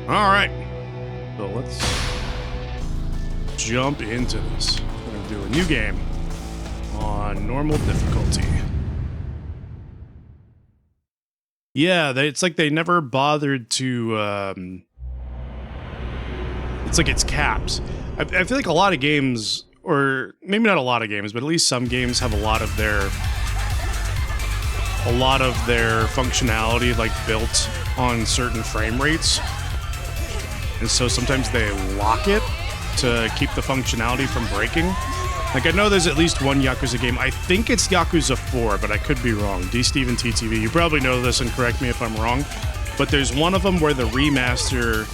All right, so let's jump into this. We're gonna do a new game on normal difficulty. Yeah, it's like they never bothered to. It's like it's caps. I feel like a lot of games, or maybe not a lot of games, but at least some games have a lot of their functionality like built on certain frame rates. And so sometimes they lock it to keep the functionality from breaking. Like, I know there's at least one Yakuza game. I think it's Yakuza 4, but I could be wrong. D-Steven TTV, you probably know this and correct me if I'm wrong. But there's one of them where the remaster...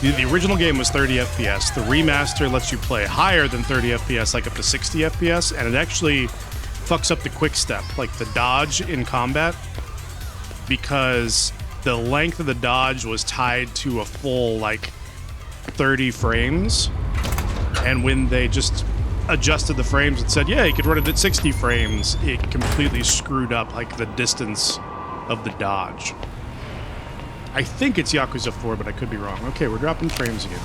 The original game was 30 FPS. The remaster lets you play higher than 30 FPS, like up to 60 FPS, and it actually fucks up the quick step, like the dodge in combat, because the length of the dodge was tied to a full, like, 30 frames. And when they just adjusted the frames and said, yeah, you could run it at 60 frames, it completely screwed up, like, the distance of the dodge. I think it's Yakuza 4, but I could be wrong. Okay, we're dropping frames again.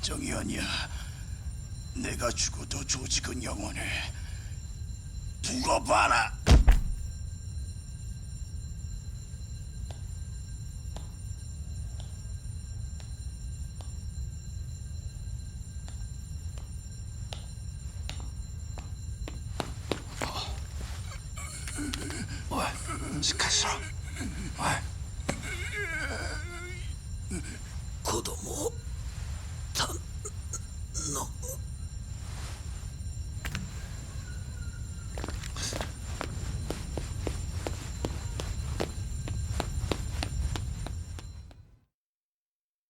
함정이었냐? 내가 죽어도 조직은 영원해. 두고 봐라.おい、しっかりしろ。おい。子供を頼む。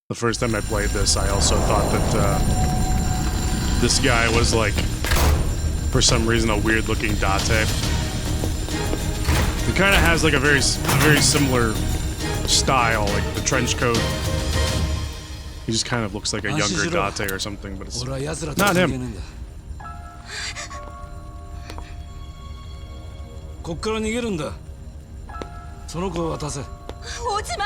The first time I played this, I also thought that this guy was, like, for some reason, a weird-looking Date. He kind of has, like, a very similar style, like the trench coat. He just kind of looks like a younger Date or something, but it's not him. こっから逃げるんだ。その子を渡せ。 오지 마.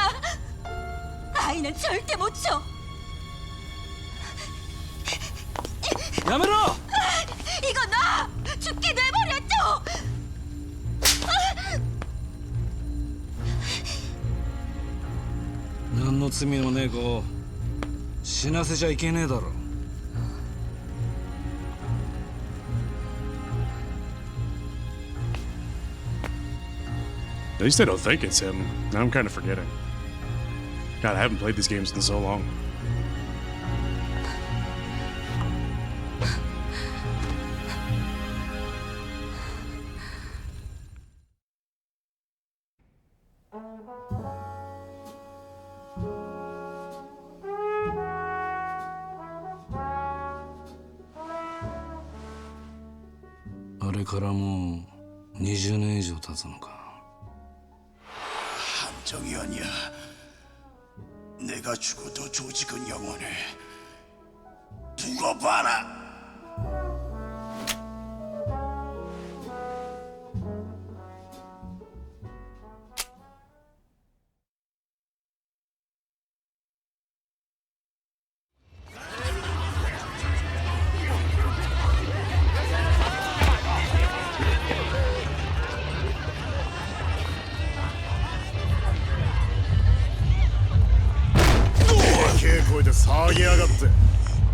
아이는 절대 못 줘. やめろ! 이거 놔! 죽게 내버려둬! 何の罪もねえ子を死なせちゃいけねえだろ。 At least I don't think it's him. Now I'm kind of forgetting. God, I haven't played these games in so long.あれからもう20年以上経つのか。 함정이었냐? 내가 죽어도 조직은 영원해. 두고 봐라.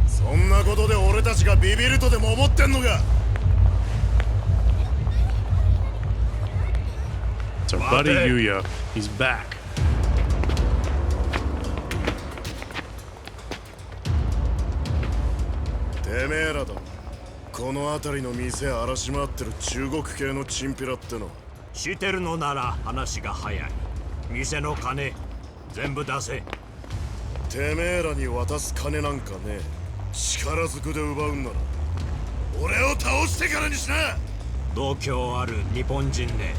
そんなことで俺たちがビビるとでも思ってんのか。 It's our buddy Yuya. He's back. てめえらだ。この辺りの店荒らし回ってる中国系のチンピラっての。知ってるのなら話が早い。店の金全部出せ。てめえらに渡す金なんかねえ。力ずくで奪うんなら俺を倒してからにしな。度胸ある日本人ね。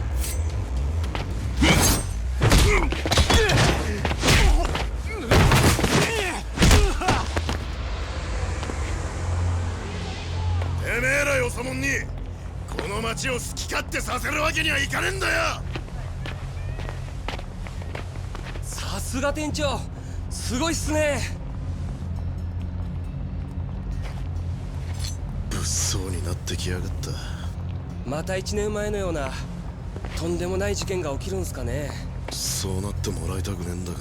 てめえらよそもんにこの町を好き勝手させるわけにはいかねえんだよ。さすが店長、すごいっすね。物騒になってきやがった。また1年前のようなとんでもない事件が起きるんすかね。そうなってもらいたくねえんだが、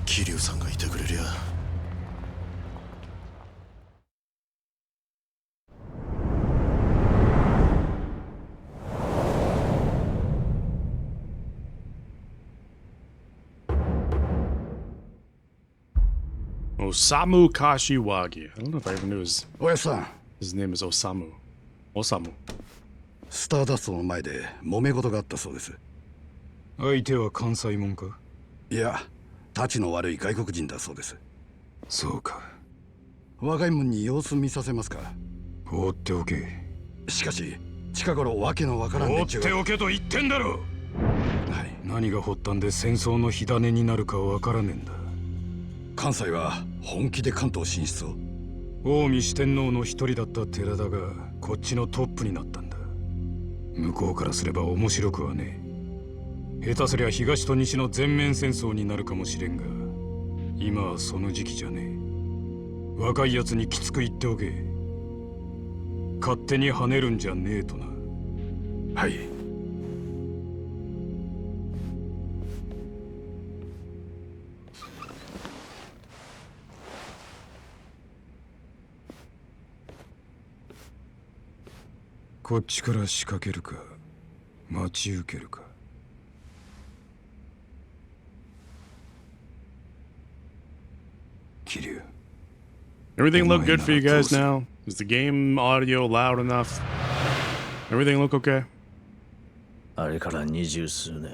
桐生さんがいてくれりゃ。Osamu Kashiwagi. I don't know if I ever knew his おやさん、 name is Osamu. Osamu. スターダストの前で揉め事があったそうです。相手は関西もんか？いや、たちの悪い外国人だそうです。そうか。若いもんに様子見させますか？放っておけ。しかし近頃わけのわからん放っ連中が。ておけと言ってんだろ。はい。何が発端で戦争の火種になるかわからねえんだ。関西は本気で関東進出を。近江四天王の一人だった寺田がこっちのトップになったんだ。向こうからすれば面白くはねえ。下手すりゃ東と西の全面戦争になるかもしれんが、今はその時期じゃねえ。若いやつにきつく言っておけ。勝手に跳ねるんじゃねえとな。はい。こっちから仕掛けるか待ち受けるか。桐生。 Everything look good for you guys now? Is the game audio loud enough? Everything look okay? あれから20数年、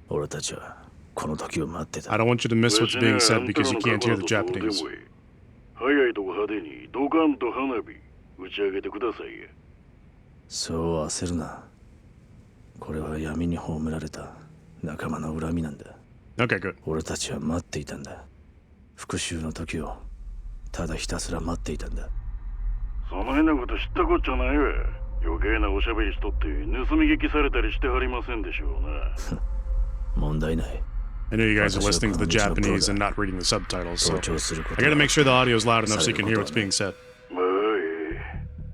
俺たちはこの時を待ってた。 I don't want you to miss what's being said because you can't hear the Japanese. 早いとこ派手にドカンと花火打ち上げてくださいや。そう焦るな。これは闇に葬られた仲間の恨みなんだ。 Okay, good. 俺たちは待っていたんだ。復讐の時をただひたすら待っていたんだ。その変なこと知ったこっちゃないわ。余計なおしゃべりしとって盗み聞きされたりしてはりませんでしょうな。問題ない。 I know you guys are listening to the Japanese and not reading the subtitles, so I gotta make sure the audio is loud enough so you can hear what's being said. まあ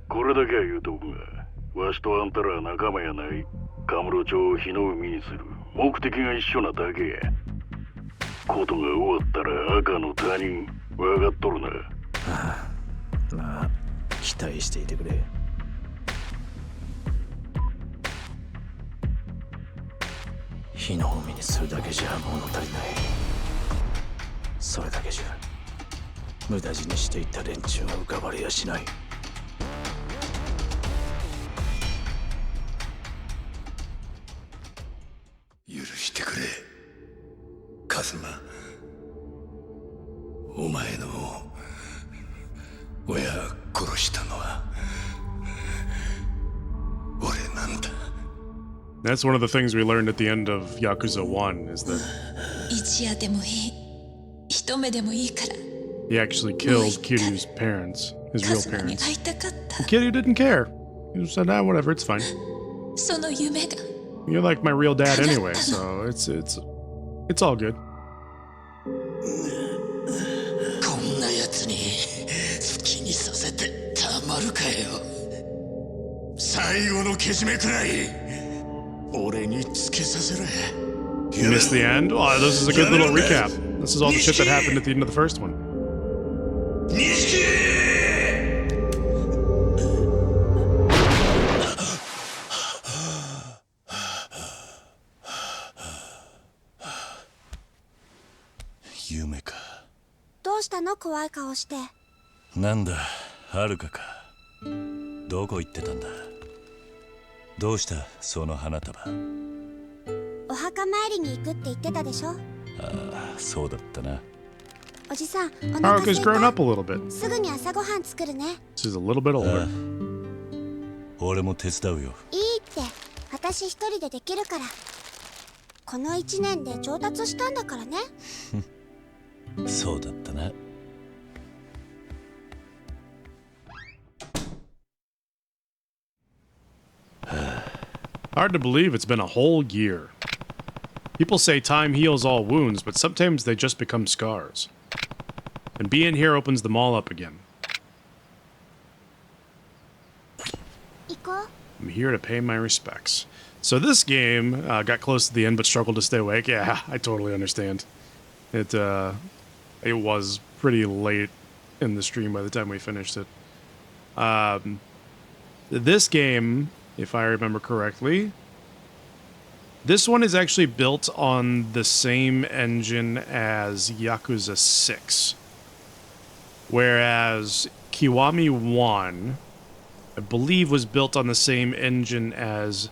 これだけは言うとくが、わしとあんたらは仲間やない。カムロ町を火の海にする目的が一緒なだけや。ことが終わったら赤の他人分かっとるな。まあ期待していてくれ。火の海にするだけじゃ物足りない。それだけじゃ無駄死にしていった連中が浮かばれやしない。許してくれ、カズマ。お前の親殺したのは俺なんだ。 That's one of the things we learned at the end of Yakuza 1 is that 一夜でもいい、一目でもいいから he actually killed Kiryu's parents, his カ real ズマに parents. 会いたかった。 Kiryu didn't care. He just said, ah, whatever, it's fine. その夢が You're like my real dad anyway, so it's all good. こんなやつに好きにさせてたまるかよ。最後のけじめくらい俺につけさせろ。 You missed the end? Oh, this is a good little recap. This is all the shit that happened at the end of the first one. Nishiki! 夢か。どうしたの怖い顔して。なんだ、はるかか。どこ行ってたんだ。どうしたその花束。お墓参りに行くって言ってたでしょ。ああ、そうだったな。おじさん、お腹空い Haruka's grown up a little bit. た。すぐに朝ごはん作るね。She's a little bit older. 俺も手伝うよ。いいって、私一人でできるから。この1年で上達したんだからね。そうだったな。Hard to believe it's been a whole year. People say time heals all wounds, but sometimes they just become scars. And being here opens them all up again. 行こう。 I'm here to pay my respects. So this game got close to the end but struggled to stay awake. Yeah, I totally understand. It was pretty late in the stream by the time we finished it. This game, if I remember correctly, this one is actually built on the same engine as Yakuza 6. Whereas Kiwami 1, I believe, was built on the same engine as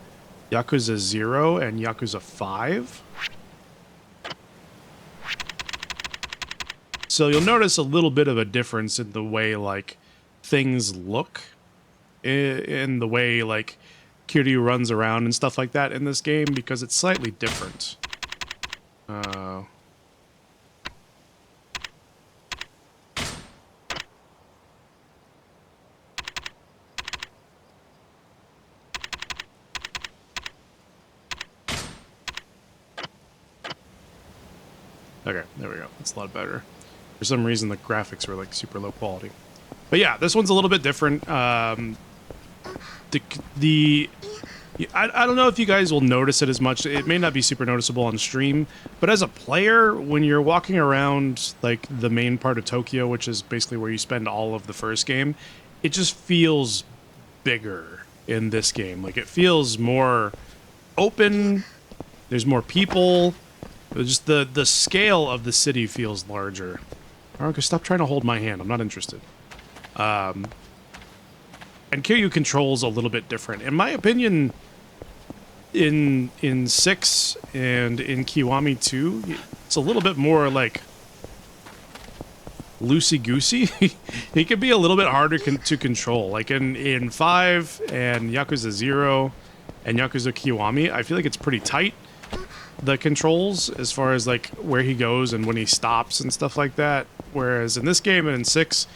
Yakuza 0 and Yakuza 5. So you'll notice a little bit of a difference in the way, like, things look. In the way, like, Kiryu runs around and stuff like that in this game, because it's slightly different. Okay, there we go. That's a lot better. For some reason, the graphics were like super low quality. But yeah, this one's a little bit different. I don't know if you guys will notice it as much. It may not be super noticeable on stream, but as a player, when you're walking around like the main part of Tokyo, which is basically where you spend all of the first game, it just feels bigger in this game. Like, it feels more open. There's more people. Just the scale of the city feels larger. Haruka, stop trying to hold my hand. I'm not interested. And Kiryu controls a little bit different. In my opinion, in 6 and in Kiwami 2, it's a little bit more like loosey-goosey. He can be a little bit harder to control. Like in 5 and Yakuza 0 and Yakuza Kiwami, I feel like it's pretty tight, the controls, as far as like where he goes and when he stops and stuff like that. Whereas in this game and in 6,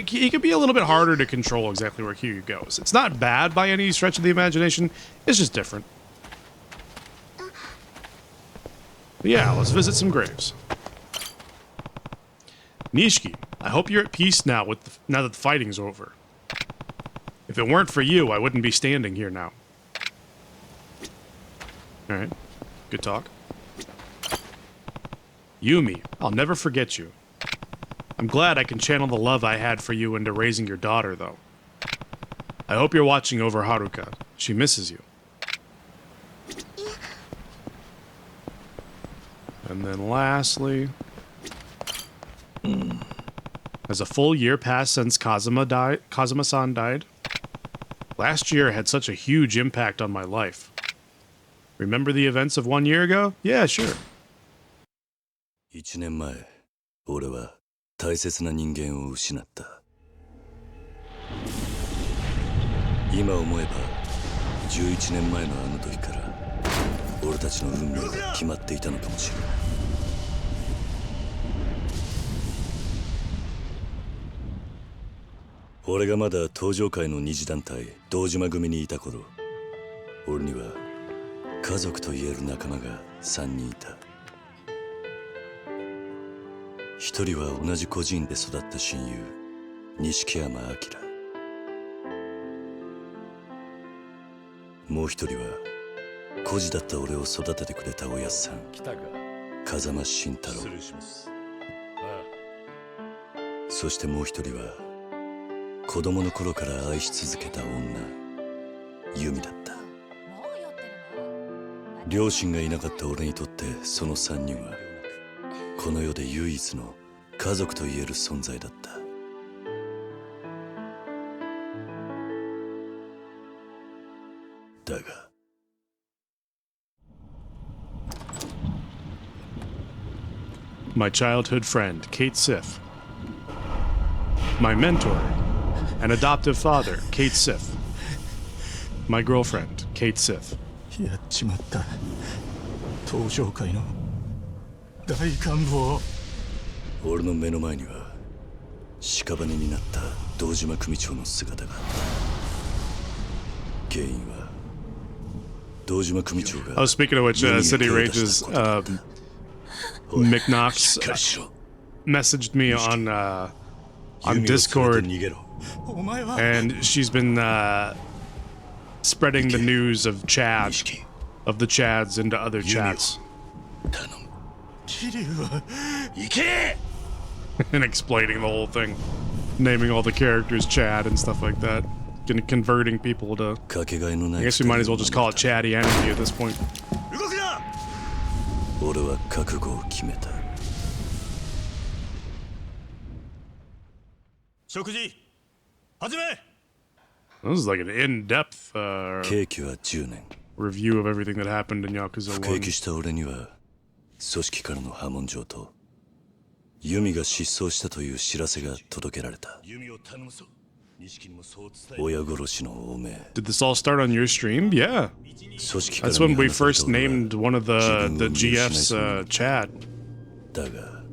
he can be a little bit harder to control exactly where Kiryu goes. It's not bad by any stretch of the imagination, it's just different. But yeah, let's visit some graves. Nishiki, I hope you're at peace now now that the fighting's over. If it weren't for you, I wouldn't be standing here now. Alright, good talk. Yumi, I'll never forget you. I'm glad I can channel the love I had for you into raising your daughter, though. I hope you're watching over Haruka. She misses you. And then lastly... Has a full year passed since Kazuma-san died? Last year had such a huge impact on my life. Remember the events of 1 year ago? Yeah, sure. 1年前、俺は大切な人間を失った。今思えば、11年前のあの時から、俺たちの運命が決まっていたのかもしれない。俺がまだ東上界の二次団体堂島組にいた頃、俺には家族と言える仲間が3人いた。一人は同じ孤児院で育った親友錦山明。もう一人は孤児だった俺を育ててくれたおやっさん風間慎太郎。そしてもう一人は子供の頃から愛し続けた女、ユミだった。両親がいなかった俺にとってその3人はこの世で唯一の家族と言える存在だった。だがMy childhood friend, Kate Sif. My mentor and adoptive father, Kate Sif. My girlfriend, Kate Sif. やっちまった。登場界の大官房。俺の目の前には屍になった堂島組長の姿があった。原因は堂島組長が Oh, speaking of which, City Rage's McKnox messaged me on Discord, and she's been spreading the news of Chad, of the Chads into other chats. And explaining the whole thing, naming all the characters Chad and stuff like that, converting people to. I guess we might as well just call it Chatty Enemy at this point. 俺は覚悟を決めた。食事始め。 This is like an in-depth 刑期は10年。 review of everything that happened in Yakuza 服役した俺には組織からの破門状とユミが失踪したという知らせが届けられた。親殺しの汚名。 Did this all start on your stream? Yeah. That's when we first named one of the GFs Chad. だが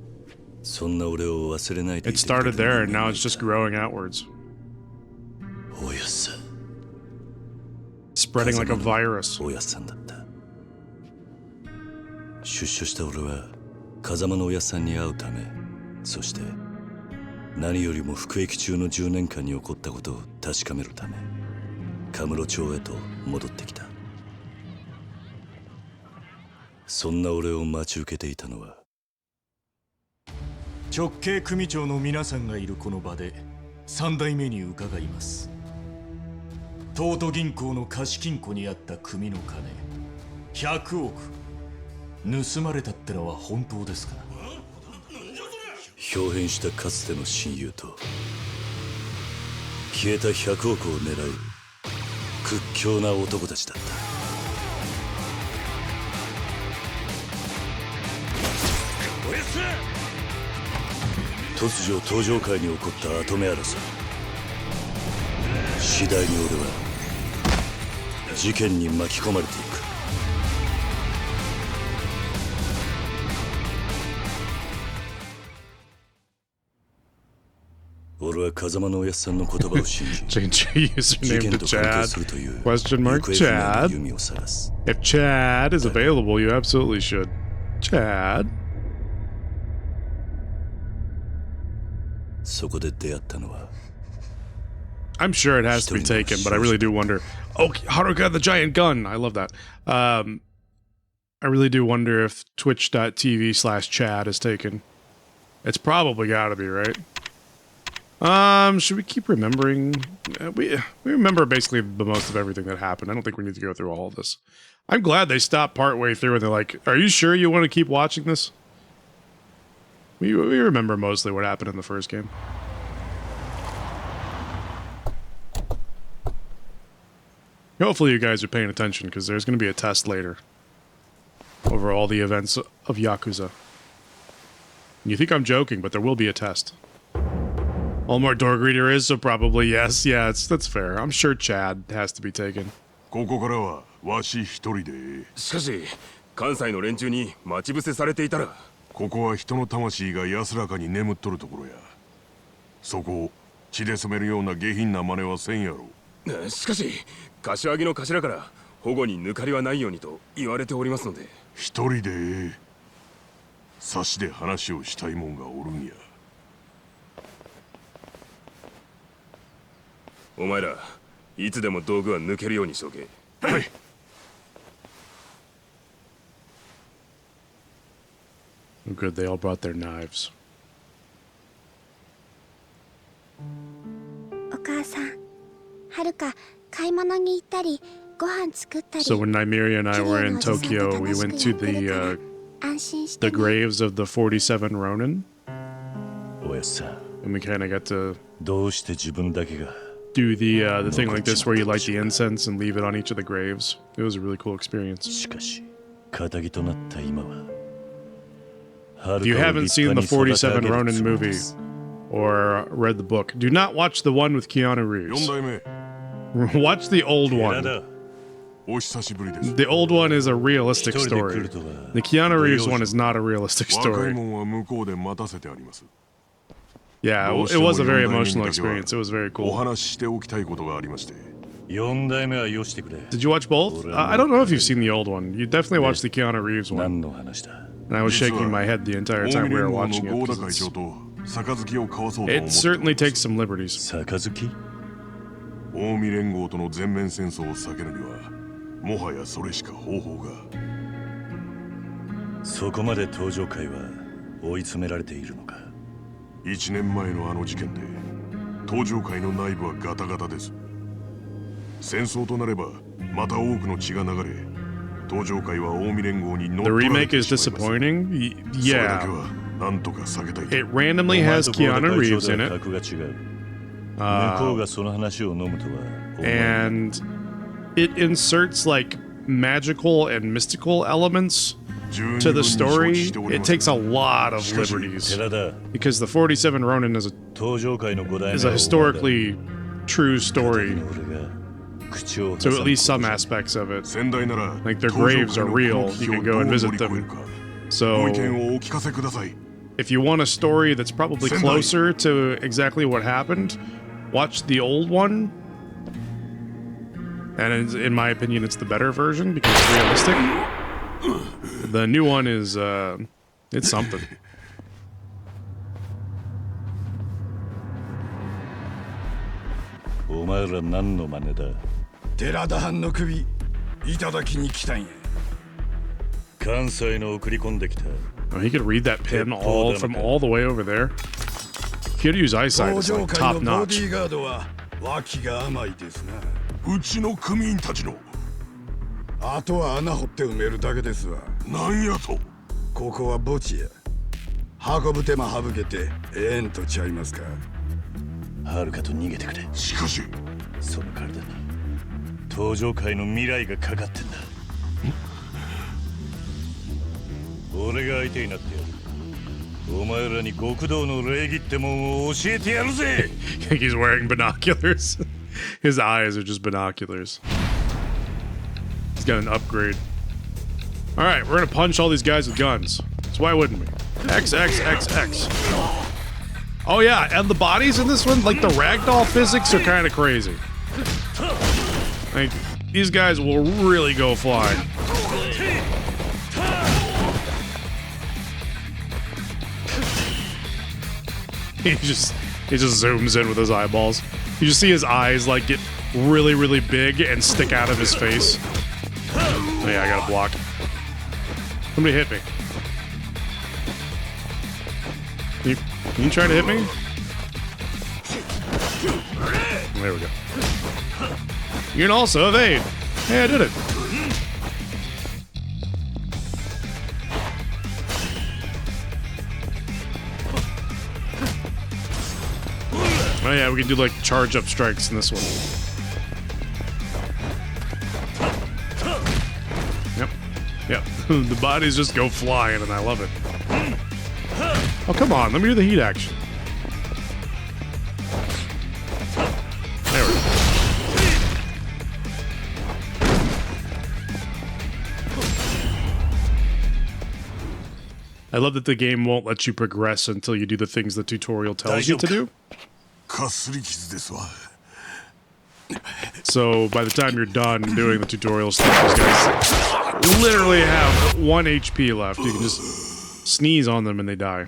そんな俺を忘れないで It started there, and now it's just growing outwards. おやっさん。 Spreading like a virus. おやっさんだった。出所した俺は風間のおやっさんに会うため、そして何よりも服役中の10年間に起こったことを確かめるためカムロ町へと戻ってきた。そんな俺を待ち受けていたのは直系組長の皆さんがいるこの場で3代目に伺います。東都銀行の貸金庫にあった組の金100億盗まれたってのは本当ですか？表変したかつての親友と消えた100億を狙う屈強な男たちだった。突如登場界に起こった跡目争い。次第に俺は事件に巻き込まれていく。俺は風間のおやっさんの言葉を信じ Change your username to 事件と関係 Chad. するという Question 行 mark 方不明な Chad. 弓を探す。 If Chad is available, you absolutely should. Chad. そこで出会ったのは I'm sure it has to be taken, but I really do wonder. Oh, Haruka the giant gun. I love that. I really do wonder if twitch.tv/Chad is taken. It's probably gotta be, right? Should we keep remembering? We remember basically the most of everything that happened. I don't think we need to go through all of this. I'm glad they stopped partway through and they're like, are you sure you want to keep watching this? We remember mostly what happened in the first game. Hopefully you guys are paying attention, because there's going to be a test later over all the events of Yakuza. You think I'm joking, but there will be a test. Allmore door greeter is, so probably yes. Yeah, that's fair. I'm sure Chad has to be taken. ここからはわし一人で。しかし関西の連中に待ち伏せされていたら。ここは人の魂が安らかに眠っとるところや。そこを血で染めるような下品な真似はせんやろ。しかし柏木の頭から保護に抜かりはないようにと言われておりますので。一人で差しで話をしたいもんがおるんや。お前らいつでも道具は抜けるようにしとけ。はい。Oh, good, they all brought their knives. お母さん、はるか買い物に行ったり、ご飯作ったり。 So when Nymeria and I were in Tokyo, we went to the graves of the 47 Ronin, おやっさん、 and we kind of got to どうして自分だけが do the thing like this where you light the incense and leave it on each of the graves. It was a really cool experience. しかし仇となった今は If you haven't seen the 47 Ronin movie or read the book, do not watch the one with Keanu Reeves. 4代目 Watch the old one. お久しぶりです The old one is a realistic 一人で来 story. るとは The Keanu Reeves one is not a realistic 若い story. もんは向こうで待たせてあります Yeah, どうし it ても was a very 四代目に emotional だけは experience. It was very お cool. 話ししておきたいことがありまして4代目はよしてくれ Did you watch both? I don't know if you've seen the old one. You definitely watched the Keanu Reeves one. 何の話だ And I was shaking my head the entire 近 time 江 we were 連合の watching it. 合田 'Cause 会 it's- 長と杯を交わそうと思 It って certainly takes some liberties. 杯近江連合との全面戦争を避けるにはもはやそれしか方法がそこまで登場会は追い詰められているのか1年前のあの事件で登場会の内部はガタガタです戦争となればまた多くの血が流れ登場会は近江連合に乗っ The 取られ remake て is しまいます disappointing. それだけ Yeah. はなんとか避けたい It randomly has Keanu Reeves in it. 格が違う向こうがその話を飲むとは思えない And it inserts like magical and mystical elements to the story. It takes a lot of liberties 寺田 because the 47 Ronin is 登場会の5代目 a は historically true story 俺が口を to 挟 at む least some aspects of it. 先代なら Like their 登場 graves 会 are の real. この危 You 機 can を go どう and 乗 visit り越え them. るかご So 意見をお聞かせください if you want a story that's probably closer to exactly what happened, watch the old one. And in my opinion, it's the better version because it's realistic. The new one is, it's something. お前ら何の真似だ寺田藩の首いただきに来たんや関西の送り込んできた Oh, he could read that pin all from all the way over there. Kiryu's eyesight 登 is 場 like 会 top のボデ notch. ィーガードは脇が甘いですなうちの組員たちのあとは穴掘って埋めるだけですわなんやとここは墓地や運ぶ手間省けてええんとちゃいますかはるかと逃げてくれしかしその体に登場界の未来がかかってんだ俺が相手になってやるお前らに極道の礼儀ってもんを教えてやるぜ He's wearing binoculars. His eyes are just binoculars. He's got an upgrade. All right, we're gonna punch all these guys with guns. So why wouldn't we? X, X, X, X. Oh yeah, and the bodies in this one, like the ragdoll physics are kind of crazy. Like, these guys will really go flying. He just zooms in with his eyeballs. You just see his eyes like get really, really big and stick out of his face. Oh yeah, I gotta block. Somebody hit me. Can you try to hit me? There we go. You can also evade. Hey, I did it. Oh yeah, we can do like charge up strikes in this one. Yep. Yep. The bodies just go flying and I love it. Oh, come on. Let me do the heat action. There we go. I love that the game won't let you progress until you do the things the tutorial tells you to do. かすり傷ですわ So by the time you're done doing the tutorial stuff, these guys literally have 1 HP left. You can just sneeze on them and they die.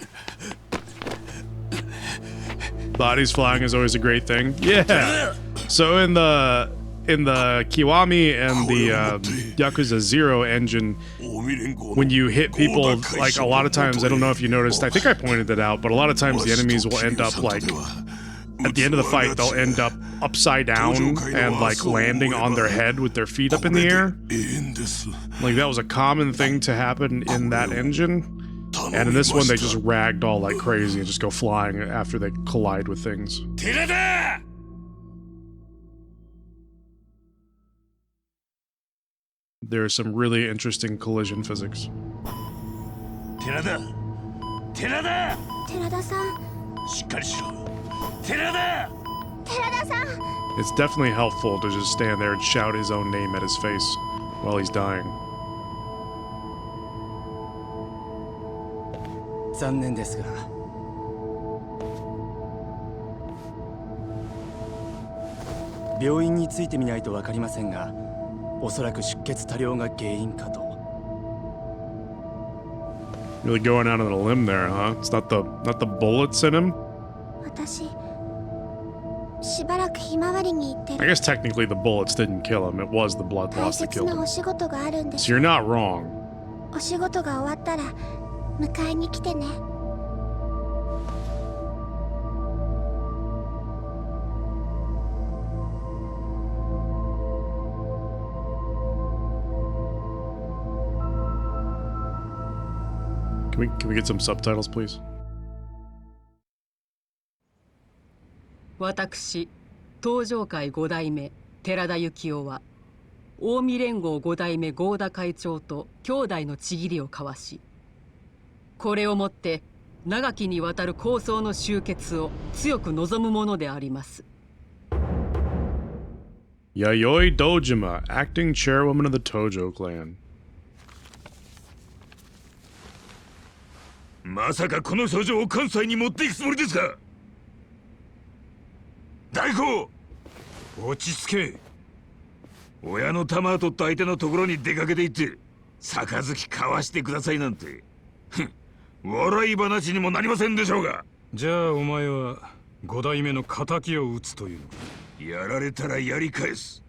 Bodies flying is always a great thing. Yeah. So in the in the Kiwami and the Yakuza 0 engine, when you hit people, like a lot of times, I don't know if you noticed, I think I pointed that out, but a lot of times the enemies will end up like, at the end of the fight, they'll end up upside down and like landing on their head with their feet up in the air. Like that was a common thing to happen in that engine. And in this one, they just ragdoll like crazy and just go flying after they collide with things. There's some really interesting collision physics. 寺田さん。しっかりしろ。寺田さん。 It's definitely helpful to just stand there and shout his own name at his face while he's dying. 残念ですが病院についてみないと分かりませんがおそらく出血多量が原因かと Really going out on a limb there, huh? It's not the bullets in him? 私しばらくひまわりに行って I guess technically the bullets didn't kill him. It was the blood 大 loss that 切 killed な him. お仕事があるんで So す you're not wrong. お仕事が終わったら迎えに来てね Can we get some subtitles, please? 私東上会5代目寺田幸雄は近江連合5代目合田会長と兄弟のちぎりを交わしこれをもって長きにわたる抗争の終結を強く望むものであります Yayoi Dojima, acting chairwoman of the Tojo clan. まさかこの症状を関西に持っていくつもりですか大工落ち着け親の玉を取った相手のところに出かけて行って杯交わしてくださいなんて笑い話にもなりませんでしょうがじゃあお前は5代目の仇を討つというのかやられたらやり返す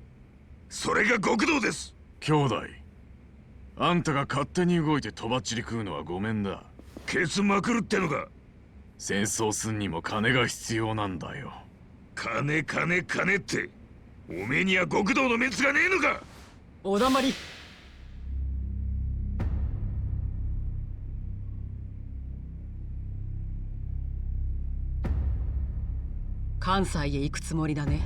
それが極道です兄弟あんたが勝手に動いてとばっちり食うのはごめんだケツまくるってのか戦争すんにも金が必要なんだよ金っておめえには極道のメンツがねえのかおだまり関西へ行くつもりだね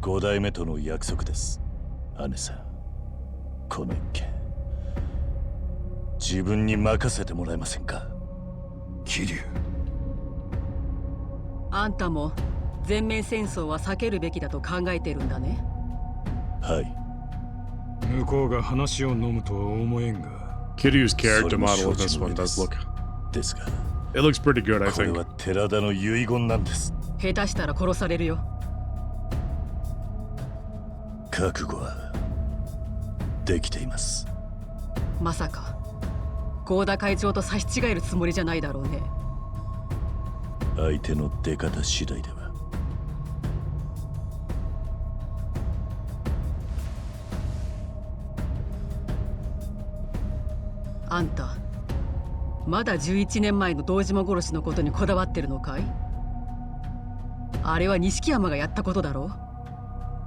5代目との約束です姉さんこの一件自分に任せてもらえませんか桐生あんたも全面戦争は避けるべきだと考えてるんだねはい向こうが話を飲むとは思えんが Kiryu's character model in this one does look... ですが It looks pretty good, I これ think. は寺田の遺言なんです下手したら殺されるよ覚悟はできていますまさか合田会長と差し違えるつもりじゃないだろうね相手の出方次第ではあんたまだ11年前の堂島殺しのことにこだわってるのかいあれは錦山がやったことだろ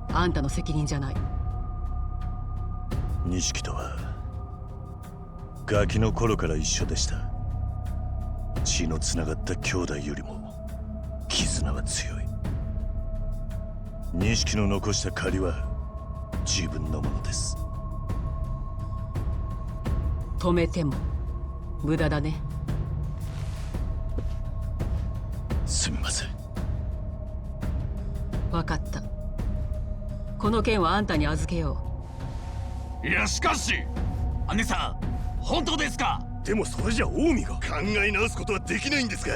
うあんたの責任じゃない錦とはガキの頃から一緒でした血のつながった兄弟よりも絆は強い錦の残した借りは自分のものです止めても無駄だねすみません分かったこの件はあんたに預けよいやしかし姉さん本当ですかでもそれじゃ近江が考え直すことはできないんですか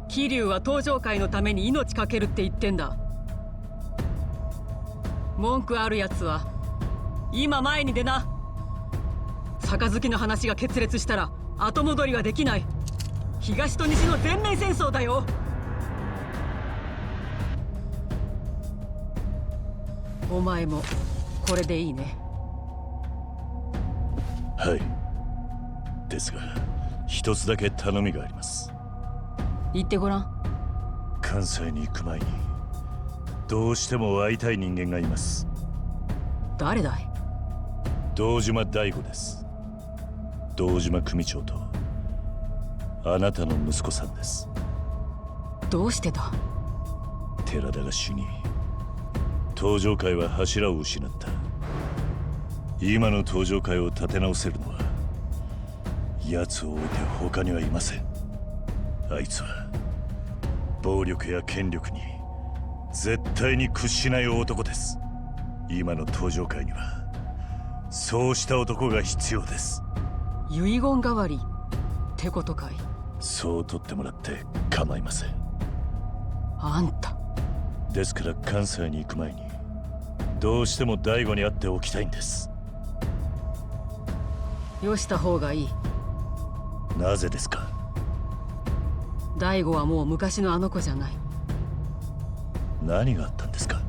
桐生は東上会のために命かけるって言ってんだ文句あるやつは今前に出な杯の話が決裂したら後戻りはできない。東と西の全面戦争だよ。お前もこれでいいね。はい。ですが、一つだけ頼みがあります。言ってごらん。関西に行く前にどうしても会いたい人間がいます。誰だい？堂島大吾です。堂島組長とあなたの息子さんです。どうしてだ？寺田が死に登場界は柱を失った。今の登場界を立て直せるのは奴を置いて他にはいません。あいつは暴力や権力に絶対に屈しない男です。今の登場界にはそうした男が必要です。遺言代わりってことかい？そう取ってもらって構いません。あんたですから関西に行く前にどうしても大吾に会っておきたいんです。よした方がいい。なぜですか？大吾はもう昔のあの子じゃない。何があったんですか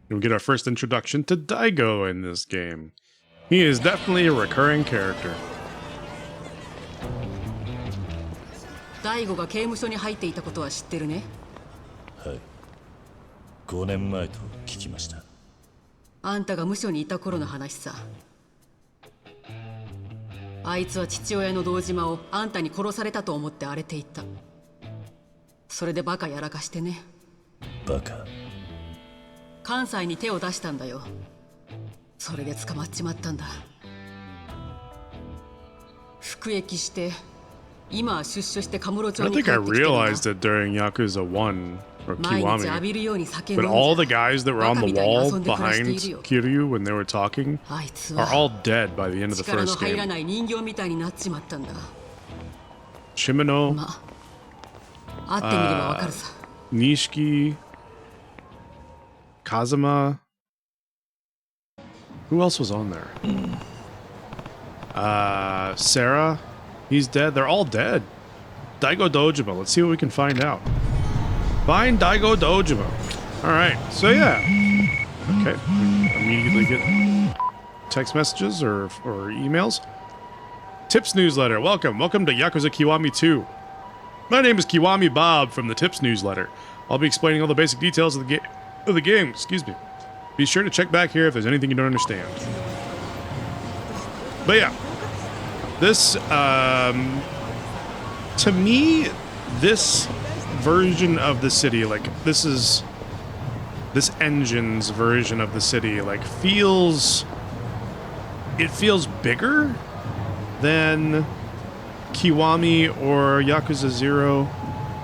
We get our first introduction to Daigo in this game. He is definitely a recurring character. 大吾が刑務所に入っていたことは知ってるね。はい。5年前と聞きました。あんたが無所にいた頃の話さ。あいつは父親の堂島をあんたに殺されたと思って荒れていた。それでバカやらかしてね。バカ？関西に手を出したんだよ。それで捕まっちまったんだ。服役して今は出所してカムロ町 I に think 帰 I ってきてるんだ。 realized it during Yakuza 1 or 毎日浴 Kiwami. びるように酒飲ん But じ all the ゃ guys that were on the バカみたいに wall 遊んで暮らしてい behind るよ。 Kiryu when they were talking あいつ are は all dead by the end of the 力の first 入ら game. ない人形みたいになっちまったんだ。 Shimano, まあ、会ってみればわかるさ。 Nishiki, Kazuma. Who else was on there? Sarah, he's dead. They're all dead. Daigo Dojima. Let's see what we can find out. Find Daigo Dojima. All right. So yeah. Okay. Immediately get text messages or emails. Tips newsletter. Welcome to Yakuza Kiwami 2. My name is Kiwami Bob from the Tips newsletter. I'll be explaining all the basic details of the game. Excuse me. Be sure to check back here if there's anything you don't understand. But yeah, this to me, this version of the city, like this engine's version of the city, like feels bigger than Kiwami or Yakuza 0.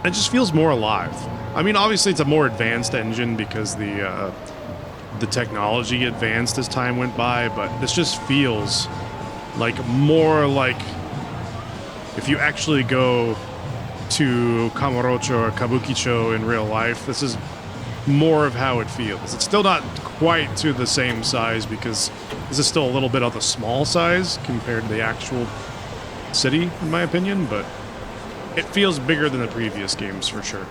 It just feels more alive. I mean, obviously it's a more advanced engine because the technology advanced as time went by, but this just feels like more like if you actually go to Kamurocho or Kabukicho in real life, this is more of how it feels. It's still not quite to the same size because this is still a little bit of the small size compared to the actual city, in my opinion, but it feels bigger than the previous games for sure.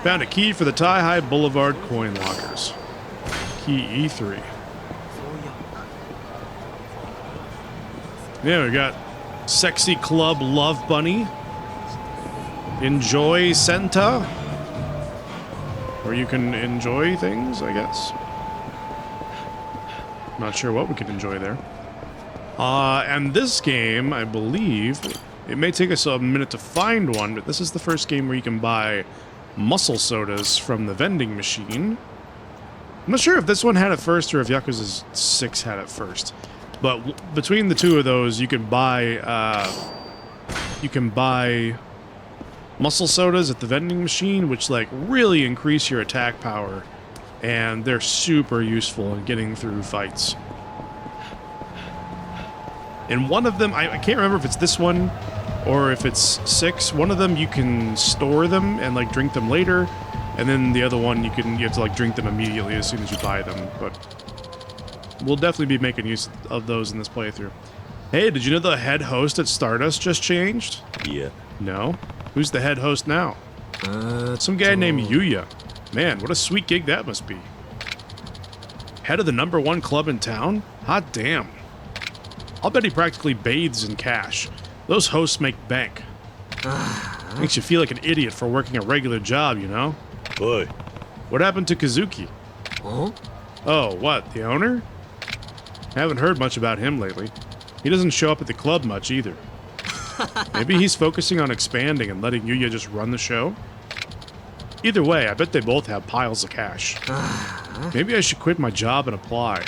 Found a key for the Tai-Hai Boulevard coin lockers. Key E3. Yeah, we got Sexy Club Love Bunny. Enjoy Senta. Where you can enjoy things, I guess. Not sure what we can enjoy there. And this game, I believe, it may take us a minute to find one, but this is the first game where you can buy muscle sodas from the vending machine. I'm not sure if this one had it first or if Yakuza 6 had it first. But between the two of those, you can buy muscle sodas at the vending machine, which like really increase your attack power, and they're super useful in getting through fights. And one of them, I can't remember if it's this one or if it's 6. One of them you can store them and like drink them later, And then the other one, you have to like drink them immediately as soon as you buy them. But we'll definitely be making use of those in this playthrough. Hey, did you know the head host at Stardust just changed? Yeah. No? Who's the head host now? Some guy named Yuya. Man, what a sweet gig that must be. Head of the #1 club in town? Hot damn. I'll bet he practically bathes in cash. Those hosts make bank. Makes you feel like an idiot for working a regular job, you know? Boy. What happened to Kazuki? Huh? Oh, what, the owner? I haven't heard much about him lately. He doesn't show up at the club much either. Maybe he's focusing on expanding and letting Yuya just run the show? Either way, I bet they both have piles of cash. Maybe I should quit my job and apply.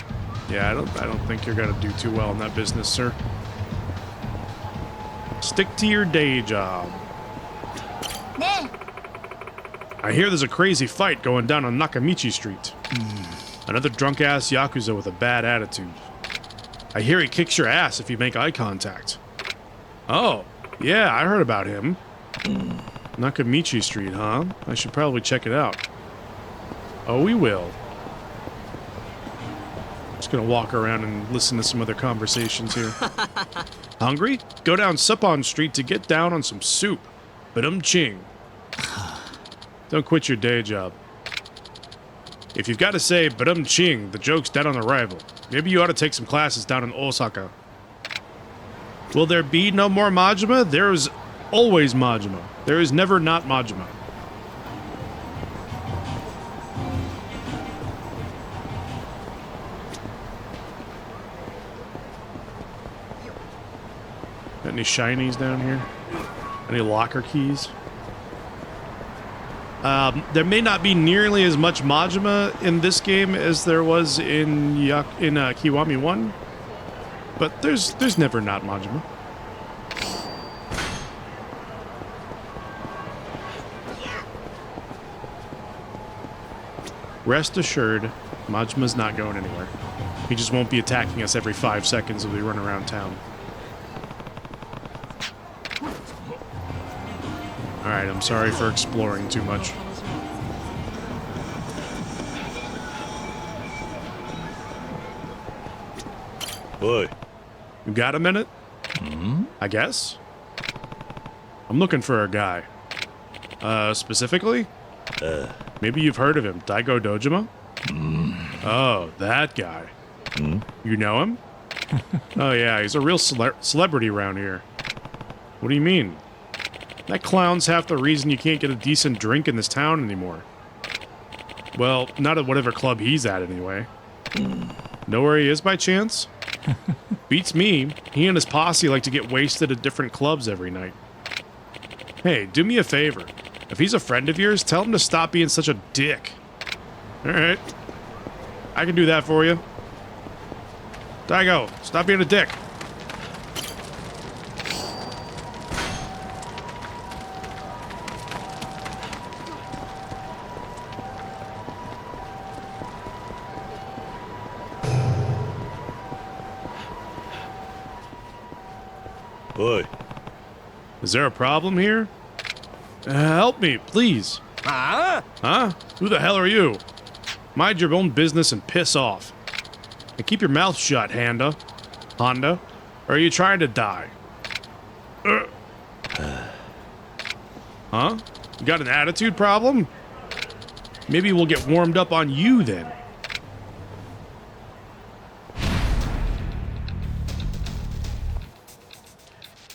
Yeah, I don't think you're gonna do too well in that business, sir. Stick to your day job. I hear there's a crazy fight going down on Nakamichi Street. Another drunk-ass Yakuza with a bad attitude. I hear he kicks your ass if you make eye contact. Oh, yeah, I heard about him. Nakamichi Street, huh? I should probably check it out. Oh, we will. Just gonna walk around and listen to some other conversations here. Hungry? Go down Suppon Street to get down on some soup. Ching. Don't quit your day job. If you've got to say ching, the joke's dead on arrival. Maybe you ought to take some classes down in Osaka. Will there be no more Majima? There is always Majima. There is never not Majima. Got any shinies down here? Any locker keys? There may not be nearly as much Majima in this game as there was in Kiwami 1, but there's never not Majima. Rest assured, Majima's not going anywhere. He just won't be attacking us every 5 seconds as we run around town. Alright, I'm sorry for exploring too much. Boy. You got a minute? I guess? I'm looking for a guy. Specifically? Maybe you've heard of him. Daigo Dojima? Oh, that guy. You know him? Oh yeah, he's a real celebrity around here. What do you mean? That clown's half the reason you can't get a decent drink in this town anymore. Well, not at whatever club he's at anyway. Know where he is by chance? Beats me. He and his posse like to get wasted at different clubs every night. Hey, do me a favor. If he's a friend of yours, tell him to stop being such a dick. Alright. I can do that for you. Daigo, stop being a dick. Boy. Is there a problem here? Help me, please. Huh? Who the hell are you? Mind your own business and piss off. And keep your mouth shut, Honda. Or are you trying to die? Huh? You got an attitude problem? Maybe we'll get warmed up on you then.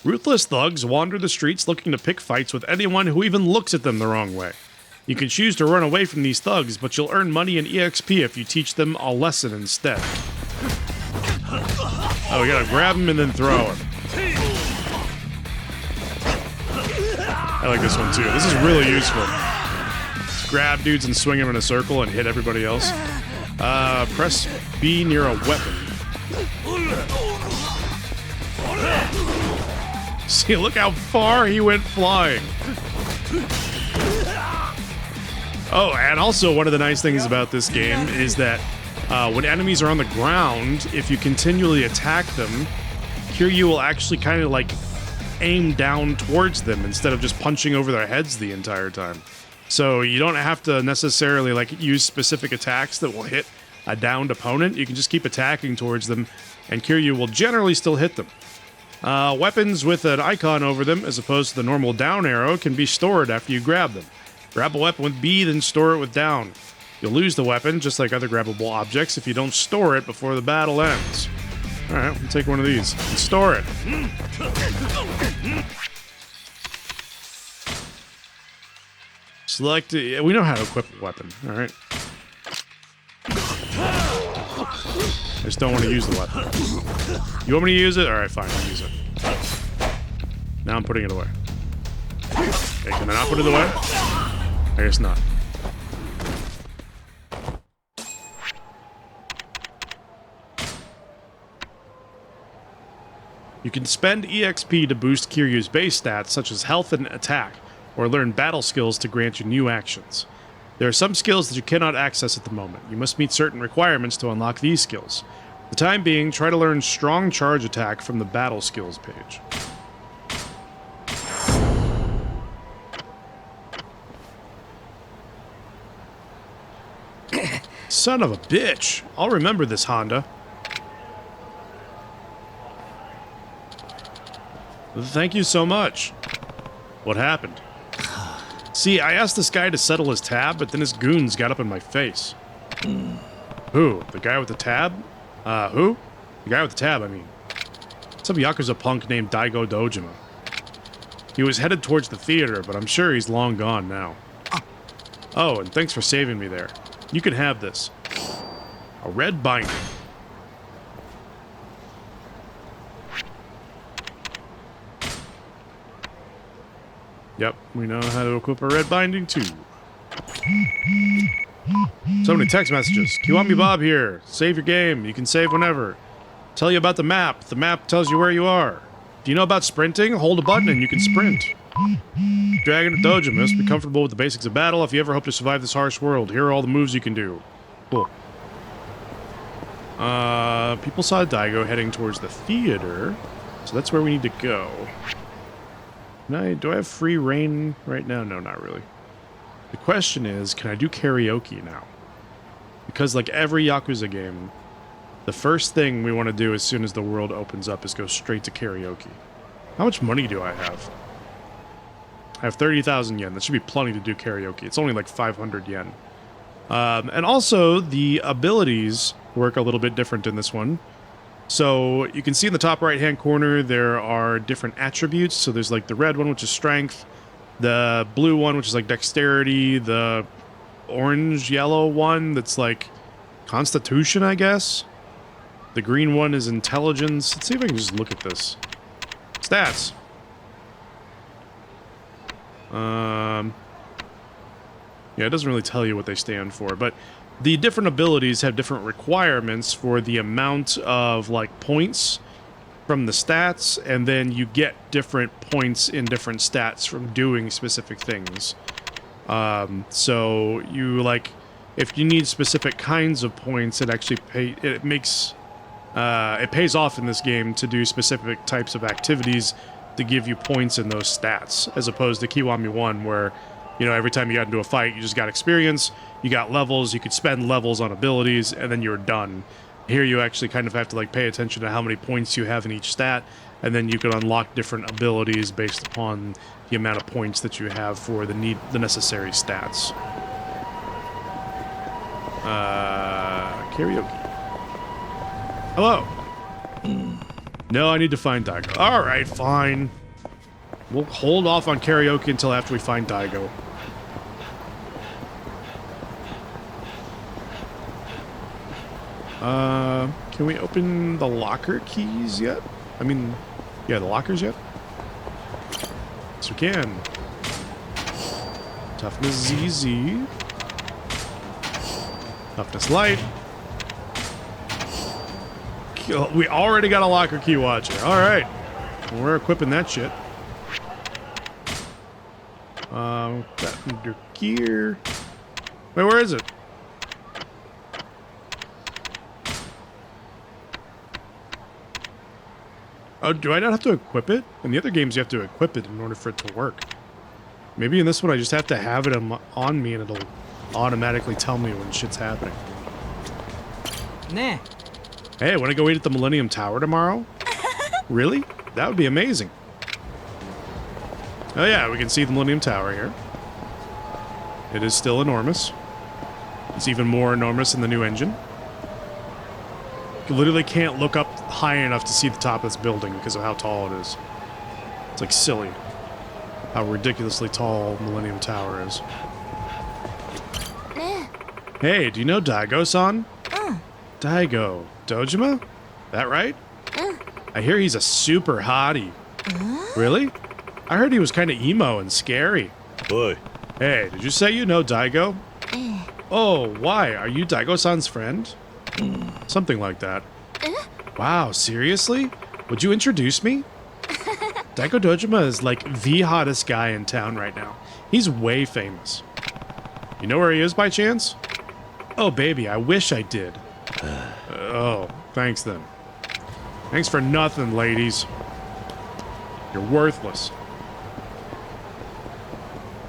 Ruthless thugs wander the streets looking to pick fights with anyone who even looks at them the wrong way. You can choose to run away from these thugs, but you'll earn money and EXP if you teach them a lesson instead. Oh, we gotta grab him and then throw him. I like this one too. This is really useful. Just grab dudes and swing them in a circle and hit everybody else. Press B near a weapon. See, look how far he went flying. Oh, and also one of the nice things about this game is that when enemies are on the ground, if you continually attack them, Kiryu will actually kind of like aim down towards them instead of just punching over their heads the entire time. So you don't have to necessarily like use specific attacks that will hit a downed opponent. You can just keep attacking towards them, and Kiryu will generally still hit them. Weapons with an icon over them, as opposed to the normal down arrow, can be stored after you grab them. Grab a weapon with B, then store it with down. You'll lose the weapon, just like other grabbable objects, if you don't store it before the battle ends. Alright, we'll take one of these and store it. Select... Yeah, we know how to equip a weapon, alright? I just don't want to use the weapon. You want me to use it? Alright, fine, I'll use it. Now I'm putting it away. Okay, can I not put it away? I guess not. You can spend EXP to boost Kiryu's base stats, such as health and attack, or learn battle skills to grant you new actions. There are some skills that you cannot access at the moment. You must meet certain requirements to unlock these skills. For the time being, try to learn strong charge attack from the battle skills page. Son of a bitch! I'll remember this, Honda. Thank you so much. What happened? See, I asked this guy to settle his tab, but then his goons got up in my face. Who? The guy with the tab? Who? The guy with the tab, I mean. Some Yakuza punk named Daigo Dojima. He was headed towards the theater, but I'm sure he's long gone now. Oh, and thanks for saving me there. You can have this. A red binder. Yep, we know how to equip a red binding too. So many text messages. Kiwami Bob here. Save your game. You can save whenever. Tell you about the map. The map tells you where you are. Do you know about sprinting? Hold a button and you can sprint. Dragon at Dojo must be comfortable with the basics of battle if you ever hope to survive this harsh world. Here are all the moves you can do. Cool. People saw Daigo heading towards the theater, so that's where we need to go. Do I have free reign right now? No, not really. The question is, can I do karaoke now? Because like every Yakuza game, the first thing we want to do as soon as the world opens up is go straight to karaoke. How much money do I have? I have 30,000 yen. That should be plenty to do karaoke. It's only like 500 yen. And also, the abilities work a little bit different in this one. So, you can see in the top right-hand corner, there are different attributes. So there's like the red one, which is strength. The blue one, which is like dexterity. The orange-yellow one, that's like constitution, I guess. The green one is intelligence. Let's see if I can just look at this. Stats. Yeah, it doesn't really tell you what they stand for, but the different abilities have different requirements for the amount of, like, points from the stats, and then you get different points in different stats from doing specific things. So you, like, if you need specific kinds of points, it actually it pays off in this game to do specific types of activities to give you points in those stats, as opposed to Kiwami 1, where, you know, every time you got into a fight, you just got experience, you got levels, you could spend levels on abilities, and then you're done. Here you actually kind of have to, like, pay attention to how many points you have in each stat, and then you can unlock different abilities based upon the amount of points that you have for the necessary stats. Karaoke. Hello. No, I need to find Daigo. Alright, fine. We'll hold off on karaoke until after we find Daigo. Can we open the locker keys yet? I mean, yeah, the lockers yet? Yes, we can. Toughness ZZ. Toughness light. We already got a locker key watcher. Alright. We're equipping that shit. Got under gear. Wait, where is it? Oh, do I not have to equip it? In the other games, you have to equip it in order for it to work. Maybe in this one I just have to have it on me and it'll automatically tell me when shit's happening. Nah. Hey, want to go eat at the Millennium Tower tomorrow? Really? That would be amazing. Oh yeah, we can see the Millennium Tower here. It is still enormous. It's even more enormous in the new engine. You literally can't look up high enough to see the top of this building because of how tall it is. It's like silly how ridiculously tall Millennium Tower is. Hey, do you know Daigo-san? Daigo. Dojima? That right? I hear he's a super hottie. Really? I heard he was kind of emo and scary. Boy. Hey, did you say you know Daigo? Oh, why? Are you Daigo-san's friend? Something like that. Wow, seriously? Would you introduce me? Daigo Dojima is like the hottest guy in town right now. He's way famous. You know where he is by chance? Oh, baby, I wish I did. Oh, thanks then. Thanks for nothing, ladies. You're worthless.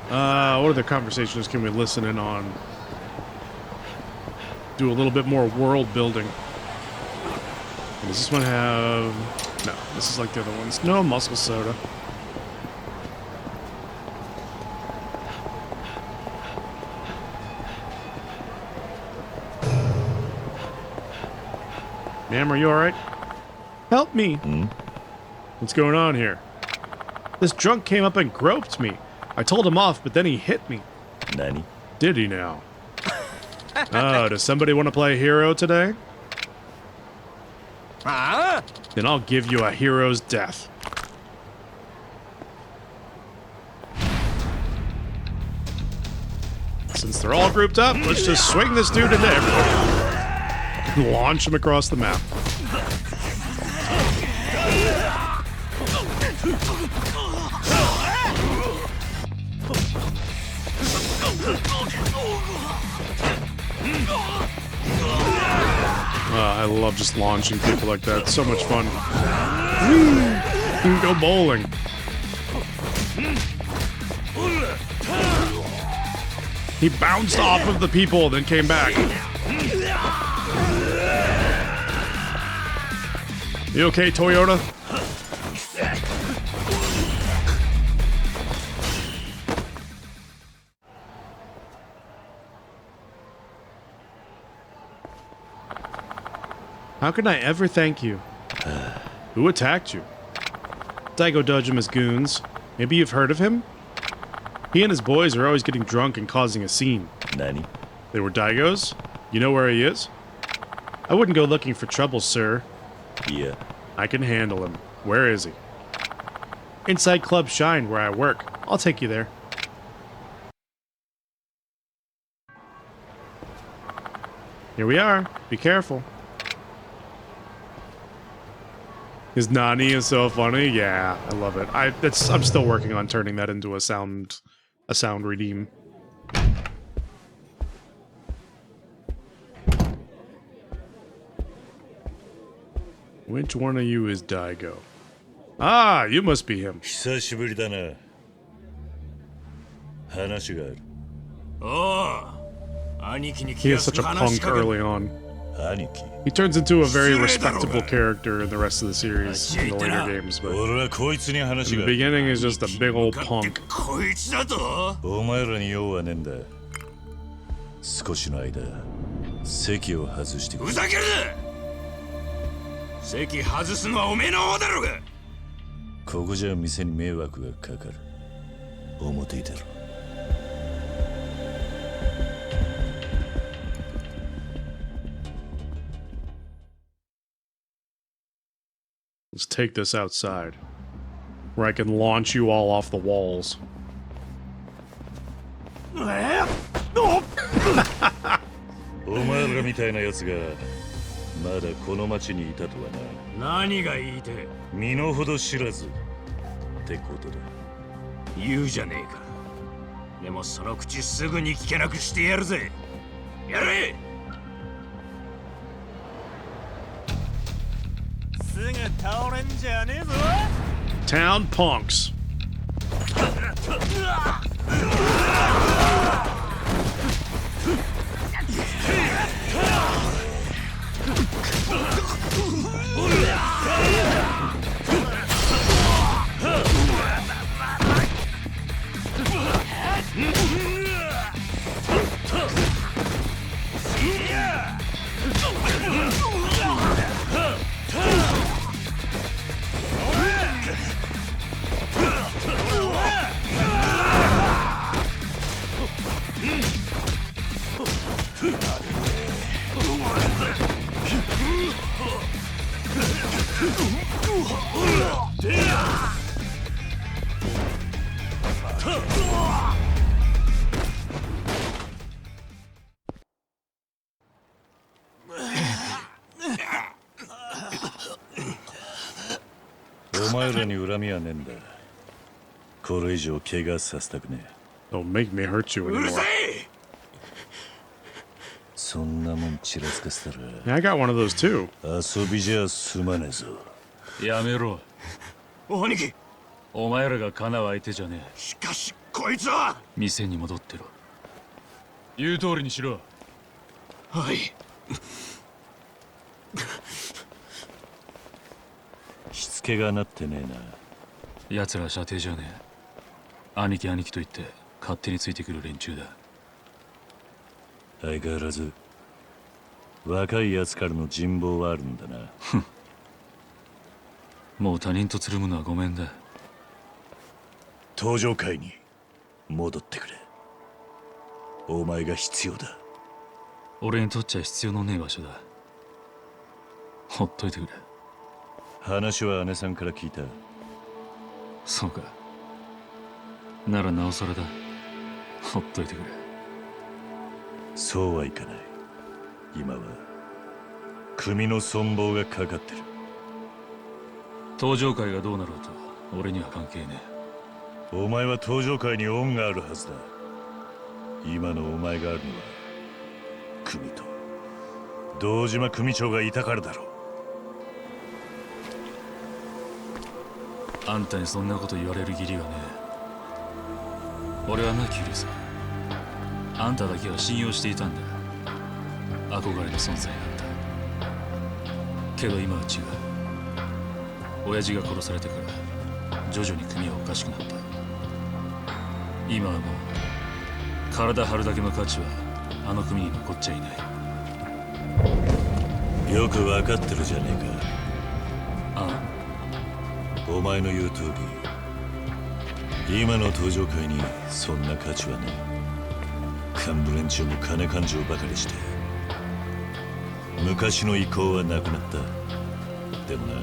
What other conversations can we listen in on? Do a little bit more world building. Does this one have... No, this is like the other ones. No muscle soda. Ma'am, are you alright? Help me! What's going on here? This drunk came up and groped me. I told him off, but then he hit me. Nani? Did he now? Oh, does somebody want to play hero today? Then I'll give you a hero's death. Since they're all grouped up, let's just swing this dude into everybody. Launch him across the map. I love just launching people like that. It's so much fun. Whee! You can go bowling. He bounced off of the people, then came back. You okay, Toyota? How can I ever thank you? Who attacked you? Daigo Dojima's goons. Maybe you've heard of him? He and his boys are always getting drunk and causing a scene. Nani? They were Daigo's? You know where he is? I wouldn't go looking for trouble, sir. Yeah. I can handle him. Where is he? Inside Club Shine, where I work. I'll take you there. Here we are. Be careful. His Nani is so funny. Yeah, I love it. I'm still working on turning that into a sound redeem. Which one of you is Daigo? Ah, you must be him. 久しぶりだな。話がある。He is such a punk early on. 兄貴。 He turns into a very respectable character in the rest of the series in the later games, but 俺はこいつに話 in が the beginning is just a big old punk. こいつだとお前らに用はねえんだ。少しの間、席を外してくれ。ふざけるな席外すのはおめえの方だろうがここじゃ店に迷惑がかかる。表いてろ。Let's take this outside, where I can launch you all off the walls. お前らみたいな奴がまだこの町にいたとはな。何が言いて身の程知らずってことだ。言うじゃねえかでもその口すぐに聞けなくしてやるぜやれすぐ倒れんじゃねえぞ Town punks. 前らに恨みはねえんだ。これ以上怪我させたくねえ。 Don't make me hurt you anymore. そんなもんちらつかせたら Yeah, I got one of those too. 遊びじゃ済まねえぞ。やめろ。兄貴。お前らがかなう相手じゃねえ。しかしこいつは。店に戻ってろ。言う通りにしろ。はい。しつけがなってねえな。奴ら射程じゃねえ。兄貴兄貴と言って勝手についてくる連中だ。相変わらず若い奴からの人望はあるんだな。もう他人とつるむのはごめんだ。登場会に戻ってくれ。お前が必要だ。俺にとっちゃ必要のねえ場所だ。ほっといてくれ。話は姉さんから聞いた。そうか。ならなおさらだ。ほっといてくれ。そうはいかない。今は組の存亡がかかってる。登場会がどうなろうと俺には関係ねお前は登場会に恩があるはずだ。今のお前があるのは組と堂島組長がいたからだろう。あんたにそんなこと言われる義理はねえ。俺はなキュリス。あんただけは信用していたんだ。憧れの存在なんだ。けど今は違う。親父が殺されてから徐々に組はおかしくなった。今はもう体張るだけの価値はあの組に残っちゃいない。よくわかってるじゃねえか。ああ、お前の言う通り今の登場会にそんな価値はねえ。幹部連中も金勘定ばかりして昔の意向はなくなった。でもな、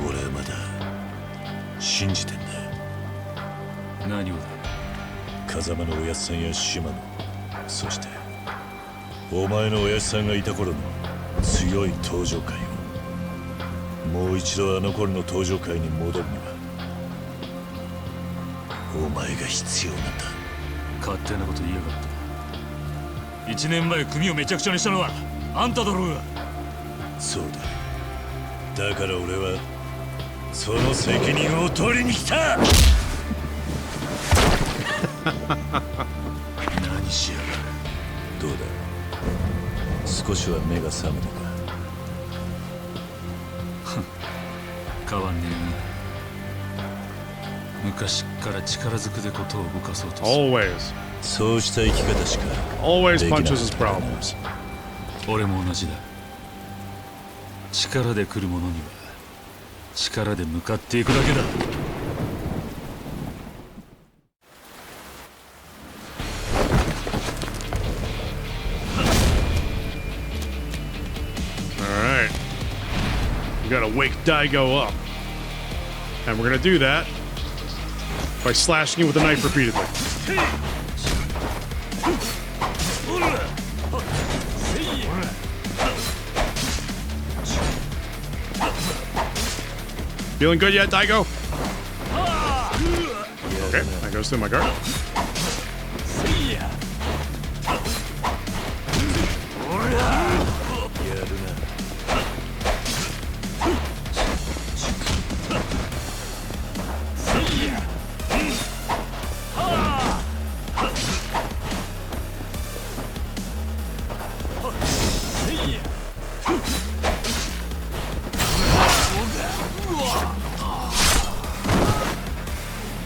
俺はまだ信じてんだ。何をだ。風間のおやっさんや島野、そしてお前のおやっさんがいた頃の強い登場会をもう一度あの頃の登場会に戻るにはお前が必要なんだ。勝手なこと言いやがった。1年前組をめちゃくちゃにしたのはあんただろうが。そうだ。だから俺はその責任を取りに来た。何しやがる。どうだ、少しは目が覚めたか。変わんねえな。昔から力ずくでことを動かそうとする。 Always. そうした生き方しか Always できなかった punches his problems. 俺も同じだ。力で来る者には力で向かっていくだけだ。Alright. We gotta wake Daigo up. And we're gonna do that by slashing you with a knife repeatedly. Feeling good yet, Daigo? Okay, that goes through my guard.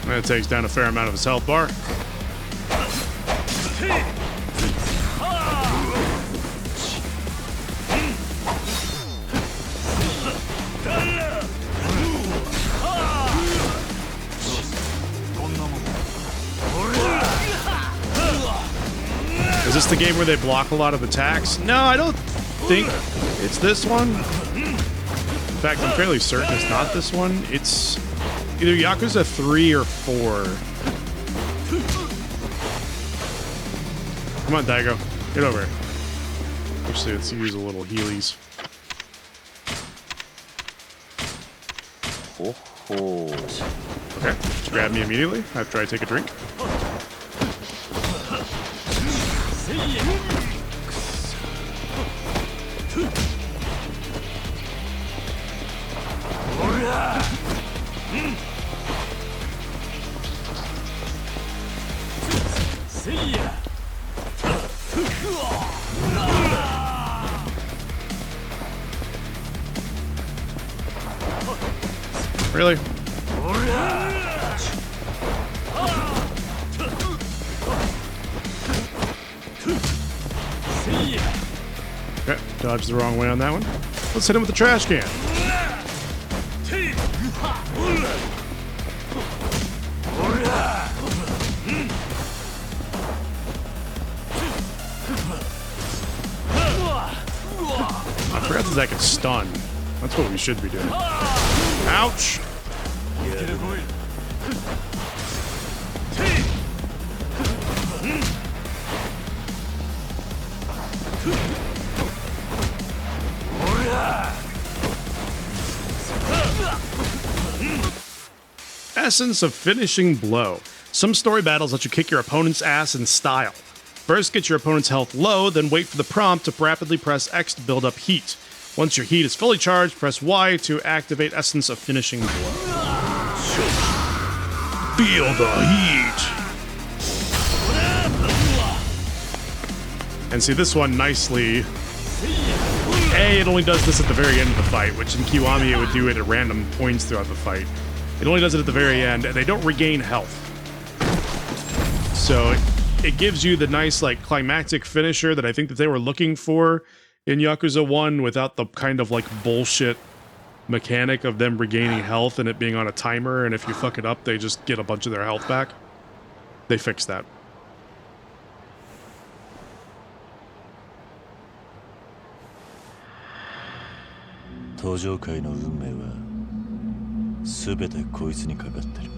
That takes down a fair amount of his health bar. Is this the game where they block a lot of attacks? No, I don't think it's this one. In fact, I'm fairly certain it's not this one. It's either Yakuza 3 or 4. Come on, Daigo. Get over here. Actually, let's use a little healies. 오호. Okay, just grab me immediately after I take a drink. Really? Okay, dodged the wrong way on that one. Let's hit him with the trash can. I forgot that I could stun. That's what we should be doing. Ouch! Essence of Finishing Blow. Some story battles let you kick your opponent's ass in style. First, get your opponent's health low, then wait for the prompt to rapidly press X to build up heat. Once your heat is fully charged, press Y to activate Essence of Finishing Blow. Feel the heat! And see this one nicely. It only does this at the very end of the fight, which in Kiwami it would do it at random points throughout the fight. It only does it at the very end, and they don't regain health. So it gives you the nice, like, climactic finisher that I think that they were looking for in Yakuza 1 without the kind of, like, bullshit mechanic of them regaining health and it being on a timer, and if you fuck it up, they just get a bunch of their health back. They fixed that. Tojo Kaiの運命は全てこいつにかかってる。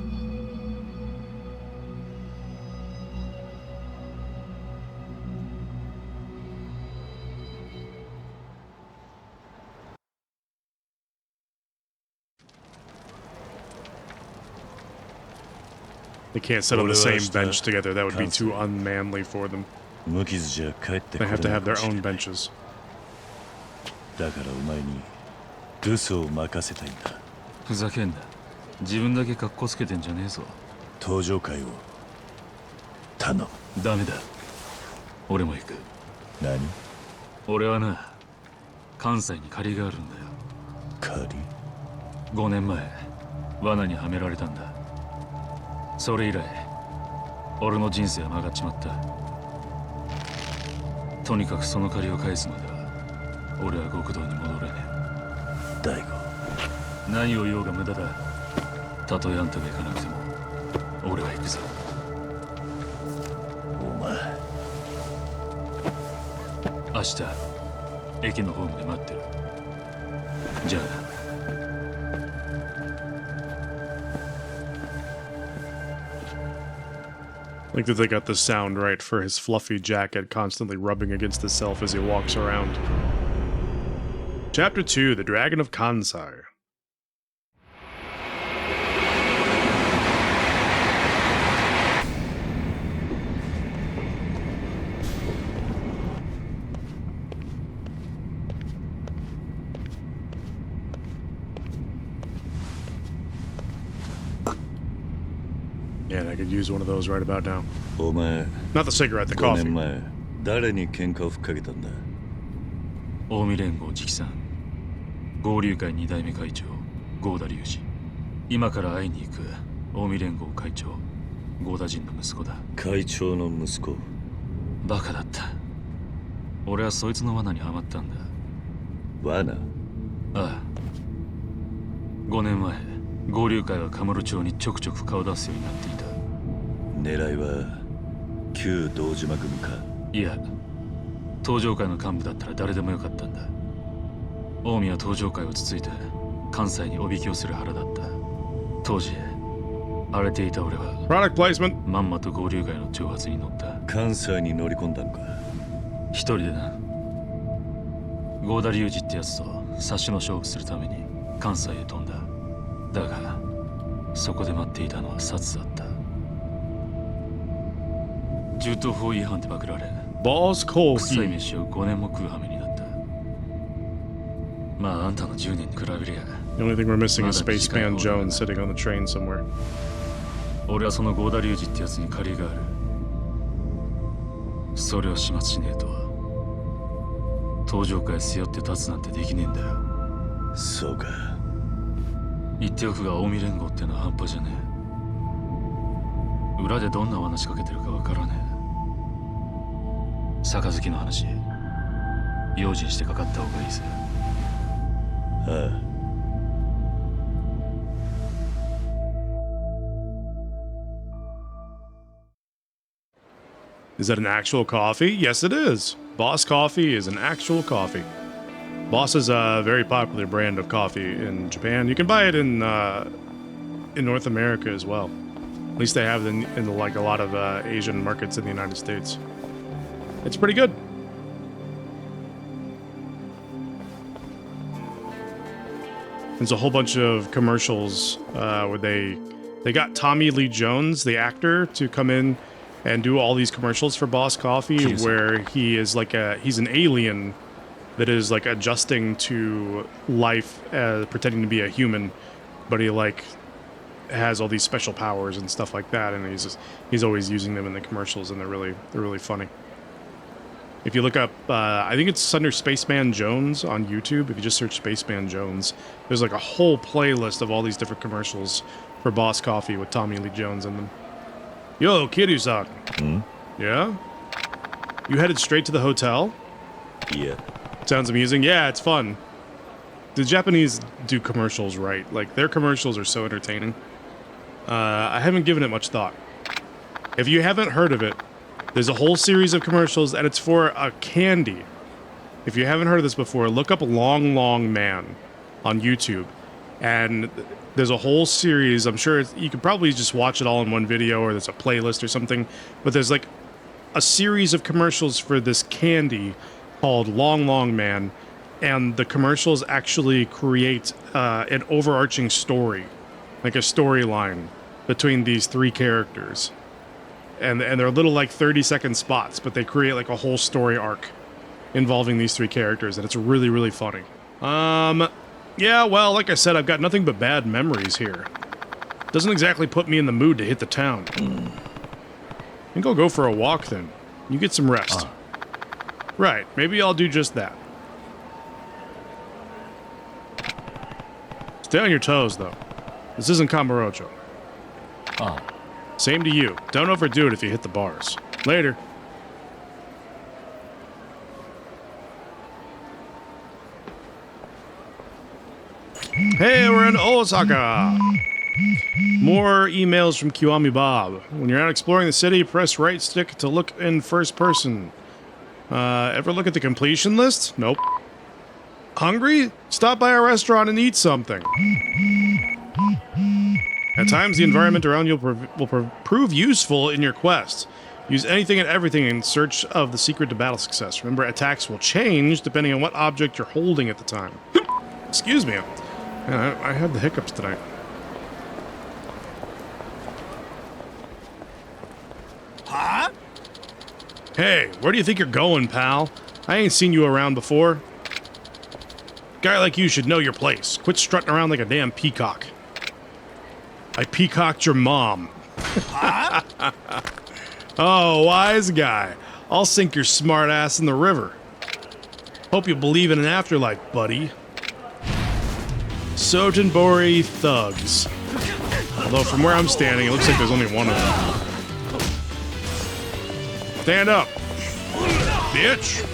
They can't sit on the same bench together. That would be too unmanly for them. They have to have their own benches. だからお前に留守を任せたいんだ。ふざけんな。自分だけ格好つけてんじゃねえぞ。登場会を頼む。ダメだ。俺も行く。何？俺はな、関西に借りがあるんだよ。借り？5年前、罠にはめられたんだ。それ以来、俺の人生は曲がっちまった。とにかくその借りを返すまでは、俺は極道に戻れねえ。大悟。何を言おうが無駄だ。たとえあんたが行かなくても、俺は行くぞ。お前。明日、駅のホームで待ってる。じゃあな。I think that they got the sound right for his fluffy jacket constantly rubbing against himself as he walks around. Chapter 2, The Dragon of Kansai. Yeah, I could use one of those right about now. Not the cigarette, the coffee. 誰に喧嘩をふっかけたんだ？近江連合直参合流会2代目会長合田隆二。今から会いに行く近江連合会長合田陣の息子だ。会長の息子。バカだった。俺はそいつの罠にはまったんだ。罠？ああ。5年前合流会はカムロ町にちょくちょく顔出すようになっていた。狙いは旧道島組か？いや、東条会の幹部だったら誰でもよかったんだ。近江は東条会をつついて関西におびき寄せる腹だった。当時荒れていた俺はProduct placement。まんまと合流会の挑発に乗った。関西に乗り込んだのか？一人でな。合田隆二ってやつと差しの勝負するために関西へ飛んだ。だがそこで待っていたのは殺だった。銃刀法違反でパクられ Boss 臭い Coffee. 飯を5年も食う羽目になった。まああんたの10年に比べりゃ The only thing we're missing is Spaceman Jones sitting on the train somewhere. 俺はそのゴーダリュウジってやつに借りがある。それを始末しねえと登場界背負って立つなんてできねえんだよ。そうか。言っておくが近江連合ってのは半端じゃねえ。裏でどんな罠仕掛けてるかわからねえ。杯の話用心してかかった方がいいぜ。ああ。Is that an actual coffee? Yes, it is. Boss Coffee is an actual coffee. Boss is a very popular brand of coffee in Japan. You can buy it in North America as well. At least they have it in like a lot of Asian markets in the United States. It's pretty good. There's a whole bunch of commercials where they got Tommy Lee Jones, the actor, to come in and do all these commercials for Boss Coffee, where he is like he's an alien that is like adjusting to life, pretending to be a human, but he like has all these special powers and stuff like that, and he's always using them in the commercials, and they're really funny. If you look up, I think it's under Spaceman Jones on YouTube. If you just search Spaceman Jones, there's like a whole playlist of all these different commercials for Boss Coffee with Tommy Lee Jones in them. Yo, Kiryu-san. Yeah? You headed straight to the hotel? Yeah. Sounds amusing. Yeah, it's fun. The Japanese do commercials right. Like, their commercials are so entertaining. I haven't given it much thought. If you haven't heard of it, there's a whole series of commercials, and it's for a candy. If you haven't heard of this before, look up Long Long Man on YouTube. And there's a whole series. I'm sure you could probably just watch it all in one video, or there's a playlist or something. But there's like a series of commercials for this candy called Long Long Man. And the commercials actually create an overarching story, like a storyline between these three characters. And they're little like 30-second spots, but they create like a whole story arc involving these three characters, and it's really funny. Yeah, well, like I said, I've got nothing but bad memories here. Doesn't exactly put me in the mood to hit the town. I think I'll go for a walk then. You get some rest. Right, maybe I'll do just that. Stay on your toes, though. This isn't Kamurocho. Same to you. Don't overdo it if you hit the bars. Later. Hey, we're in Osaka! More emails from Kiwami Bob. When you're out exploring the city, press right stick to look in first person. Ever look at the completion list? Nope. Hungry? Stop by a restaurant and eat something. At times, the environment around you will prove useful in your quest. Use anything and everything in search of the secret to battle success. Remember, attacks will change depending on what object you're holding at the time. Excuse me. I have the hiccups tonight. Huh? Hey, where do you think you're going, pal? I ain't seen you around before. Guy like you should know your place. Quit strutting around like a damn peacock. I peacocked your mom. Huh? Oh, wise guy. I'll sink your smart ass in the river. Hope you believe in an afterlife, buddy. Sotenbori thugs. Although from where I'm standing, it looks like there's only one of them. Stand up, bitch.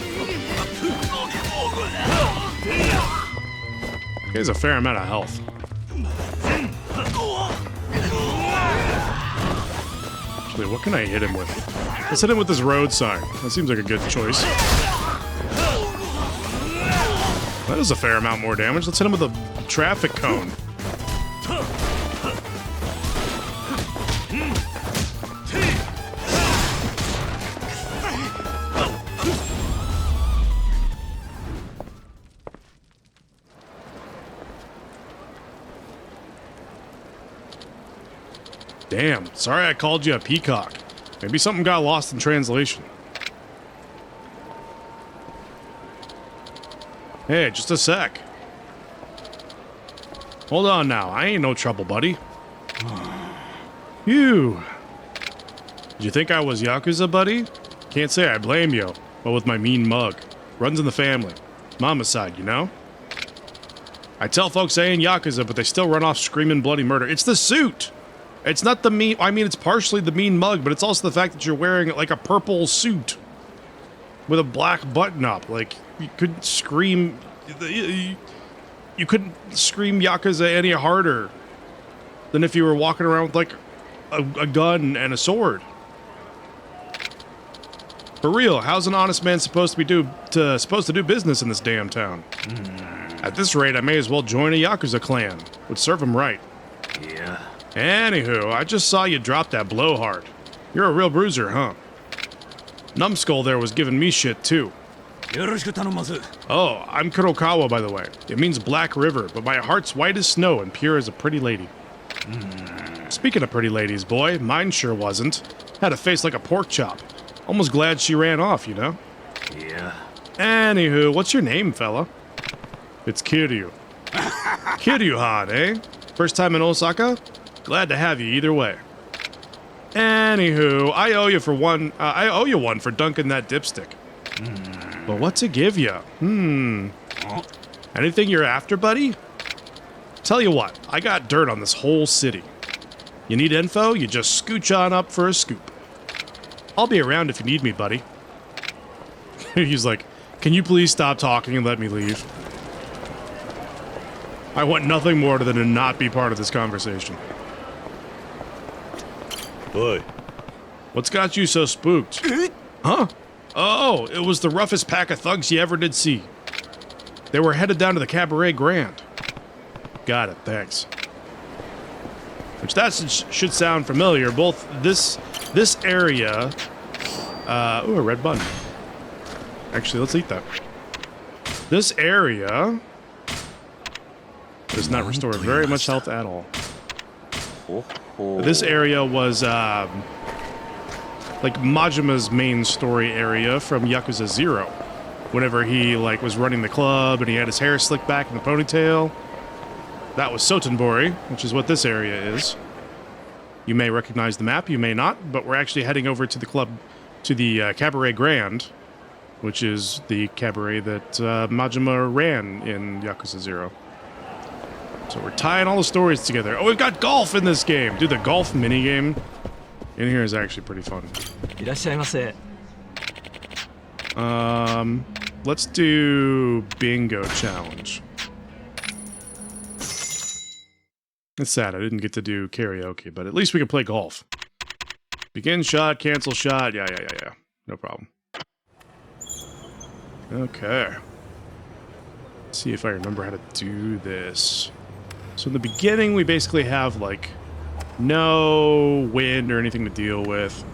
He has a fair amount of health. Actually, what can I hit him with? Let's hit him with this road sign. That seems like a good choice. That is a fair amount more damage. Let's hit him with a traffic cone. Damn, sorry I called you a peacock. Maybe something got lost in translation. Hey, just a sec. Hold on now, I ain't no trouble, buddy. Phew. Did you think I was Yakuza, buddy? Can't say I blame you, but with my mean mug. Runs in the family. Mama's side, you know? I tell folks I ain't Yakuza, but they still run off screaming bloody murder. It's the suit! It's not the mean... I mean, it's partially the mean mug, but it's also the fact that you're wearing, like, a purple suit. With a black button up. Like, you couldn't scream... You couldn't scream Yakuza any harder than if you were walking around with, like, a gun and a sword. For real, how's an honest man supposed to do business in this damn town? At this rate, I may as well join a Yakuza clan. Would serve him right. Yeah. Anywho, I just saw you drop that blowhard. You're a real bruiser, huh? Numbskull there was giving me shit, too. Oh, I'm Kurokawa, by the way. It means Black River, but my heart's white as snow and pure as a pretty lady. Speaking of pretty ladies, boy, mine sure wasn't. Had a face like a pork chop. Almost glad she ran off, you know? Yeah. Anywho, what's your name, fella? It's Kiryu. Kiryu-han, eh? First time in Osaka? Glad to have you either way. Anywho, I owe you one for dunking that dipstick. But what to give you? Anything you're after, buddy? Tell you what, I got dirt on this whole city. You need info? You just scooch on up for a scoop. I'll be around if you need me, buddy. He's like, can you please stop talking and let me leave? I want nothing more than to not be part of this conversation. Boy. What's got you so spooked? Huh? Oh, it was the roughest pack of thugs you ever did see. They were headed down to the Cabaret Grand. Got it, thanks. Which that should sound familiar. Both this area... ooh, a red bun. Actually, let's eat that. This area... does not restore very much health at all. This area was, like, Majima's main story area from Yakuza 0. Whenever he, like, was running the club and he had his hair slicked back in the ponytail. That was Sotenbori, which is what this area is. You may recognize the map, you may not, but we're actually heading over to the club, to the Cabaret Grand, which is the cabaret that Majima ran in Yakuza 0. So we're tying all the stories together. Oh, we've got golf in this game! Dude, the golf minigame in here is actually pretty fun. Let's do bingo challenge. It's sad I didn't get to do karaoke, but at least we can play golf. Begin shot, cancel shot. Yeah. No problem. Okay. Let's see if I remember how to do this. So in the beginning, we basically have, like, no wind or anything to deal with.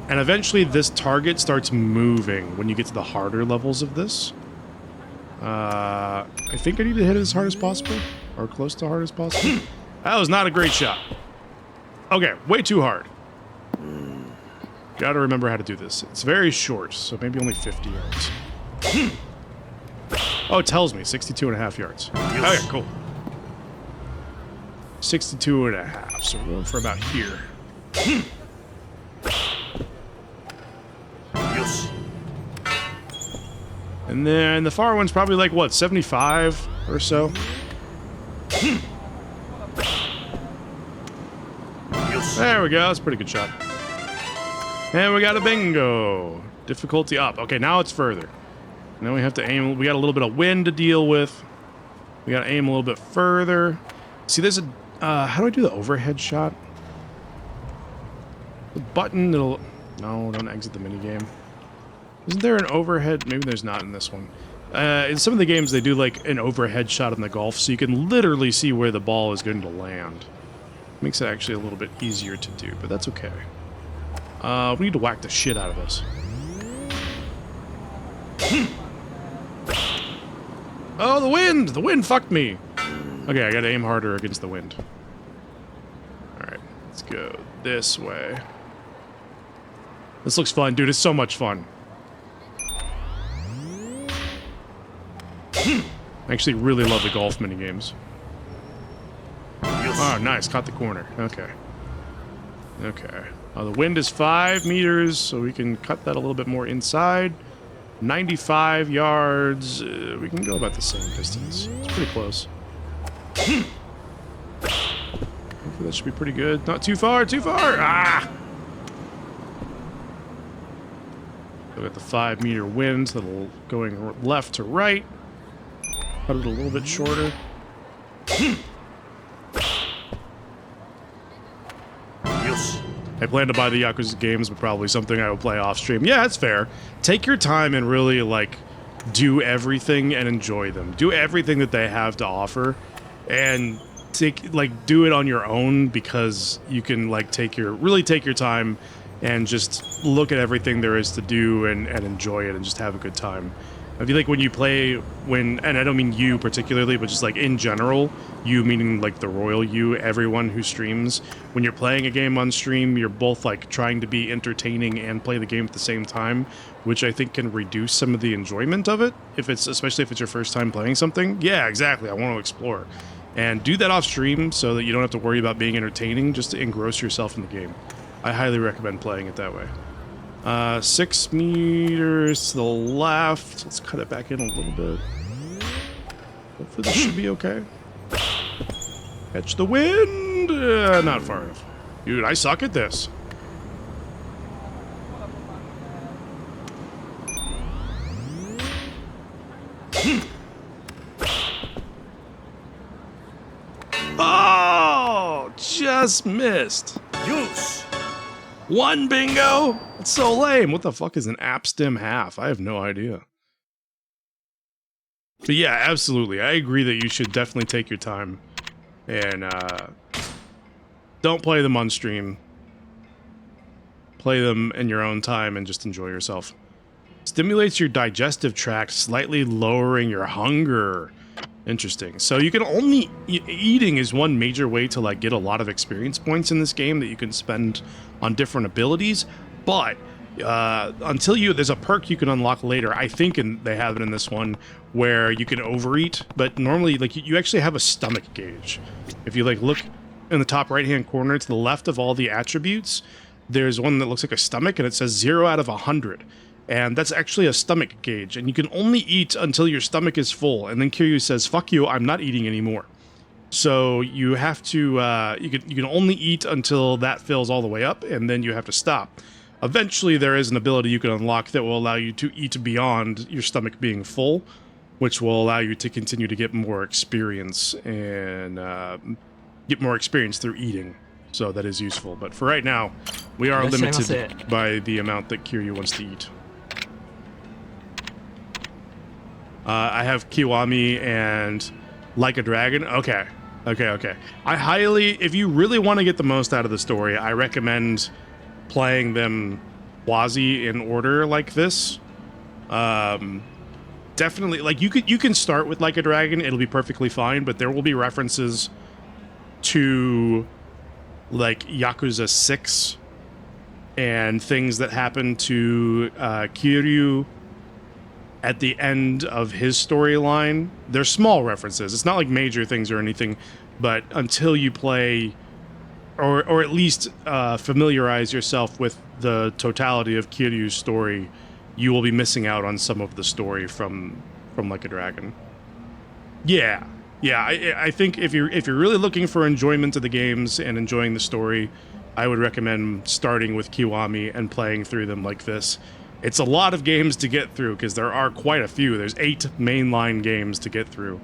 And eventually this target starts moving when you get to the harder levels of this. I think I need to hit it as hard as possible. Or close to hard as possible. That was not a great shot. Okay, way too hard. Gotta remember how to do this. It's very short, so maybe only 50 yards. Oh, it tells me 62.5 yards. Okay, cool. 62.5, so we're going for about here. And then the far one's probably like, what, 75 or so? There we go, that's a pretty good shot. And we got a bingo. Difficulty up. Okay, now it's further. Now we have to aim, we got a little bit of wind to deal with. We gotta aim a little bit further. See, there's a, how do I do the overhead shot? The button that'll, no, don't exit the minigame. Isn't there an overhead? Maybe there's not in this one. In some of the games, they do like an overhead shot in the golf, so you can literally see where the ball is going to land. Makes it actually a little bit easier to do, but that's okay. We need to whack the shit out of this. Oh, the wind! The wind fucked me! Okay, I gotta aim harder against the wind. Alright, let's go this way. This looks fun, dude. It's so much fun. I actually really love the golf minigames. Oh, nice. Caught the corner. Okay. Okay. The wind is 5 meters, so we can cut that a little bit more inside. 95 yards. We can go about the same distance. It's pretty close. Hopefully that should be pretty good. Not too far, too far! Ah! We got the 5 meter wind that'll going left to right. Cut it a little bit shorter. I plan to buy the Yakuza games, but probably something I will play off stream. Yeah, it's fair. Take your time and really, like, do everything and enjoy them. Do everything that they have to offer, and do it on your own, because you can, like, really take your time and just look at everything there is to do and enjoy it and just have a good time. I feel like when you play, and I don't mean you particularly, but just like in general, you meaning like the royal you, everyone who streams, when you're playing a game on stream, you're both like trying to be entertaining and play the game at the same time, which I think can reduce some of the enjoyment of it, especially if it's your first time playing something. Yeah, exactly, I want to explore. And do that off stream so that you don't have to worry about being entertaining, just to engross yourself in the game. I highly recommend playing it that way. 6 meters to the left. Let's cut it back in a little bit. Hopefully this should be okay. Catch the wind! Not far enough. Dude, I suck at this. Oh! Just missed. Use! 1 bingo! That's so lame. What the fuck is an app stem half? I have no idea. But yeah, absolutely. I agree that you should definitely take your time. And, don't play them on stream. Play them in your own time and just enjoy yourself. Stimulates your digestive tract, slightly lowering your hunger. Interesting. So you can only... Eating is one major way to, like, get a lot of experience points in this game that you can spend on different abilities, but until there's a perk you can unlock later, I think they have it in this one, where you can overeat, but normally, like, you actually have a stomach gauge. If you, like, look in the top right-hand corner to the left of all the attributes, there's one that looks like a stomach, and it says 0 out of 100. And that's actually a stomach gauge, and you can only eat until your stomach is full, and then Kiryu says, fuck you, I'm not eating anymore. So you have to, you can only eat until that fills all the way up, and then you have to stop. Eventually there is an ability you can unlock that will allow you to eat beyond your stomach being full, which will allow you to continue to get more experience, and get more experience through eating. So that is useful, but for right now, we are limited by the amount that Kiryu wants to eat. I have Kiwami and Like a Dragon. Okay. I highly, if you really want to get the most out of the story, I recommend playing them quasi in order like this. Definitely, like, you can start with Like a Dragon, it'll be perfectly fine, but there will be references to, like, Yakuza 6 and things that happen to Kiryu at the end of his storyline. They're small references. It's not like major things or anything, but until you play, or at least familiarize yourself with the totality of Kiryu's story, you will be missing out on some of the story from Like a Dragon. Yeah. I think if you're really looking for enjoyment of the games and enjoying the story, I would recommend starting with Kiwami and playing through them like this. It's a lot of games to get through, because there are quite a few. There's 8 mainline games to get through,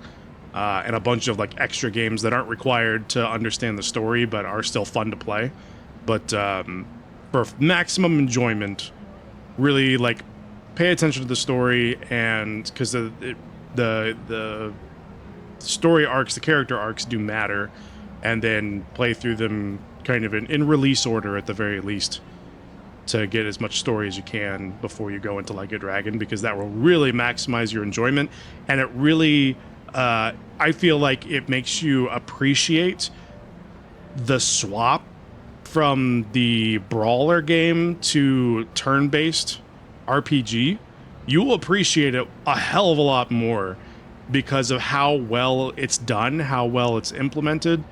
and a bunch of, like, extra games that aren't required to understand the story, but are still fun to play. But for maximum enjoyment, really, like, pay attention to the story, and because the story arcs, the character arcs do matter, and then play through them kind of in release order at the very least, to get as much story as you can before you go into Like a Dragon, because that will really maximize your enjoyment, and it really, I feel like it makes you appreciate the swap from the brawler game to turn-based RPG, you will appreciate it a hell of a lot more because of how well it's done, how well it's implemented,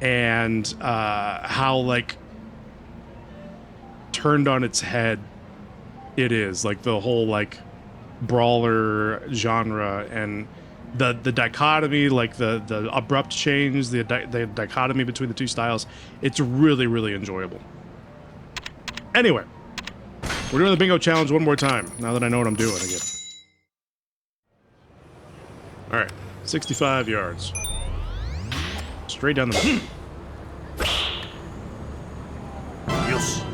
and how like turned on its head it is. Like the whole like brawler genre and the dichotomy, like the abrupt change, the dichotomy between the two styles. It's really, really enjoyable. Anyway, we're doing the bingo challenge one more time now that I know what I'm doing again. All right, 65 yards. Straight down the middle. Yes.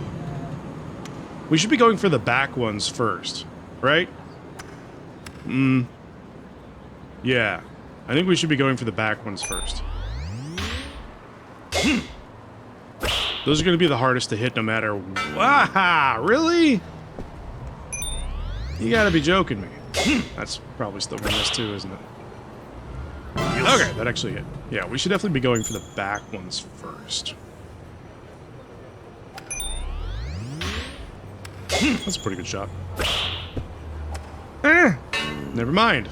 We should be going for the back ones first, right? Yeah. I think we should be going for the back ones first. Those are going to be the hardest to hit no matter... Wow, really? You gotta be joking me. That's probably still going to miss too, isn't it? Okay, that actually hit. Yeah, we should definitely be going for the back ones first. That's a pretty good shot. Never mind.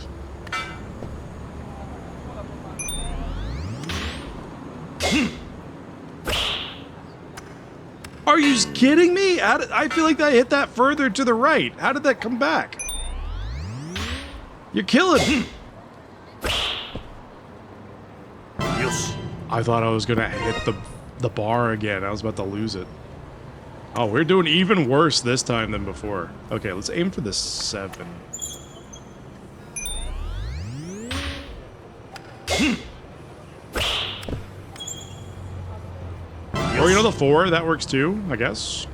Are you just kidding me? I feel like I hit that further to the right. How did that come back? You're killing me. I thought I was gonna hit the bar again. I was about to lose it. Oh, we're doing even worse this time than before. Okay, let's aim for the 7. Or, you know, the 4, that works too, I guess.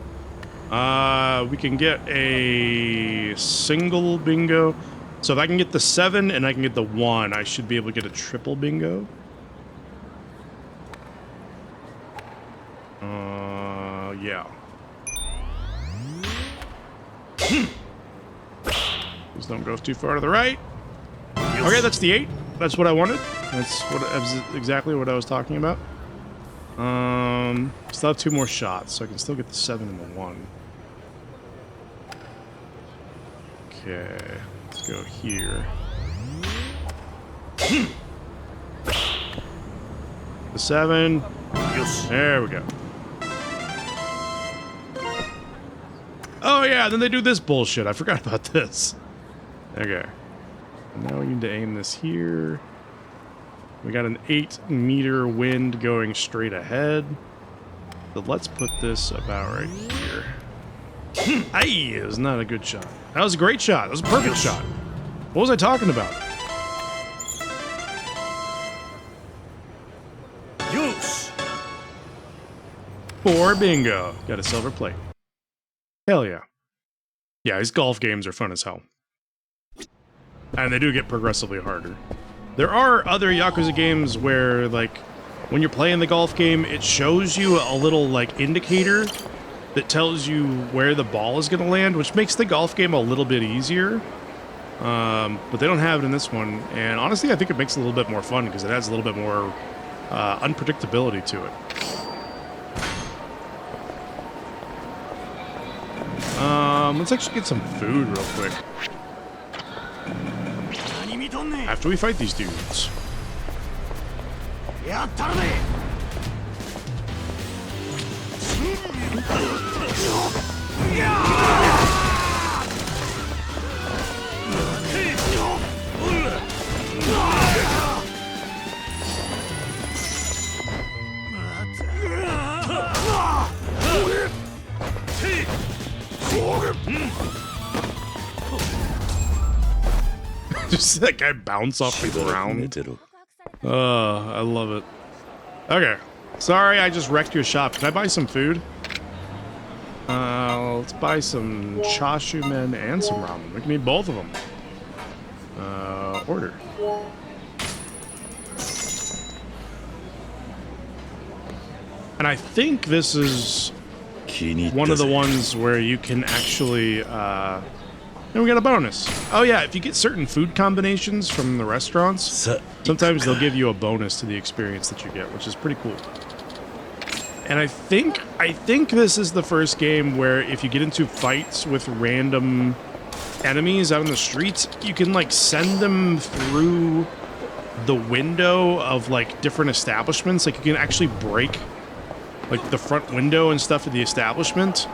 We can get a single bingo. So if I can get the 7 and I can get the 1, I should be able to get a triple bingo. Yeah. Please don't go too far to the right. Okay, that's the 8. That's what I wanted. That's exactly what I was talking about. Still have 2 more shots, so I can still get the 7 and the 1. Okay, let's go here. The 7. There we go. Oh yeah, then they do this bullshit. I forgot about this. Okay. Now we need to aim this here. We got an 8-meter wind going straight ahead. So let's put this about right here. Aye, it was not a good shot. That was a great shot. That was a perfect shot. What was I talking about? Yes. 4 bingo. Got a silver plate. Hell yeah. Yeah, these golf games are fun as hell. And they do get progressively harder. There are other Yakuza games where, like, when you're playing the golf game, it shows you a little, like, indicator that tells you where the ball is going to land, which makes the golf game a little bit easier. But they don't have it in this one. And honestly, I think it makes it a little bit more fun because it adds a little bit more unpredictability to it. Let's actually get some food real quick. After we fight these dudes. Just that guy bounce off the ground. I love it. Okay. Sorry, I just wrecked your shop. Can I buy some food? Let's buy some chashu men and some ramen. We can eat both of them. Order. And I think this is one of the ones where you can actually, and we got a bonus. Oh yeah, if you get certain food combinations from the restaurants, sometimes they'll give you a bonus to the experience that you get, which is pretty cool. And I think this is the first game where if you get into fights with random enemies out in the streets, you can like send them through the window of like different establishments. Like you can actually break like the front window and stuff of the establishment.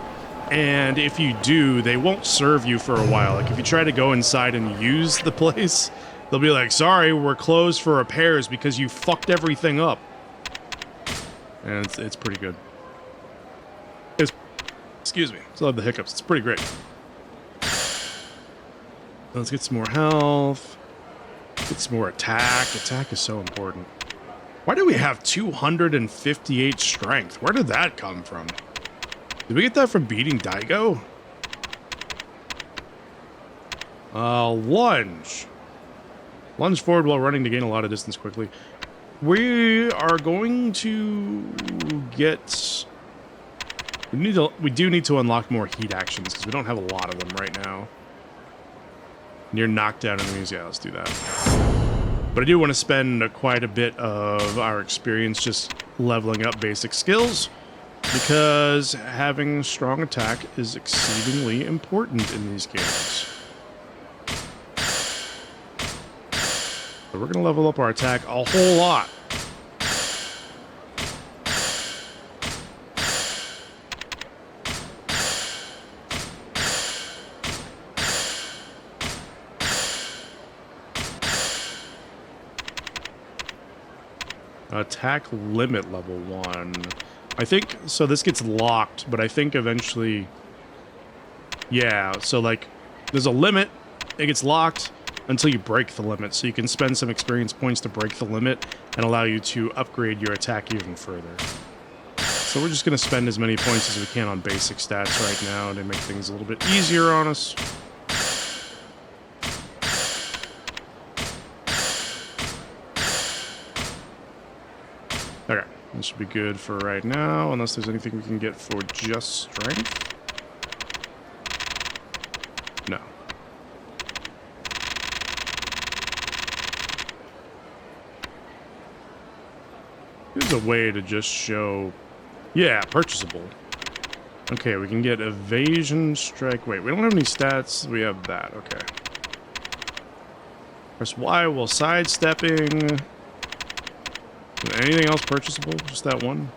And if you do, they won't serve you for a while. Like if you try to go inside and use the place, they'll be like, sorry, we're closed for repairs because you fucked everything up. And it's pretty good. Excuse me. Still have the hiccups. It's pretty great. Let's get some more health. Get some more attack. Attack is so important. Why do we have 258 strength? Where did that come from? Did we get that from beating Daigo? Lunge. Lunge forward while running to gain a lot of distance quickly. We are going to get... We do need to unlock more heat actions because we don't have a lot of them right now. Near knockdown enemies, yeah, let's do that. But I do want to spend quite a bit of our experience just leveling up basic skills because having strong attack is exceedingly important in these games. So we're going to level up our attack a whole lot. Attack limit level 1. I think, so this gets locked, but I think eventually, yeah, so like, there's a limit, it gets locked until you break the limit, so you can spend some experience points to break the limit and allow you to upgrade your attack even further. So we're just going to spend as many points as we can on basic stats right now to make things a little bit easier on us. Okay, this should be good for right now, unless there's anything we can get for just strength. No. There's a way to just show... Yeah, purchasable. Okay, we can get evasion, strike... Wait, we don't have any stats. We have that, okay. Press Y while sidestepping... Anything else purchasable? Just that one?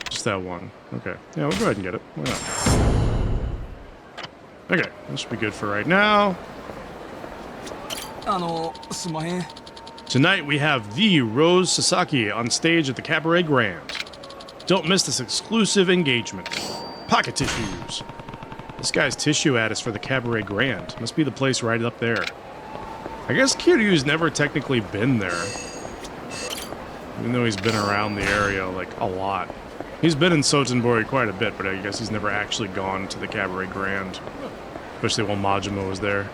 Just that one. Okay. Yeah, we'll go ahead and get it. Why not? Okay, this should be good for right now. Tonight we have the Rose Sasaki on stage at the Cabaret Grand. Don't miss this exclusive engagement. Pocket tissues. This guy's tissue ad is for the Cabaret Grand. Must be the place right up there. I guess Kiryu's never technically been there. Even though he's been around the area, like, a lot. He's been in Sotenbori quite a bit, but I guess he's never actually gone to the Cabaret Grand. Especially while Majima was there.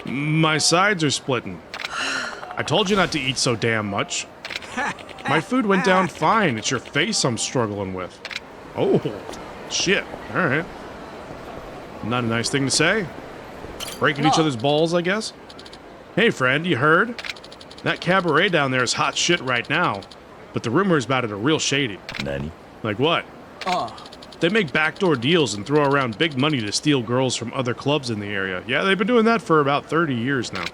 My sides are splitting. I told you not to eat so damn much. My food went down fine. It's your face I'm struggling with. Oh, shit. Alright. Not a nice thing to say. Breaking each other's balls, I guess? Hey, friend, you heard? That cabaret down there is hot shit right now. But the rumors about it are real shady. Nani? Like what? They make backdoor deals and throw around big money to steal girls from other clubs in the area. Yeah, they've been doing that for about 30 years now.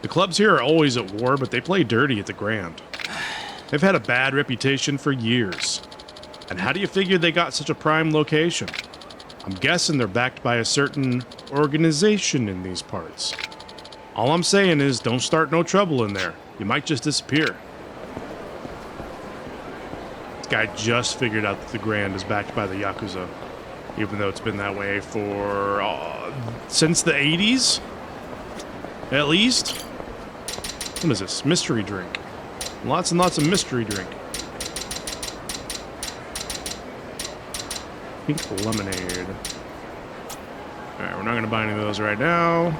The clubs here are always at war, but they play dirty at the Grand. They've had a bad reputation for years. And how do you figure they got such a prime location? I'm guessing they're backed by a certain organization in these parts. All I'm saying is, don't start no trouble in there. You might just disappear. This guy just figured out that the Grand is backed by the Yakuza. Even though it's been that way for... since the 80s? At least? What is this? Mystery drink. Lots and lots of mystery drink. Pink lemonade. Alright, we're not going to buy any of those right now.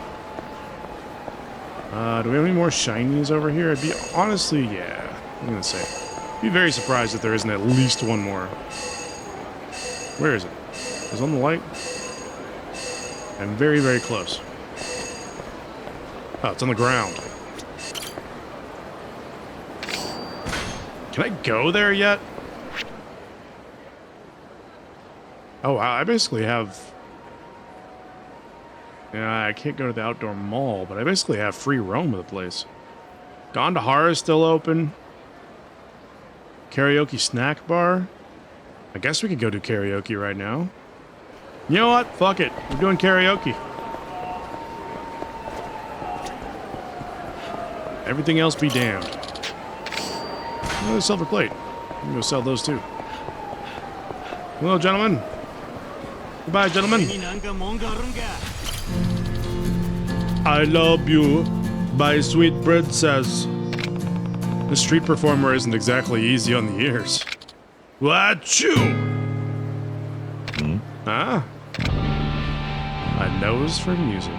Do we have any more shinies over here? I'd be honestly, yeah. I'm going to say. I'd be very surprised if there isn't at least one more. Where is it? Is it on the light? I'm very, very close. Oh, it's on the ground. Can I go there yet? Oh, wow. I basically have... Yeah, I can't go to the outdoor mall, but I basically have free roam of the place. Gandahara is still open. Karaoke snack bar. I guess we could go do karaoke right now. You know what? Fuck it. We're doing karaoke. Everything else be damned. Another silver plate. I'm gonna go sell those too. Hello, gentlemen. Goodbye, gentlemen. I love you, my sweet princess. The street performer isn't exactly easy on the ears. What you? Huh? A nose for music.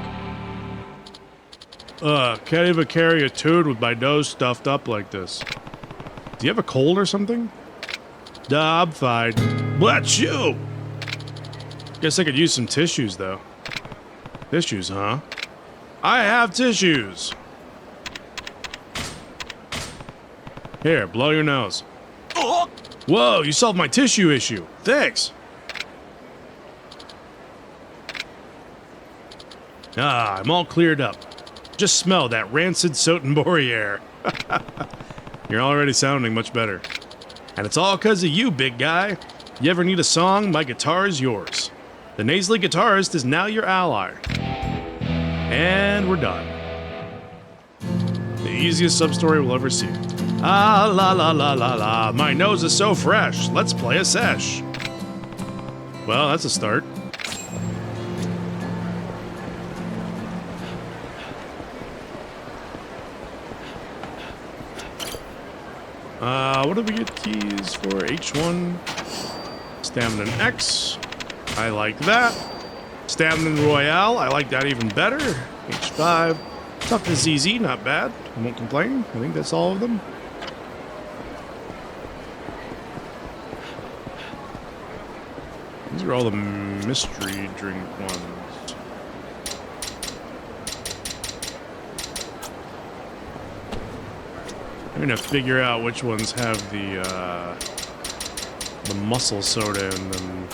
Can't even carry a tune with my nose stuffed up like this. Do you have a cold or something? Nah, I'm fine. What you? Guess I could use some tissues, though. Tissues, huh? I have tissues! Here, blow your nose. Whoa, you solved my tissue issue. Thanks! Ah, I'm all cleared up. Just smell that rancid Sotenbori air. You're already sounding much better. And it's all because of you, big guy. You ever need a song, my guitar is yours. The nasally guitarist is now your ally. And we're done. The easiest sub-story we'll ever see. Ah, la la la la la, my nose is so fresh. Let's play a sesh. Well, that's a start. What did we get keys for? H1. Stamina X. I like that. Stamina Royale. I like that even better. H5. Toughness easy. Not bad. I won't complain. I think that's all of them. These are all the mystery drink ones. I'm gonna figure out which ones have the muscle soda in them.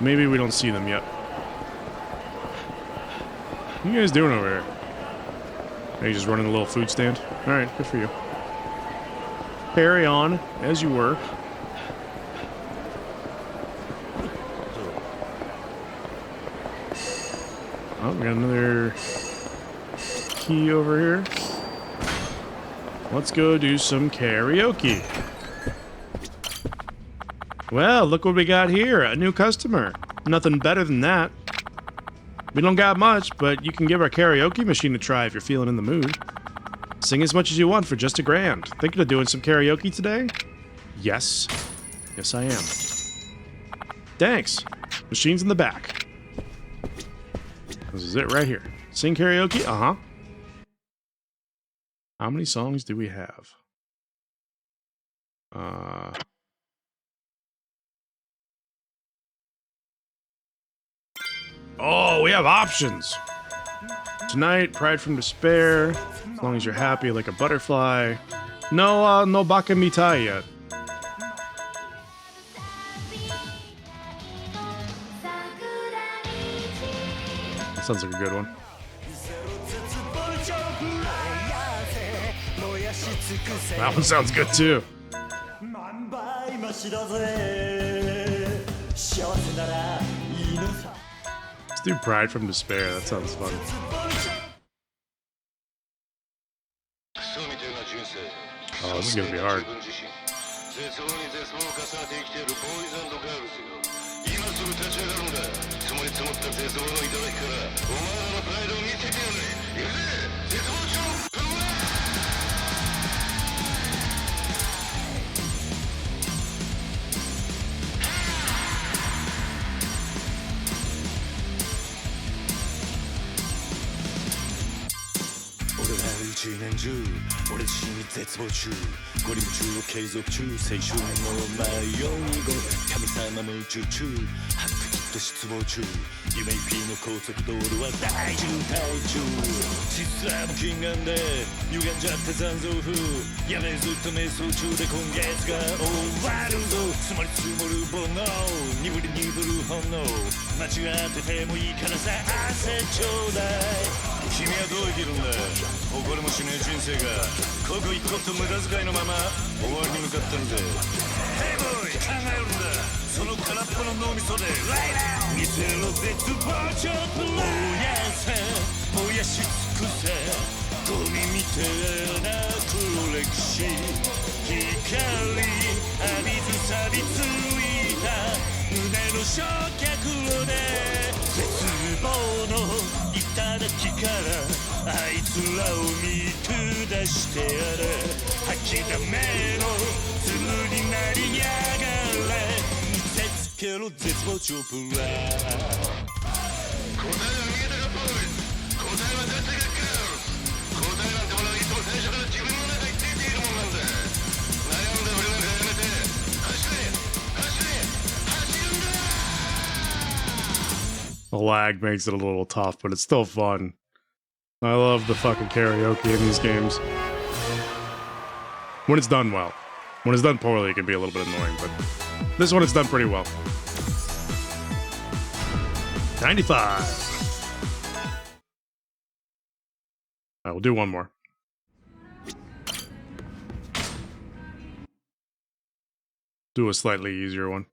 Maybe we don't see them yet. What are you guys doing over here? Are you just running a little food stand? Alright, good for you. Carry on as you were. Oh, we got another key over here. Let's go do some karaoke. Well, look what we got here. A new customer. Nothing better than that. We don't got much, but you can give our karaoke machine a try if you're feeling in the mood. Sing as much as you want for just $1,000. Thinking of doing some karaoke today? Yes. Yes, I am. Thanks. Machine's in the back. This is it right here. Sing karaoke? Uh-huh. How many songs do we have? Oh, we have options. Tonight, Pride from Despair. As long as you're happy like a butterfly. No, no baka mitai yet. That sounds like a good one. That one sounds good too. Let's do Pride from Despair. That sounds fun. Oh, this is gonna be hard. と失望中夢行きの高速道路は大渋滞中実はもう禁眼で歪んじゃった残像風やべえずっと瞑想中で今月が終わるぞ積もり積もる煩悩鈍り鈍る本能間違っててもいいからさ汗ちょうだい君はどう生きるんだ誇りもしねえ人生が刻一刻と無駄遣いのまま終わりに向かったんだヘイボーイ考えるんだその空っぽの脳みそでライラー見せろ絶望ちょっと燃やせ燃やし尽くせゴミみたいな黒歴史光浴びず錆びついた胸の焼却炉で絶望の頂からあいつらを見下してやれ吐きだめのズルになりやがれ見せつけろ絶望チョップラー答えは見えたかボーイ答えは出てがか答えなんてものはいつも最初から自分の中についているもんなんだ悩んだ俺なんかやめて走れ走れ走るんだ The lag makes it a little tough, but it's still fun. I love the fucking karaoke in these games. When it's done well. When it's done poorly, it can be a little bit annoying, but this one it's done pretty well. 95. Alright, we'll do one more. Do a slightly easier one.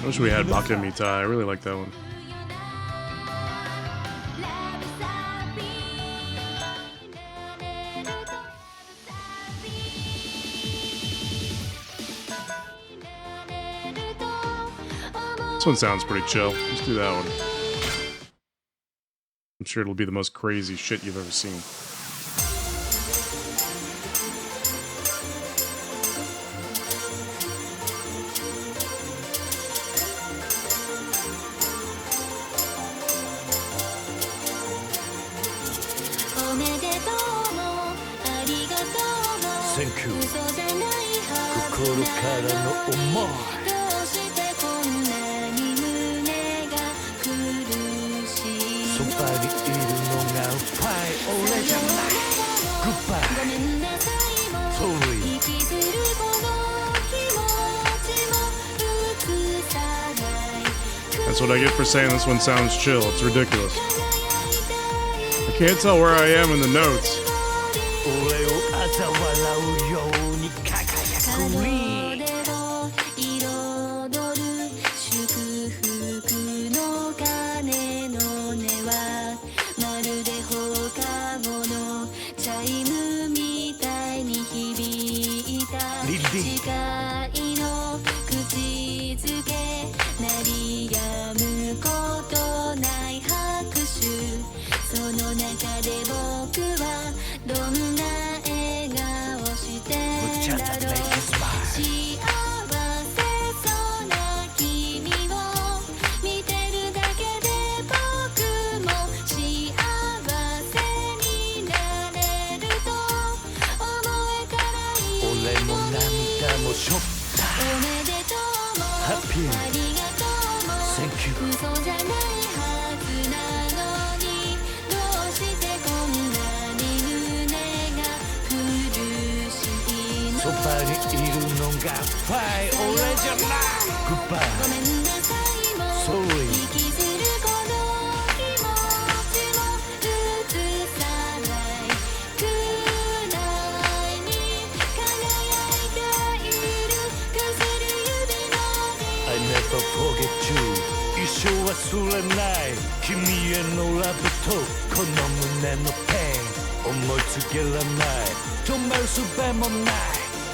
I wish we had Bakamitai. I really like that one. This one sounds pretty chill. Let's do that one. I'm sure it'll be the most crazy shit you've ever seen. Thank you. 心からの思いそばにいるのがファイ俺じゃない Goodbye Sorry That's what I get for saying this one sounds chill. It's ridiculous. I can't tell where I am in the notes.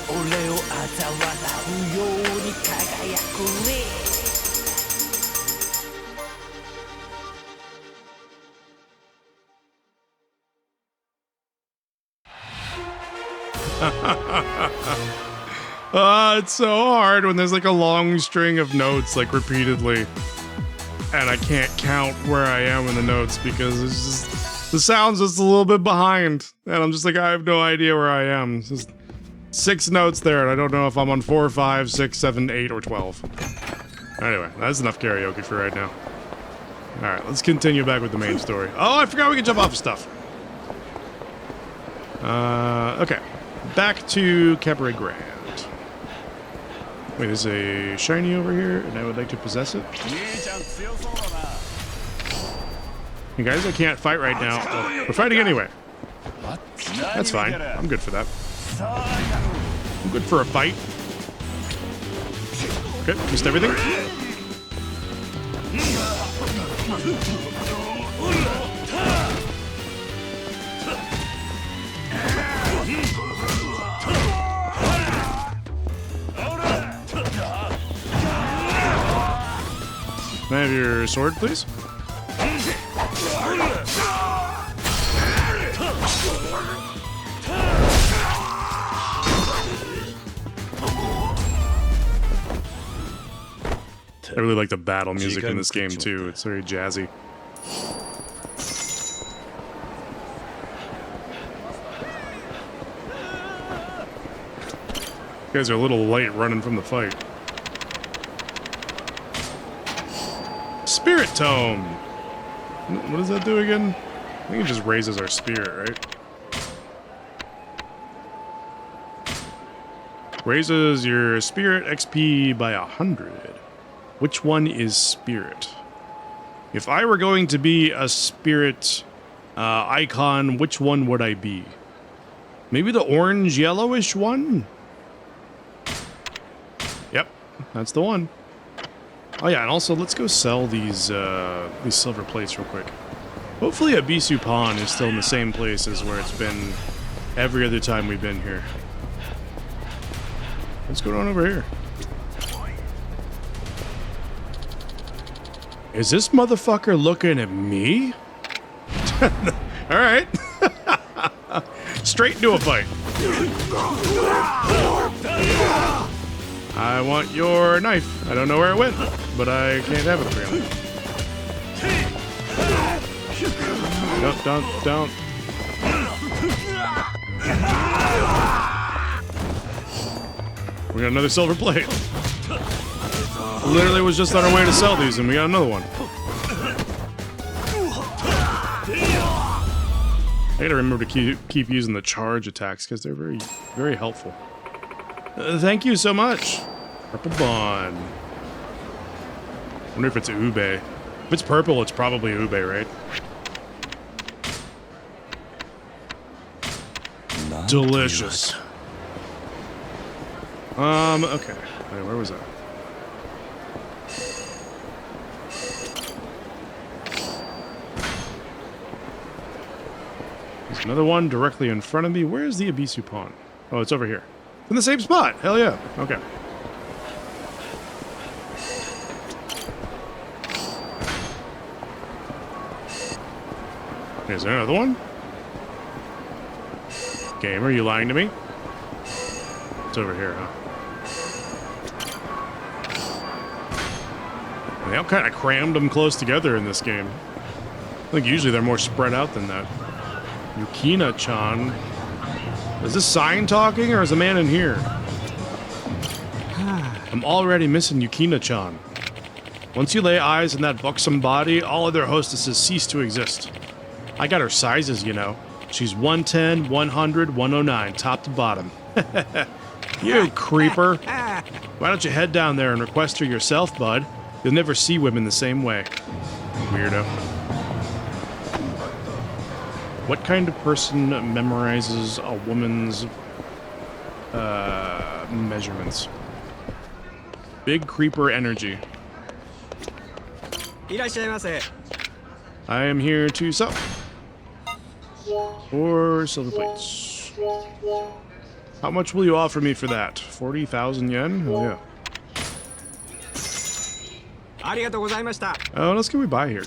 俺を嘲笑うように輝くリIt's so hard when there's like a long string of notes, like repeatedly. and I can't count where I am in the notes because it's just the sound's just a little bit behind, and I'm just like, I have no idea where I am. It's just 6 notes there, and I don't know if I'm on 4, 5, 6, 7, 8, or 12. Anyway, that's enough karaoke for right now. Alright, let's continue back with the main story. Oh, I forgot we can jump off of stuff. Okay. Back to Cabaret Grand. Wait, there's a shiny over here, and I would like to possess it. You guys, I can't fight right now. Oh, we're fighting anyway. That's fine. I'm good for that. I'm good for a fight. Okay, missed everything. Can I have your sword, please? I really like the battle music in this game too. It's very jazzy. You guys are a little late running from the fight. Spirit Tome! What does that do again? I think it just raises our spirit, right? Raises your spirit XP by 100. Which one is spirit? If I were going to be a spirit icon, which one would I be? Maybe the orange-yellowish one? Yep, that's the one. Oh yeah, and also let's go sell these silver plates real quick. Hopefully Abisu Pawn is still in the same place as where it's been every other time we've been here. What's going on over here? Is this motherfucker looking at me? Alright. Straight into a fight. I want your knife. I don't know where it went, but I can't have it apparently. Don't. We got another silver plate. Literally was just on our way to sell these, and we got another one. I gotta remember to keep using the charge attacks because they're very, very helpful. Thank you so much. Purple Bond. Wonder if it's ube. If it's purple, it's probably ube, right? Delicious. Okay. Wait, where was that? There's another one directly in front of me. Where's the Abisu Pawn? Oh, it's over here. In the same spot. Hell yeah. Okay. Is there another one? Game, are you lying to me? It's over here, huh? They all kind of crammed them close together in this game. I think usually they're more spread out than that. Yukina-chan. Is this sign talking, or is the man in here? I'm already missing Yukina-chan. Once you lay eyes on that buxom body, all other hostesses cease to exist. I got her sizes, you know. She's 110, 100, 109, top to bottom. You creeper. Why don't you head down there and request her yourself, bud? You'll never see women the same way. Weirdo. What kind of person memorizes a woman's measurements? Big creeper energy. I am here to sell. Or silver plates. How much will you offer me for that? 40,000 yen? Hell yeah. Oh, what else can we buy here?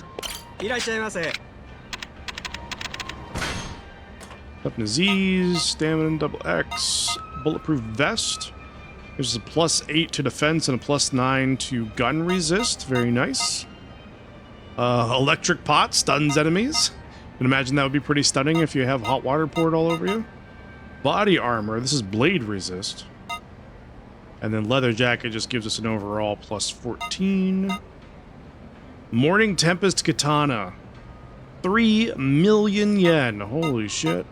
Weapon Z's, stamina, double X, bulletproof vest. There's a +8 to defense and a +9 to gun resist. Very nice. Electric pot stuns enemies. I can imagine that would be pretty stunning if you have hot water poured all over you. Body armor. This is blade resist. And then leather jacket just gives us an overall plus 14. Morning Tempest Katana. 3 million yen. Holy shit.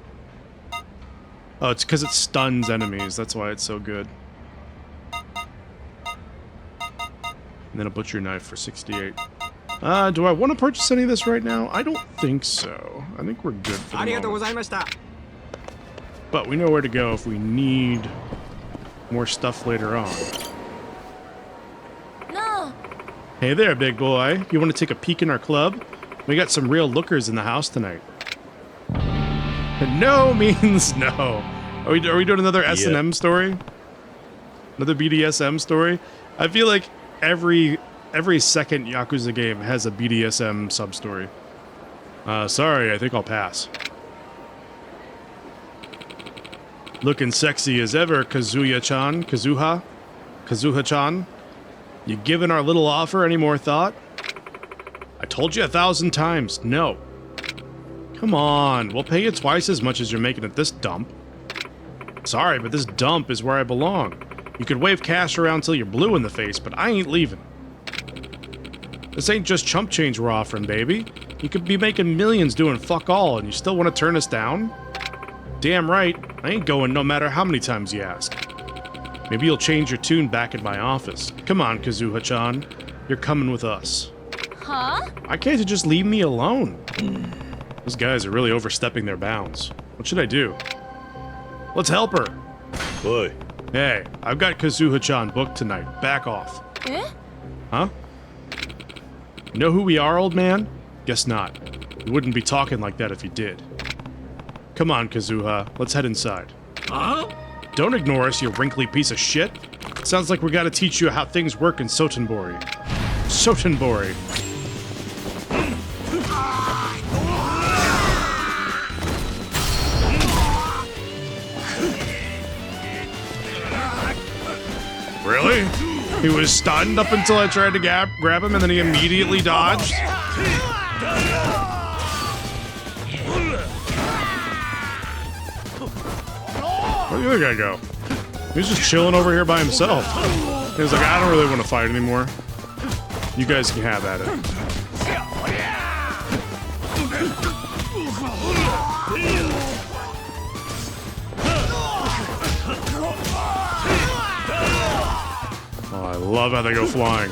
Oh, it's because it stuns enemies. That's why it's so good. And then a butcher knife for 68. Do I want to purchase any of this right now? I don't think so. I think we're good for the moment. But we know where to go if we need more stuff later on. No. Hey there, big boy. You want to take a peek in our club? We got some real lookers in the house tonight. No means no. Are we doing another S&M story? Another BDSM story? I feel like every second Yakuza game has a BDSM sub-story. Sorry, I think I'll pass. Looking sexy as ever, Kazuha-chan. Kazuha-chan. You giving our little offer any more thought? I told you 1,000 times, no. Come on, we'll pay you twice as much as you're making at this dump. Sorry, but this dump is where I belong. You could wave cash around till you're blue in the face, but I ain't leaving. This ain't just chump change we're offering, baby. You could be making millions doing fuck all, and you still want to turn us down? Damn right, I ain't going no matter how many times you ask. Maybe you'll change your tune back in my office. Come on, Kazuha-chan. You're coming with us. Huh? Why can't you just leave me alone? Those guys are really overstepping their bounds. What should I do? Let's help her. Boy. Hey, I've got Kazuha-chan booked tonight. Back off. Eh? Huh? You know who we are, old man? Guess not. You wouldn't be talking like that if you did. Come on, Kazuha. Let's head inside. Huh? Don't ignore us, you wrinkly piece of shit. Sounds like we gotta teach you how things work in Sotenbori. Sotenbori. Really? He was stunned up until I tried to grab him and then he immediately dodged? Where'd the other guy go? He's just chilling over here by himself. He was like, I don't really want to fight anymore. You guys can have at it. Oh, I love how they go flying.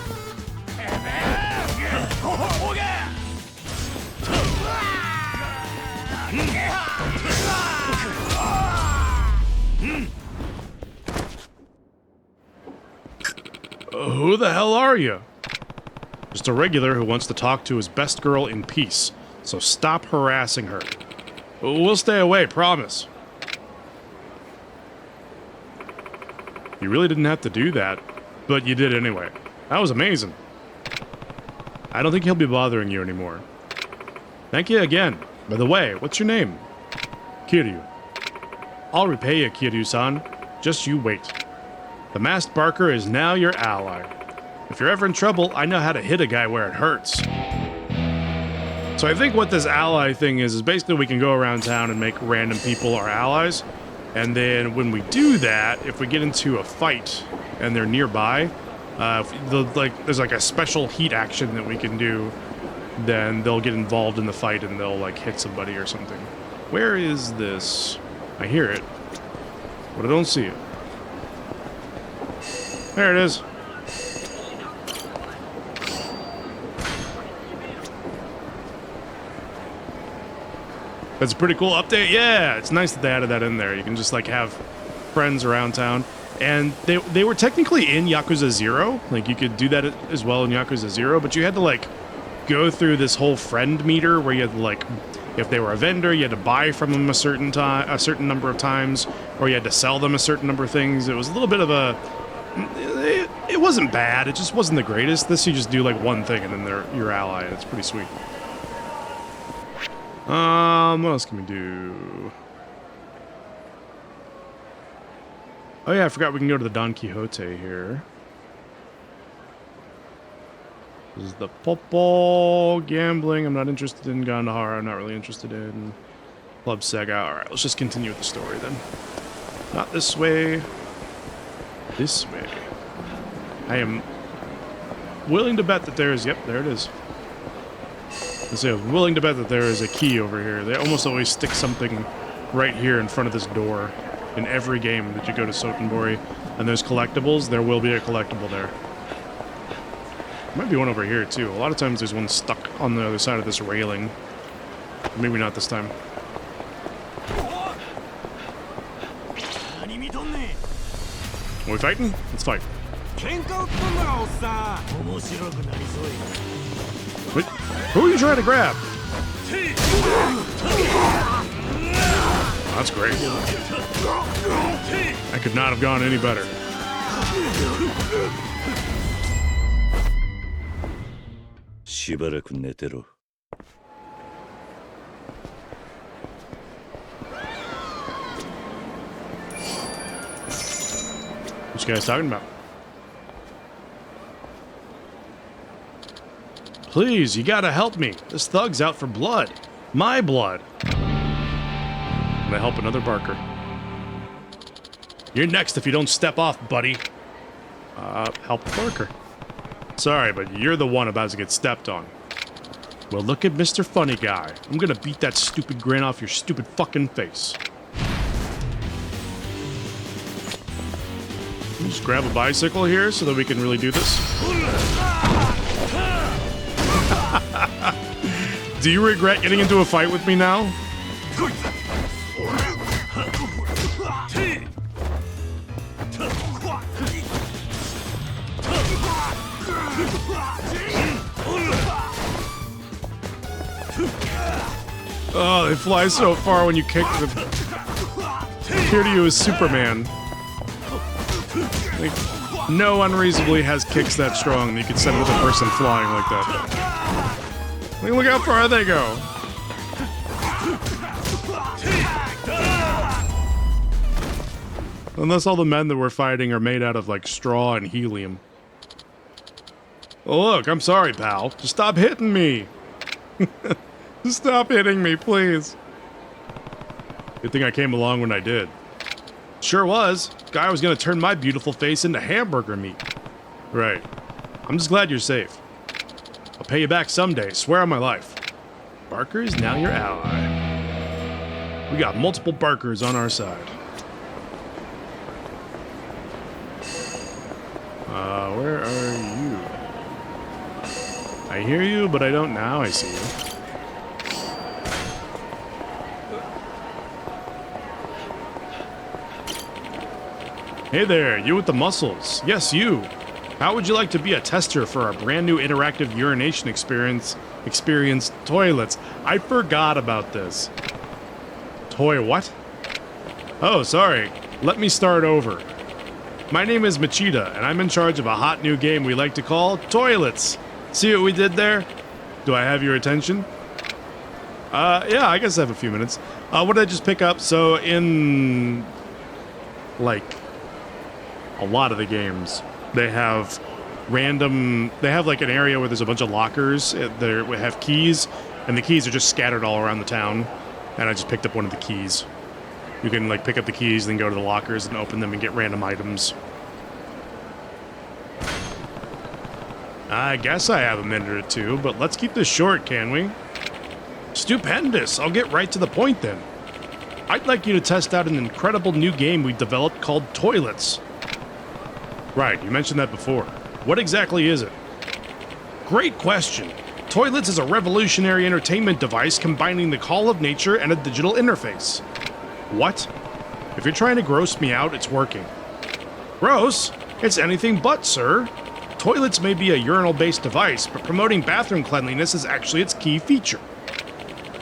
Who the hell are you? Just a regular who wants to talk to his best girl in peace, so stop harassing her. We'll stay away, promise. You really didn't have to do that, but you did anyway. That was amazing. I don't think he'll be bothering you anymore. Thank you again. By the way, what's your name? Kiryu. I'll repay you, Kiryu-san. Just you wait. The masked barker is now your ally. If you're ever in trouble, I know how to hit a guy where it hurts. So I think what this ally thing is basically we can go around town and make random people our allies. And then when we do that, if we get into a fight and they're nearby, there's like a special heat action that we can do, then they'll get involved in the fight and they'll like hit somebody or something. Where is this? I hear it, but I don't see it. There it is. That's a pretty cool update. Yeah, it's nice that they added that in there. You can just like have friends around town. And they were technically in Yakuza 0. Like you could do that as well in Yakuza 0, but you had to like go through this whole friend meter where you had to like, if they were a vendor, you had to buy from them a certain number of times, or you had to sell them a certain number of things. It was a little bit of a, it wasn't bad. It just wasn't the greatest. This you just do like one thing and then they're your ally, and it's pretty sweet. What else can we do? Oh yeah, I forgot we can go to the Don Quixote here. This is the football, gambling. I'm not interested in Gandhara. I'm not really interested in Club Sega. Alright, let's just continue with the story then. Not this way. This way. I am willing to bet that there is... Yep, there it is. I'm willing to bet that there is a key over here. They almost always stick something right here in front of this door. In every game that you go to Sotenbori. And there's collectibles. There will be a collectible there. Might be one over here, too. A lot of times there's one stuck on the other side of this railing. Maybe not this time. Are we fighting? Let's fight. Wait, who are you trying to grab? That's great. I could not have gone any better. What you guys talking about? Please, you gotta help me. This thug's out for blood. My blood. I'm gonna help another Barker. You're next if you don't step off, buddy. Help Barker. Sorry, but you're the one about to get stepped on. Well, look at Mr. Funny Guy. I'm gonna beat that stupid grin off your stupid fucking face. Just grab a bicycle here so that we can really do this. Do you regret getting into a fight with me now? Oh, they fly so far when you kick them. Kiryu is Superman. Like, no one reasonably has kicks that strong that you could send another person flying like that. Like, look how far they go. Unless all the men that we're fighting are made out of, like, straw and helium. Oh, look, I'm sorry, pal. Just stop hitting me. Just stop hitting me, please. Good thing I came along when I did. Sure was. Guy was gonna turn my beautiful face into hamburger meat. Right. I'm just glad you're safe. I'll pay you back someday, swear on my life. Barker is now your ally. We got multiple Barkers on our side. Where are you? I hear you, but I don't now. I see you. Hey there, you with the muscles. Yes, you. How would you like to be a tester for our brand new interactive urination experience toilets? I forgot about this. Toy what? Oh, sorry. Let me start over. My name is Machida, and I'm in charge of a hot new game we like to call Toilets. See what we did there? Do I have your attention? Yeah, I guess I have a few minutes. What did I just pick up? So in, like, a lot of the games, they have like an area where there's a bunch of lockers. They have keys, and the keys are just scattered all around the town. And I just picked up one of the keys. You can, like, pick up the keys, then go to the lockers and open them and get random items. I guess I have a minute or two, but let's keep this short, can we? Stupendous! I'll get right to the point then. I'd like you to test out an incredible new game we've developed called Toilets. Right, you mentioned that before. What exactly is it? Great question. Toilets is a revolutionary entertainment device combining the call of nature and a digital interface. What? If you're trying to gross me out, it's working. Gross? It's anything but, sir. Toilets may be a urinal-based device, but promoting bathroom cleanliness is actually its key feature.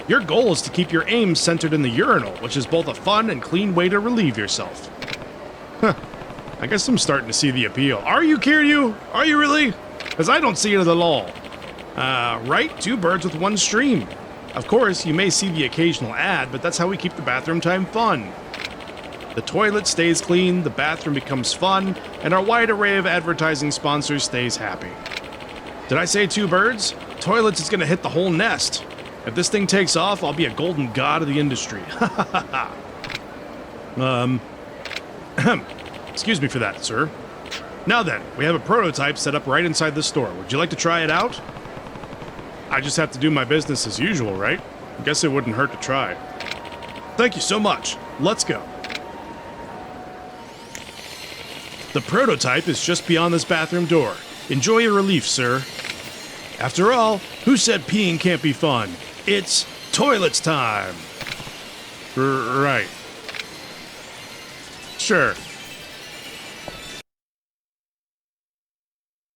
Your goal is to keep your aim centered in the urinal, which is both a fun and clean way to relieve yourself. Huh. I guess I'm starting to see the appeal. Are you, Kiryu? Are you really? Because I don't see it at all. Right? Two birds with one stream. Of course, you may see the occasional ad, but that's how we keep the bathroom time fun. The toilet stays clean, the bathroom becomes fun, and our wide array of advertising sponsors stays happy. Did I say 2 birds? Toilets is gonna hit the whole nest. If this thing takes off, I'll be a golden god of the industry. Excuse me for that, sir. Now then, we have a prototype set up right inside the store. Would you like to try it out? I just have to do my business as usual, right? I guess it wouldn't hurt to try. Thank you so much. Let's go. The prototype is just beyond this bathroom door. Enjoy your relief, sir. After all, who said peeing can't be fun? It's toilets time. Right. Sure.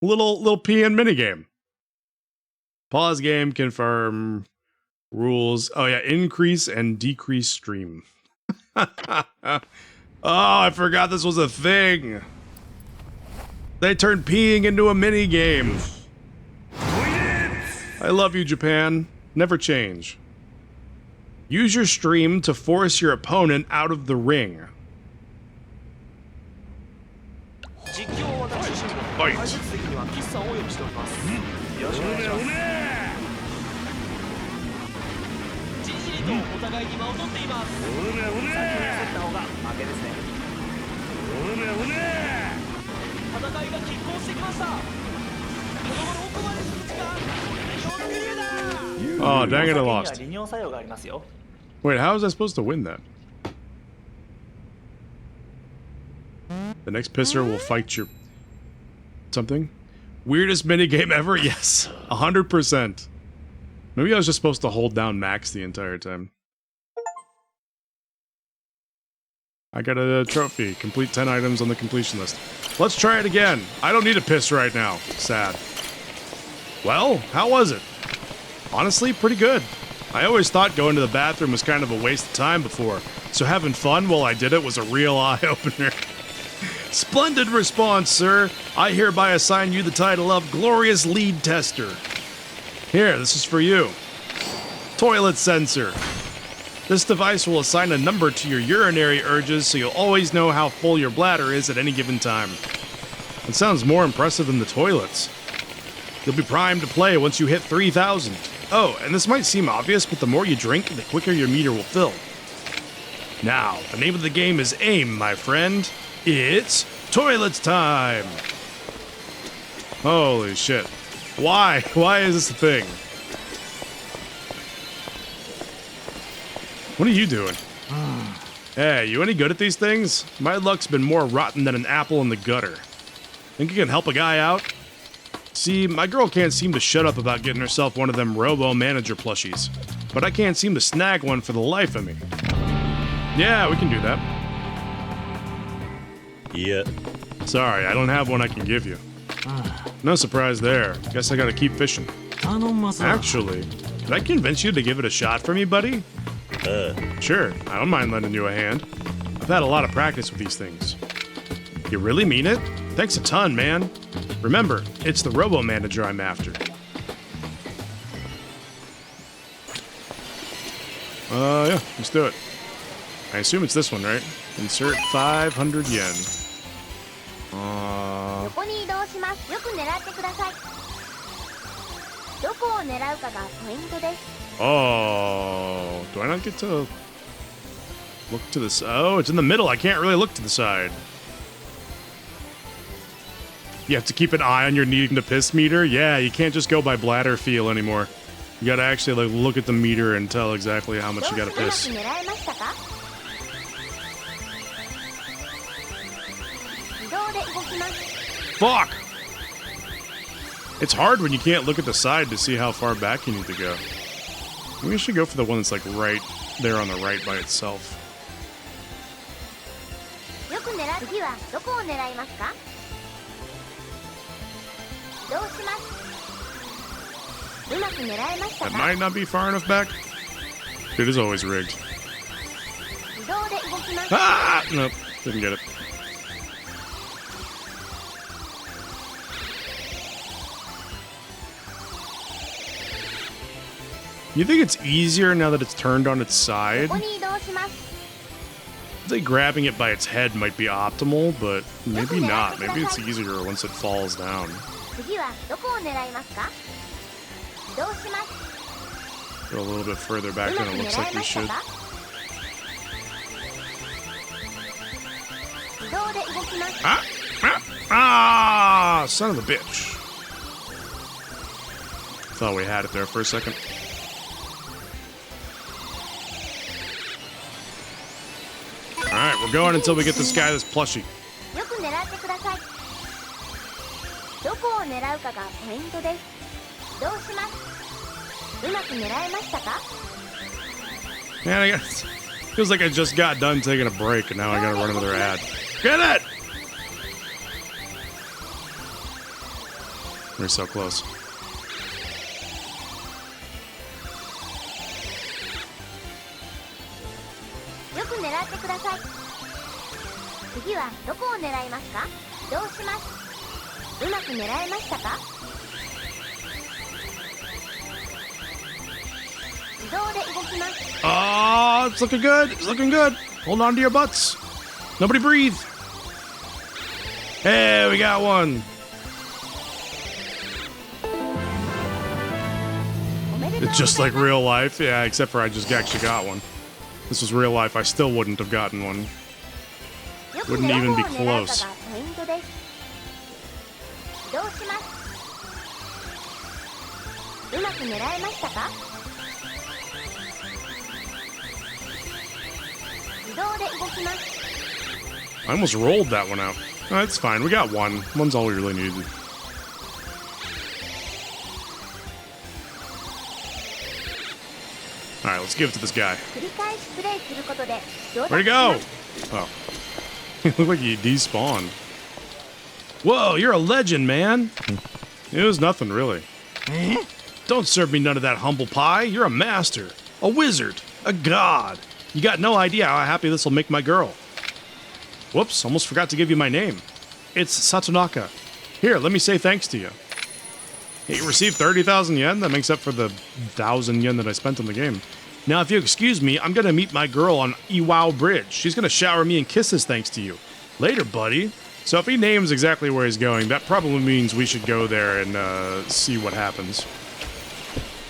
Little peeing minigame. Pause game, confirm rules. Oh yeah, increase and decrease stream. Oh, I forgot this was a thing. They turned peeing into a minigame. I love you, Japan. Never change. Use your stream to force your opponent out of the ring. Fight. Oh, dang it, I lost. Wait, how was I supposed to win that? The next pisser will fight your... something? Weirdest minigame ever? Yes, 100%. Maybe I was just supposed to hold down max the entire time. I got a trophy. Complete 10 items on the completion list. Let's try it again. I don't need a piss right now. Sad. Well, how was it? Honestly, pretty good. I always thought going to the bathroom was kind of a waste of time before, so having fun while I did it was a real eye-opener. Splendid response, sir. I hereby assign you the title of Glorious Lead Tester. Here, this is for you. Toilet sensor. This device will assign a number to your urinary urges so you'll always know how full your bladder is at any given time. It sounds more impressive than the toilets. You'll be primed to play once you hit 3,000. Oh, and this might seem obvious, but the more you drink, the quicker your meter will fill. Now, the name of the game is AIM, my friend. It's toilets time! Holy shit. Why? Why is this a thing? What are you doing? Hey, you any good at these things? My luck's been more rotten than an apple in the gutter. Think you can help a guy out? See, my girl can't seem to shut up about getting herself one of them robo-manager plushies. But I can't seem to snag one for the life of me. Yeah, we can do that. Yeah. Sorry, I don't have one I can give you. No surprise there. Guess I gotta keep fishing. Actually, could I convince you to give it a shot for me, buddy? Sure, I don't mind lending you a hand. I've had a lot of practice with these things. You really mean it? Thanks a ton, man. Remember, it's the robo-manager I'm after. Yeah, let's do it. I assume it's this one, right? Insert 500 yen. Oh, do I not get to look to this? Oh, it's in the middle. I can't really look to the side. You have to keep an eye on your needing to piss meter. Yeah, you can't just go by bladder feel anymore. You gotta actually like look at the meter and tell exactly how much you gotta piss. Fuck! It's hard when you can't look at the side to see how far back you need to go. Maybe we should go for the one that's like right there on the right by itself. That might not be far enough back. It is always rigged. Ah! Nope, didn't get it. You think it's easier now that it's turned on its side? I think grabbing it by its head might be optimal, but maybe not. Maybe it's easier once it falls down. Go a little bit further back than it looks like we should. Ah, son of a bitch. Thought we had it there for a second. Alright, we're going until we get this guy, this plushie. Man, I guess feels like I just got done taking a break and now I gotta run another ad. Get it! We're so close. Oh, it's looking good. It's looking good. Hold on to your butts. Nobody breathe. Hey, we got one. It's just like real life. Yeah, except for I just actually got one. This was real life. I still wouldn't have gotten one. Wouldn't even be close. I almost rolled that one out. Oh, that's fine. We got one. One's all we really needed. Alright, let's give it to this guy. Where'd he go? Oh. He looked like he despawned. Whoa, you're a legend, man. It was nothing, really. Don't serve me none of that humble pie. You're a master, a wizard, a god. You got no idea how happy this will make my girl. Whoops, almost forgot to give you my name. It's Satonaka. Here, let me say thanks to you. You received 30,000 yen? That makes up for the 1,000 yen that I spent on the game. Now, if you excuse me, I'm gonna meet my girl on Iwao Bridge. She's gonna shower me in kisses thanks to you. Later, buddy. So if he names exactly where he's going, that probably means we should go there and see what happens.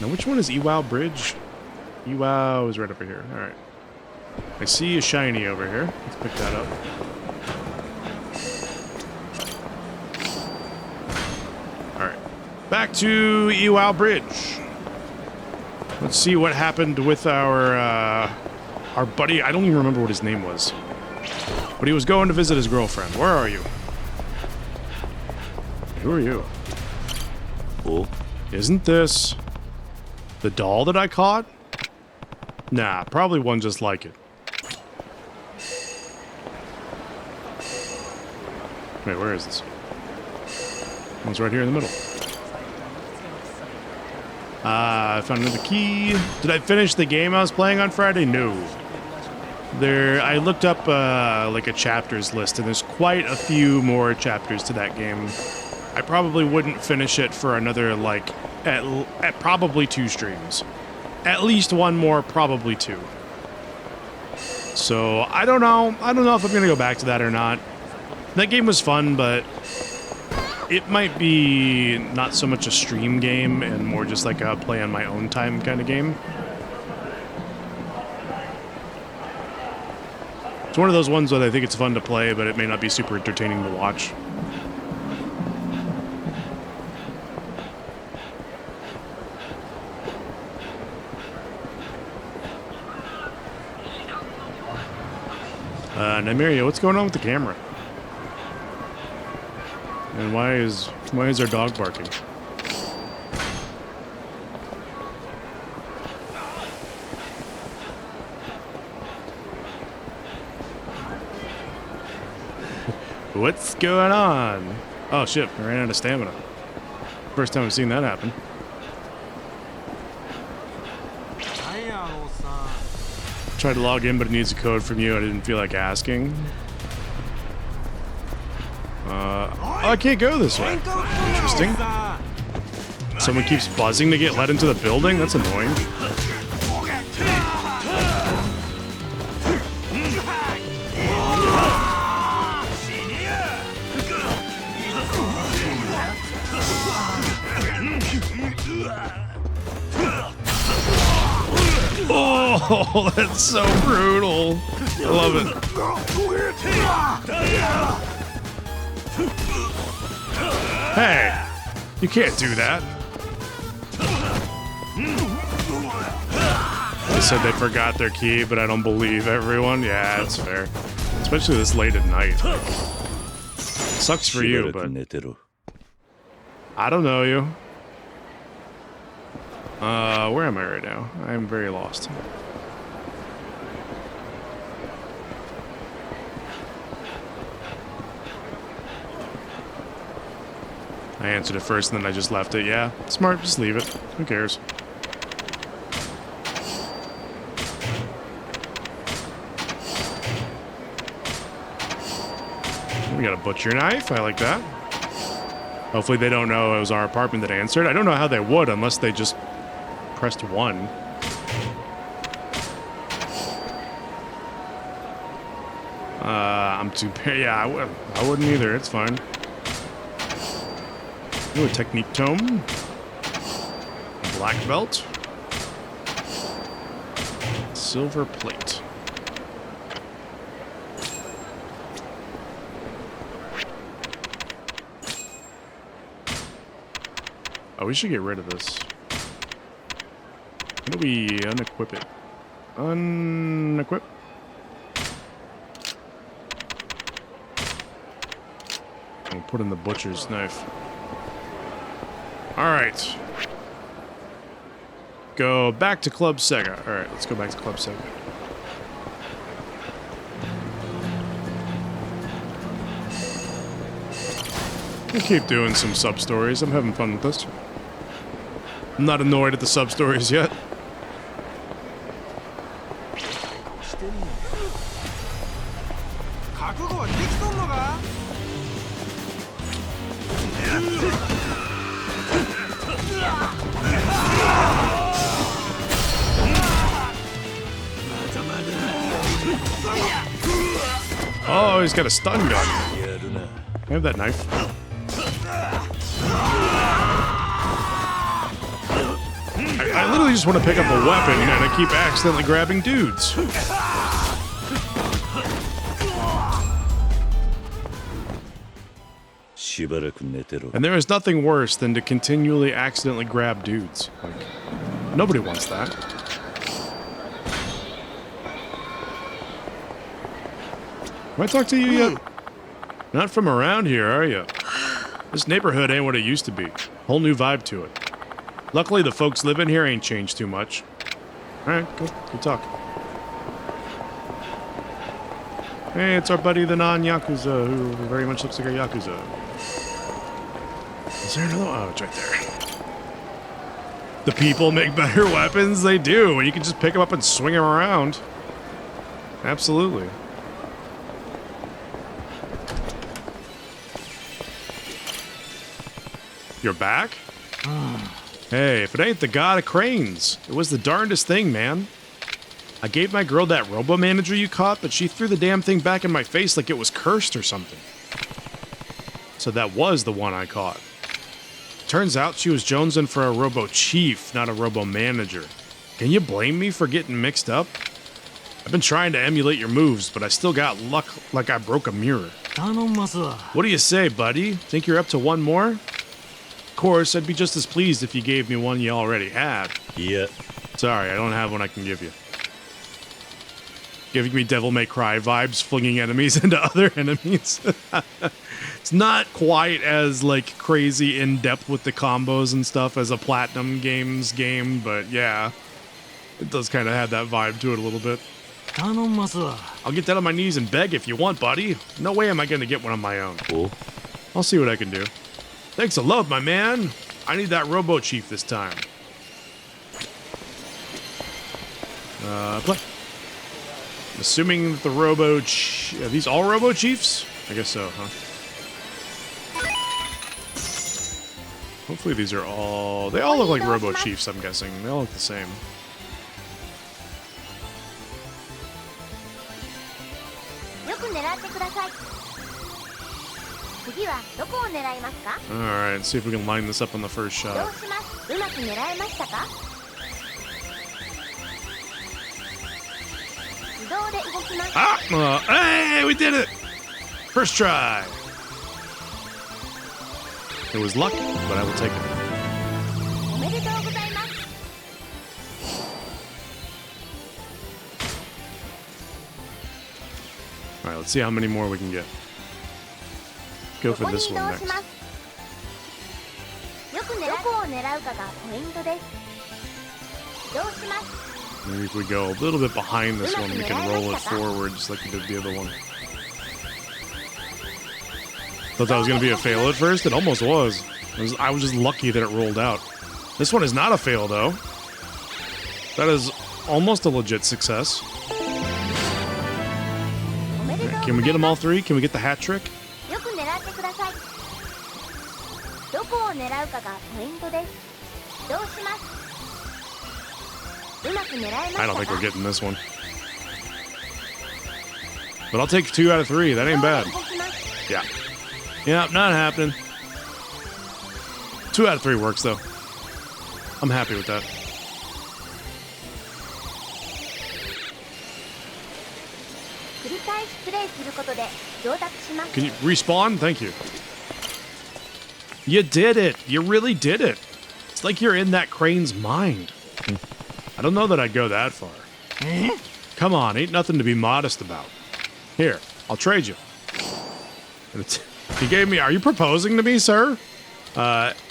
Now, which one is Iwao Bridge? Iwao is right over here. All right. I see a shiny over here. Let's pick that up. All right. Back to Iwao Bridge. Let's see what happened with our buddy. I don't even remember what his name was. But he was going to visit his girlfriend. Where are you? Who are you? Oh? Isn't this the doll that I caught? Nah, probably one just like it. Wait, where is this? One's right here in the middle. I found another key. Did I finish the game I was playing on Friday? No. I looked up like a chapters list, and there's quite a few more chapters to that game. I probably wouldn't finish it for another like at probably 2 streams. At least one more, probably 2. So I don't know. I don't know if I'm gonna go back to that or not. That game was fun, but it might be not so much a stream game and more just like a play on my own time kind of game. It's one of those ones that I think it's fun to play, but it may not be super entertaining to watch. Nymeria, what's going on with the camera? And why is our dog barking? What's going on? Oh shit, I ran out of stamina. First time I've seen that happen. Tried to log in, but it needs a code from you. I didn't feel like asking. Oh, I can't go this way. Interesting. Someone keeps buzzing to get let into the building? That's annoying. Oh, that's so brutal. I love it. Hey, you can't do that. They said they forgot their key, but I don't believe everyone. Yeah, it's fair. Especially this late at night. Sucks for you, but I don't know you. Where am I right now? I am very lost. I answered it first and then I just left it. Yeah, smart, just leave it. Who cares? We got a butcher knife. I like that. Hopefully they don't know it was our apartment that answered. I don't know how they would unless they just pressed 1. I'm too... Yeah, I wouldn't either. It's fine. Ooh, a technique tome. A black belt. Silver plate. Oh, we should get rid of this. How do we unequip it? Unequip? We'll put in the butcher's knife. Alright. Go back to Club Sega. Alright, let's go back to Club Sega. We'll keep doing some sub-stories. I'm having fun with this. I'm not annoyed at the sub-stories yet. Oh, he's got a stun gun. I have that knife. I literally just want to pick up a weapon and I keep accidentally grabbing dudes. And there is nothing worse than to continually accidentally grab dudes. Like, nobody wants that. Have I talked to you yet? Not from around here, are you? This neighborhood ain't what it used to be. Whole new vibe to it. Luckily, the folks living here ain't changed too much. Alright, good talk. Hey, it's our buddy the non-Yakuza, who very much looks like a Yakuza. Is there another? Oh, it's right there. The people make better weapons? They do, and you can just pick them up and swing them around. Absolutely. You're back? Hey, if it ain't the god of cranes, it was the darndest thing, man. I gave my girl that robo-manager you caught, but she threw the damn thing back in my face like it was cursed or something. So that was the one I caught. Turns out she was jonesing for a robo-chief, not a robo-manager. Can you blame me for getting mixed up? I've been trying to emulate your moves, but I still got luck like I broke a mirror. What do you say, buddy? Think you're up to one more? Of course, I'd be just as pleased if you gave me one you already had. Yeah. Sorry, I don't have one I can give you. Giving me Devil May Cry vibes, flinging enemies into other enemies. It's not quite as, like, crazy in-depth with the combos and stuff as a Platinum Games game, but yeah. It does kind of have that vibe to it a little bit. I'll get down on my knees and beg if you want, buddy. No way am I going to get one on my own. Cool. I'll see what I can do. Thanks a lot, my man. I need that Robo Chief this time. Play. I'm assuming that the Robo... Are these all Robo Chiefs? I guess so, huh? Hopefully these are all... They all look like Robo Chiefs, I'm guessing. They all look the same. どこを狙いますか？ Alright, see if we can line this up on the first どう shot. します？うまく狙えましたか？自動で動きます。 Ah! Hey, we did it! First try. It was luck, but I will take it. おめでとうございます。 Alright, let's see how many more we can get. Go for this one ここに移動 next. します。よくどこを狙うかがポイントです。移動します。 Maybe if we go a little bit behind this one, we can roll it forward just like we did the other one. Thought that was going to be a fail at first. It almost was. I was just lucky that it rolled out. This one is not a fail, though. That is almost a legit success. Can we get them all three? Can we get the hat trick? よく狙ってください。どこを狙うかがポイントです。移動します。うまく狙えましたか？ I don't think we're getting this one. But I'll take 2 out of 3. That ain't bad. Yeah. Yeah, not happening. 2 out of 3 works, though. I'm happy with that. 繰り返しプレイすることで上達します。 Can you respawn? Thank you. You did it. You really did it. It's like you're in that crane's mind. I don't know that I'd go that far. Come on, ain't nothing to be modest about. Here, I'll trade you. He gave me... Are you proposing to me, sir?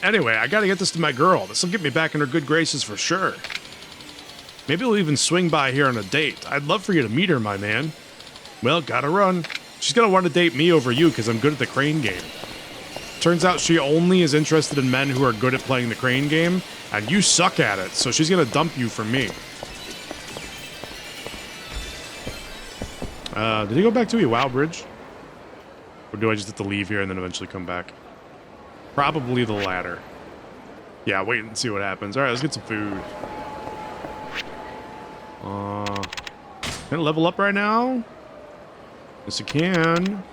Anyway, I gotta get this to my girl. This'll get me back in her good graces for sure. Maybe we'll even swing by here on a date. I'd love for you to meet her, my man. Well, gotta run. She's gonna want to date me over you because I'm good at the crane game. Turns out she only is interested in men who are good at playing the crane game, and you suck at it, so she's gonna dump you for me. Did he go back to Iwao Bridge? Or do I just have to leave here and then eventually come back? Probably the latter. Yeah, wait and see what happens. Alright, let's get some food. Can I level up right now? Yes, you can.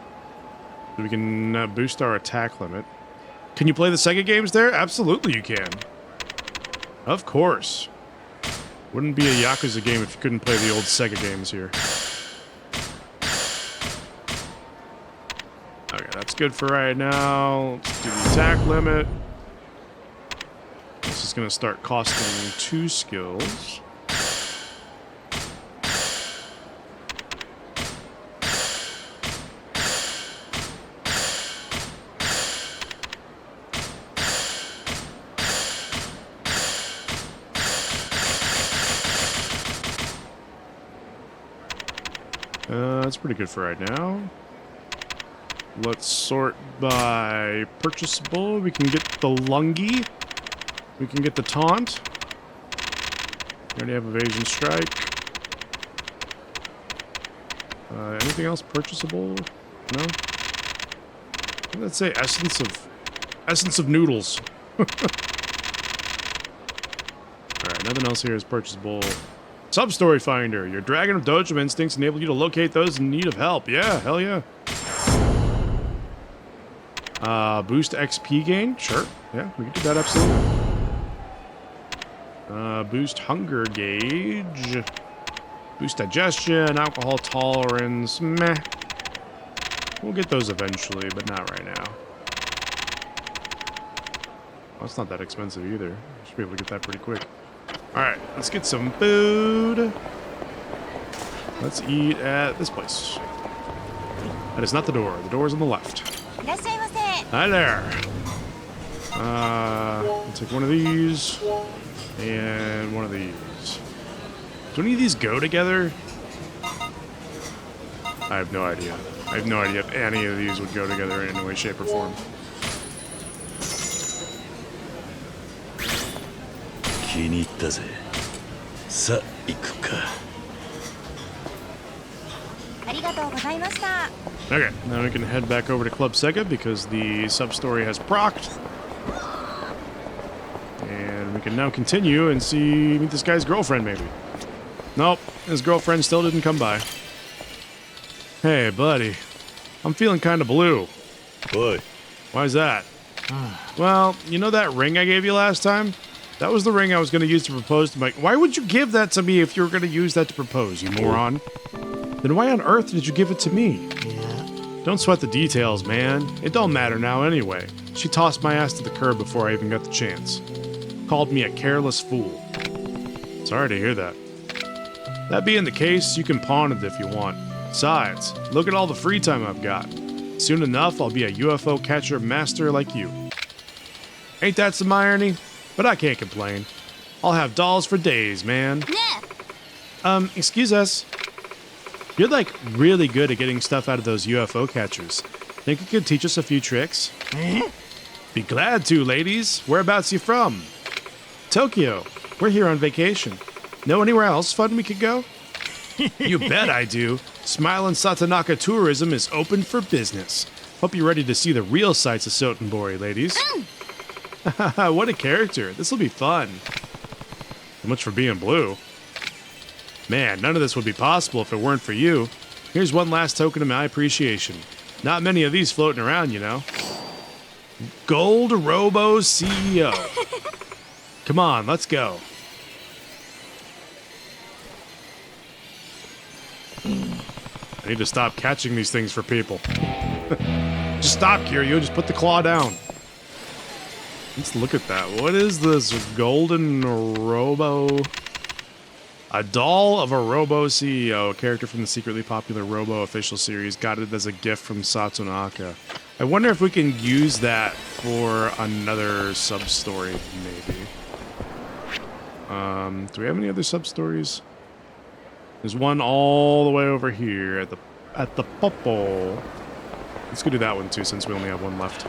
So we can boost our attack limit. Can you play the Sega games there? Absolutely you can. Of course. Wouldn't be a Yakuza game if you couldn't play the old Sega games here. Okay, that's good for right now. Let's do the attack limit. This is going to start costing 2 skills. That's pretty good for right now. Let's sort by purchasable. We can get the lungy. We can get the taunt. We already have evasion strike. Anything else purchasable? No. Let's say essence of noodles. All right, nothing else here is purchasable. Sub-story finder. Your dragon of dojo instincts enable you to locate those in need of help. Yeah, hell yeah. Boost XP gain? Sure. Yeah, we can do that absolutely. Boost hunger gauge. Boost digestion, alcohol tolerance. Meh. We'll get those eventually, but not right now. Well, it's not that expensive either. Should be able to get that pretty quick. Alright, let's get some food. Let's eat at this place. That is not the door. The door's on the left. Hi there. I'll take one of these. And one of these. Do any of these go together? I have no idea. I have no idea if any of these would go together in any way, shape, or form. 気に入ったぜ。さあ行くか。ありがとうございました。 Okay, now we can head back over to Club Sega because the sub-story has procced. And we can now continue and meet this guy's girlfriend, maybe. Nope, his girlfriend still didn't come by. Hey, buddy. I'm feeling kind of blue. おい、Why's that? Well, you know that ring I gave you last time? That was the ring I was going to use to propose to my... Why would you give that to me if you were going to use that to propose, you moron? Then why on earth did you give it to me? Don't sweat the details, man. It don't matter now anyway. She tossed my ass to the curb before I even got the chance. Called me a careless fool. Sorry to hear that. That being the case, you can pawn it if you want. Besides, look at all the free time I've got. Soon enough, I'll be a UFO catcher master like you. Ain't that some irony? But I can't complain. I'll have dolls for days, man. Excuse us. You're like really good at getting stuff out of those UFO catchers. Think you could teach us a few tricks? Be glad to, ladies. Whereabouts you from? Tokyo. We're here on vacation. Know anywhere else fun we could go? You bet I do. Smilin' Satanaka Tourism is open for business. Hope you're ready to see the real sights of Sotenbori, ladies. What a character. This'll be fun. So much for being blue. Man, none of this would be possible if it weren't for you. Here's one last token of my appreciation. Not many of these floating around, you know. Gold Robo CEO. Come on, let's go. I need to stop catching these things for people. Just stop, Kiryu. Just put the claw down. Let's look at that. What is this golden robo? A doll of a Robo CEO, a character from the secretly popular Robo official series, got it as a gift from Satonaka. I wonder if we can use that for another sub-story, maybe. Do we have any other sub-stories? There's one all the way over here at the Popo. Let's go do that one too, since we only have one left.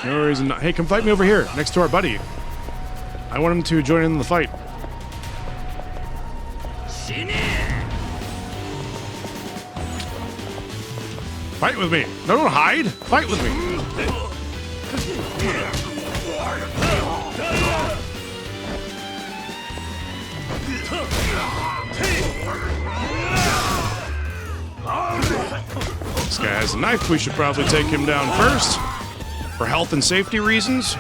No reason not. Hey, come fight me over here, next to our buddy. I want him to join in the fight. Fight with me. No, don't hide. Fight with me. This guy has a knife. We should probably take him down first. For health and safety reasons.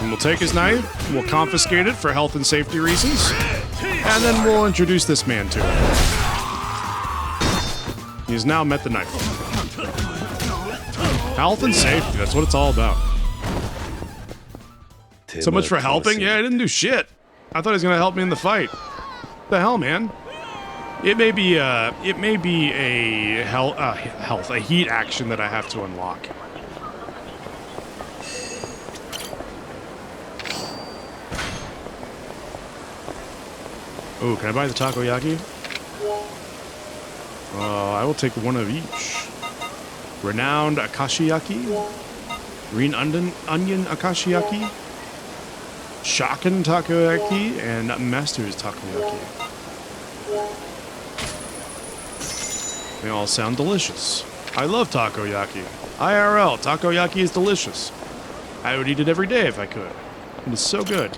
And we'll take his knife. We'll confiscate it for health and safety reasons. And then we'll introduce this man to him. He's now met the knife. Health and safety, that's what it's all about. So much for helping? Yeah, I didn't do shit. I thought he was gonna help me in the fight. What the hell, man? It may be a heat action that I have to unlock. Oh, can I buy the takoyaki? I will take one of each. Renowned akashiyaki, green onion akashiyaki, shocking takoyaki, and master's takoyaki. They all sound delicious. I love takoyaki. IRL, takoyaki is delicious. I would eat it every day if I could. It is so good.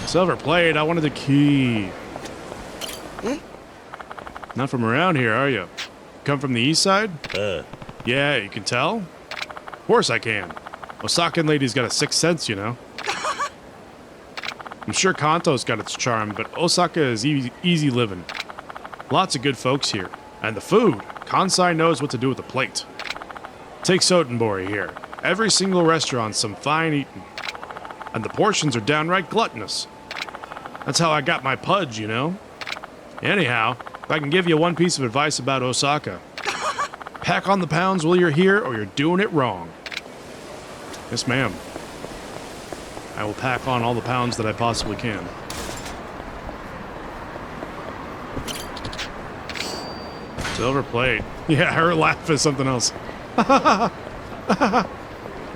Silver plate, I wanted the key. Not from around here, are you? Come from the east side? Yeah, you can tell? Of course I can. Osakan lady's got a sixth sense, you know. I'm sure Kanto's got its charm, but Osaka is easy living. Lots of good folks here. And the food. Kansai knows what to do with a plate. Take Sotenbori here. Every single restaurant's some fine eating. And the portions are downright gluttonous. That's how I got my pudge, you know? Anyhow, if I can give you one piece of advice about Osaka. Pack on the pounds while you're here, or you're doing it wrong. Yes, ma'am. I will pack on all the pounds that I possibly can. Silver plate. Yeah, her laugh is something else. Or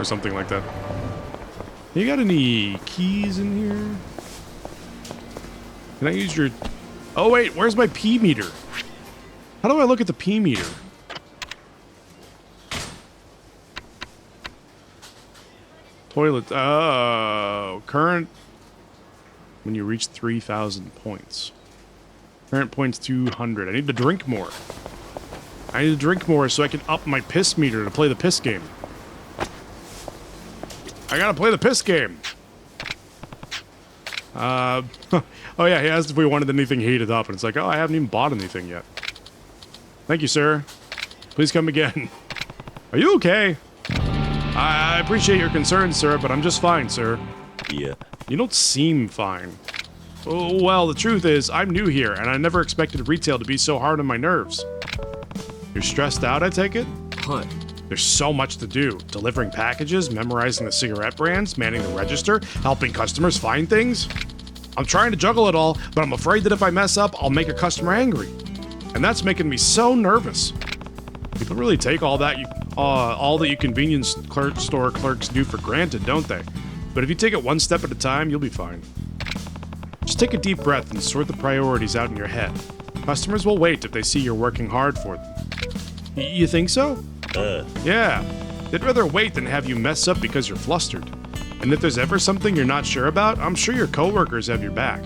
something like that. You got any keys in here? Can I use your... Oh, wait, where's my P meter? How do I look at the P meter? Toilet. Oh, current when you reach 3,000 points. Current points 200. I need to drink more. I need to drink more so I can up my piss meter to play the piss game. I gotta play the piss game. Oh yeah, he asked if we wanted anything heated up, and it's like, oh, I haven't even bought anything yet. Thank you, sir. Please come again. Are you okay? I appreciate your concern, sir, but I'm just fine, sir. Yeah. You don't seem fine. Oh, well, the truth is, I'm new here, and I never expected retail to be so hard on my nerves. You're stressed out, I take it?はい。 There's so much to do. Delivering packages, memorizing the cigarette brands, manning the register, helping customers find things. I'm trying to juggle it all, but I'm afraid that if I mess up, I'll make a customer angry. And that's making me so nervous. People really take all that you convenience store clerks do for granted, don't they? But if you take it one step at a time, you'll be fine. Just take a deep breath and sort the priorities out in your head. Customers will wait if they see you're working hard for them. You think so? Yeah. They'd rather wait than have you mess up because you're flustered. And if there's ever something you're not sure about, I'm sure your coworkers have your back.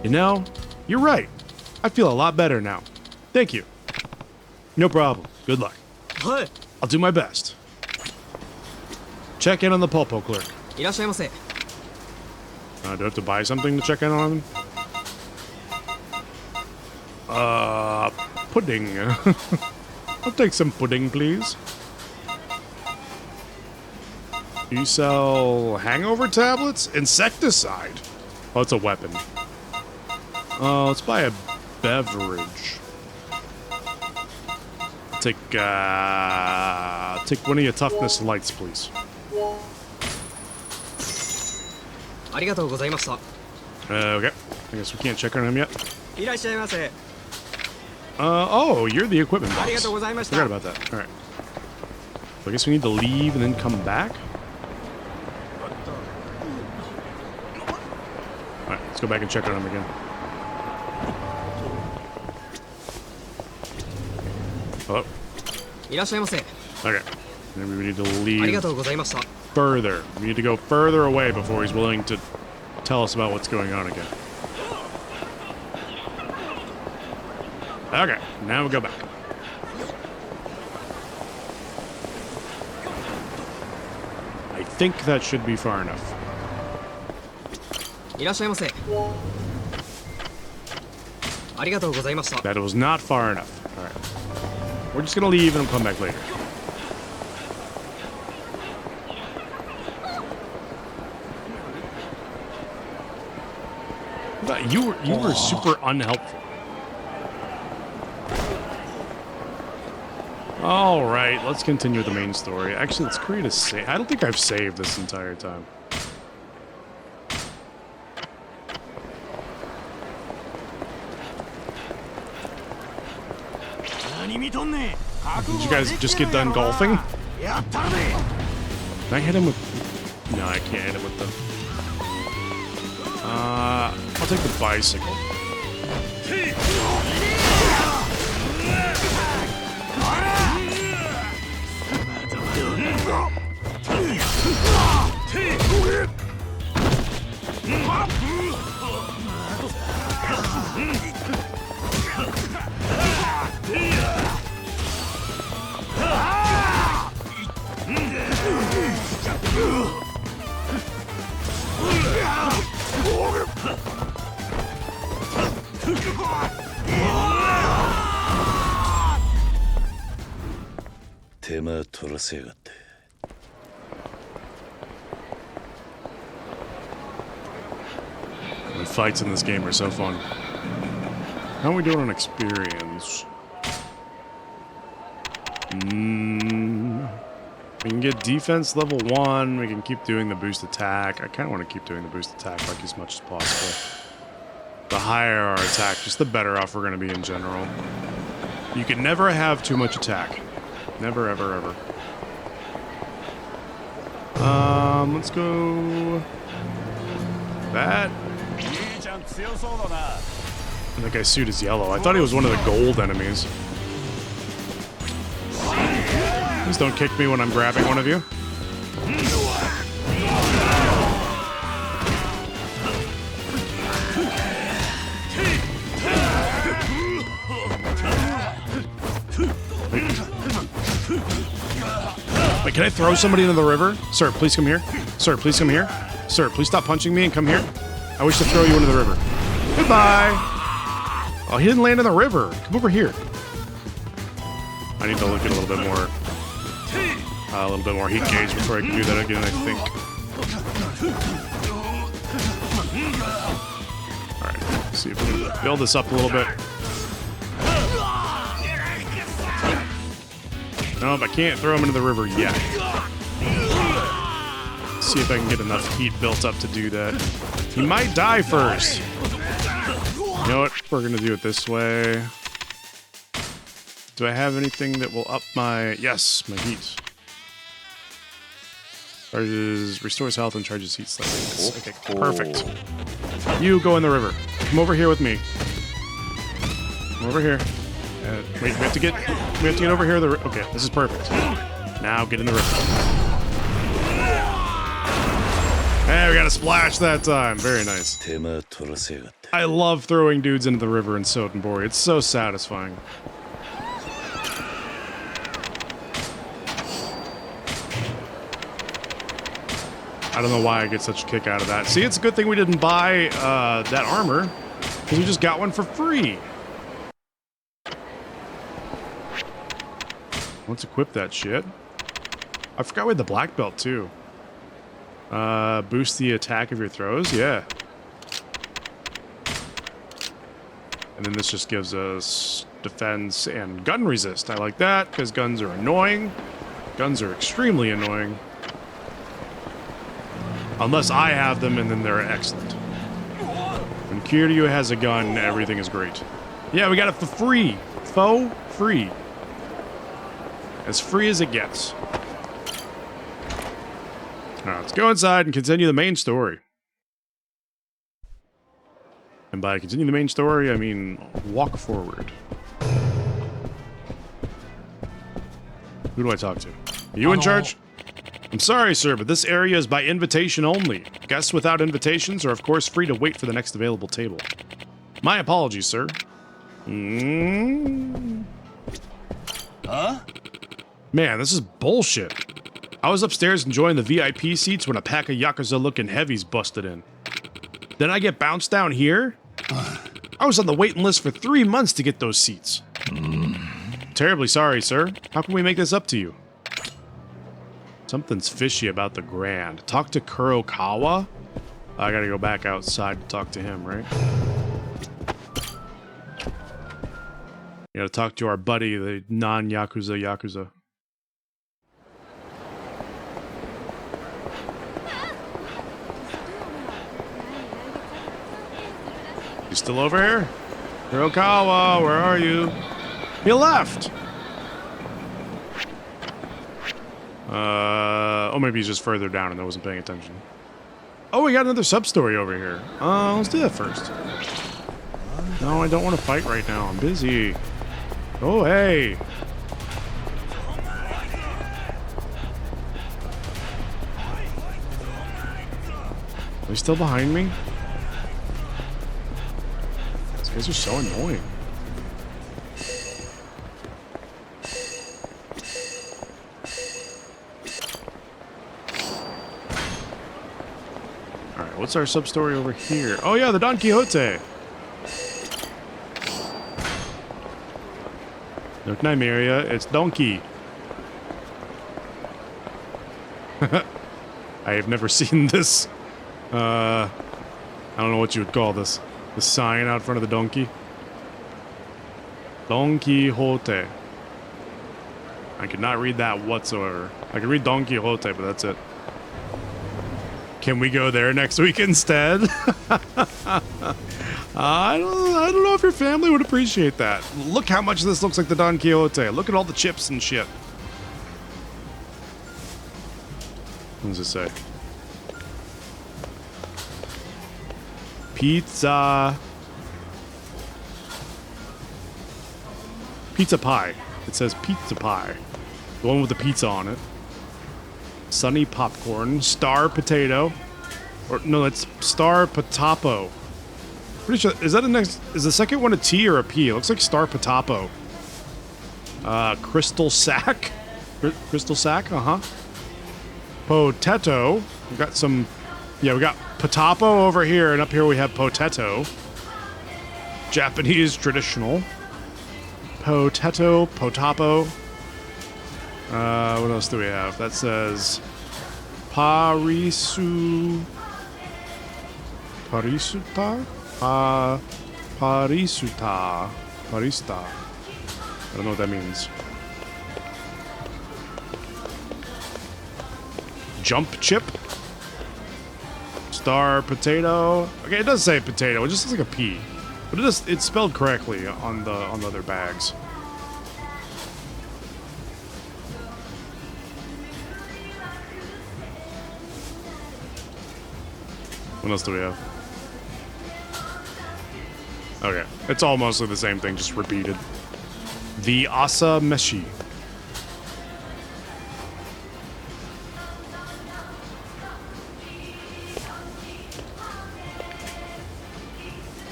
You know, you're right. I feel a lot better now. Thank you. No problem. Good luck. はい。 I'll do my best. Check in on the Popo clerk. いらっしゃいませ。 Do I have to buy something to check in on him? Pudding. I'll take some pudding, please. Do you sell hangover tablets? Insecticide. Oh, it's a weapon. Let's buy a beverage. Take one of your toughness lights, please. ありがとうございました。 Okay. I guess we can't check on him yet. いらっしゃいませ。 Oh, you're the equipment ありが box. とうございまし Forgot た。 about that. All right. So I guess we need to leave and then come back. All right, let's go back and check on him again. Hello. いらっしゃいませ。 Okay. Maybe we need to ありが leave とうございました。 further. We need to go further away before he's willing to tell us about what's going on again. Okay, now we go back. I think that should be far enough. いらっしゃいませ。ありがとうございました。 That was not far enough. All right. We're just gonna leave and come back later. You were super unhelpful. All right, let's continue with the main story. Actually, let's create a save. I don't think I've saved this entire time. Did you guys just get done golfing? Can I hit him with... No, I can't hit him with the... I'll take the bicycle. The fights in this game are so fun. How are we doing on experience? We can get defense level 1. We can keep doing the boost attack. I kind of want to keep doing the boost attack like as much as possible. The higher our attack, just the better off we're going to be in general. You can never have too much attack. Never, ever, ever. Let's go... That. That guy's suit is yellow. I thought he was one of the gold enemies. Please don't kick me when I'm grabbing one of you. Wait, can I throw somebody into the river? Sir, please come here. Sir, please come here. Sir, please stop punching me and come here. I wish to throw you into the river. Goodbye. Oh, he didn't land in the river. Come over here. I need to look at a little bit more heat gauge before I can do that again, I think. Alright, let's see if we can build this up a little bit. Nope, I can't throw him into the river yet. Let's see if I can get enough heat built up to do that. He might die first. You know what? We're gonna do it this way. Do I have anything that will up my... Yes, my heat. Restores health and charges heat slightly. Okay, perfect. You go in the river. Come over here with me. Come over here. Wait, we have to get over here. Okay, this is perfect. Now get in the river. Hey, we got a splash that time. Very nice. I love throwing dudes into the river in Sotenbori. It's so satisfying. I don't know why I get such a kick out of that. See, it's a good thing we didn't buy that armor, because we just got one for free. Let's equip that shit. I forgot we had the black belt, too. Boost the attack of your throws? Yeah. And then this just gives us defense and gun resist. I like that, because guns are annoying. Guns are extremely annoying. Unless I have them, and then they're excellent. When Kiryu has a gun, everything is great. Yeah, we got it for free. Free. As free as it gets. Alright, let's go inside and continue the main story. And by continue the main story, I mean walk forward. Who do I talk to? Are you in charge? I'm sorry, sir, but this area is by invitation only. Guests without invitations are, of course, free to wait for the next available table. My apologies, sir. Huh? Man, this is bullshit. I was upstairs enjoying the VIP seats when a pack of Yakuza-looking heavies busted in. Then I get bounced down here? I was on the waiting list for 3 months to get those seats. Terribly sorry, sir. How can we make this up to you? Something's fishy about the Grand. Talk to Kurokawa? I gotta go back outside to talk to him, right? You gotta talk to our buddy, the non-Yakuza Yakuza. You still over here? Kurokawa, where are you? He left! Oh, maybe he's just further down and I wasn't paying attention. Oh, we got another sub-story over here. Let's do that first. No, I don't want to fight right now. I'm busy. Oh, hey. Are they still behind me? These guys are so annoying. What's our sub-story over here? Oh yeah, the Don Quixote! Look, Nymeria, it's Donkey. I have never seen this. I don't know what you would call this. The sign out front of the donkey. Don Quixote. I could not read that whatsoever. I could read Don Quixote, but that's it. Can we go there next week instead? I don't know if your family would appreciate that. Look how much this looks like the Don Quixote. Look at all the chips and shit. What does it say? Pizza. Pizza pie. It says pizza pie. The one with the pizza on it. Sunny popcorn, star potato, or no, that's star potapo. Pretty sure is that is the second one a T or a P? It looks like star potapo. Crystal sack. Crystal sack, Potato. We've got some... Yeah, we got potapo over here, and up here we have potato. Japanese traditional. Potato, potapo. What else do we have? That says... Parisuta? Parista. I don't know what that means. Jump chip. Star potato. Okay, it does say potato. It just looks like a P, but it's spelled correctly on the other bags. What else do we have? Okay, it's all mostly the same thing, just repeated. The asa meshi.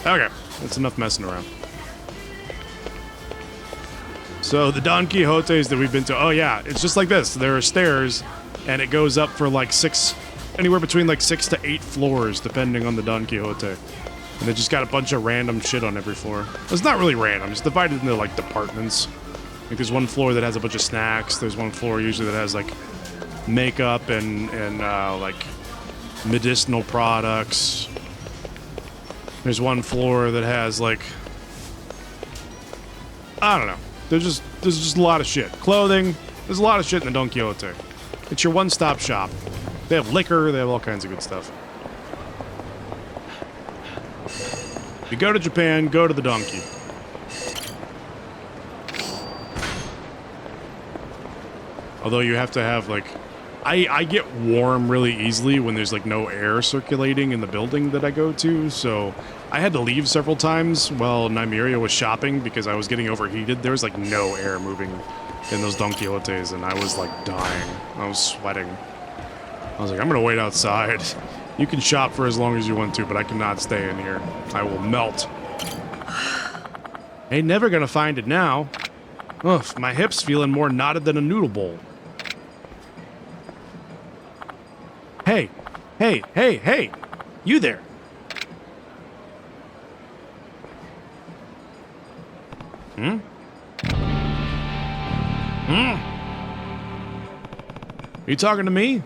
Okay, that's enough messing around. So the Don Quixotes that we've been to, oh yeah, it's just like this. There are stairs, and it goes up for like anywhere between like 6 to 8 floors, depending on the Don Quixote. And they just got a bunch of random shit on every floor. It's not really random, it's divided into like departments. Like there's one floor that has a bunch of snacks, there's one floor usually that has like makeup and like medicinal products. There's one floor that has like, I don't know. There's just a lot of shit. Clothing. There's a lot of shit in the Don Quixote. It's your one-stop shop. They have liquor. They have all kinds of good stuff. If you go to Japan, go to the Donkey. Although you have to have like, I get warm really easily when there's like no air circulating in the building that I go to, so I had to leave several times while Nymeria was shopping because I was getting overheated. There was like no air moving in those Don Quixotes, and I was like dying. I was sweating. I was like, I'm gonna wait outside. You can shop for as long as you want to, but I cannot stay in here. I will melt. Ain't never gonna find it now. Ugh, my hip's feeling more knotted than a noodle bowl. Hey, hey, hey, hey, you there. Hmm? Are you talking to me?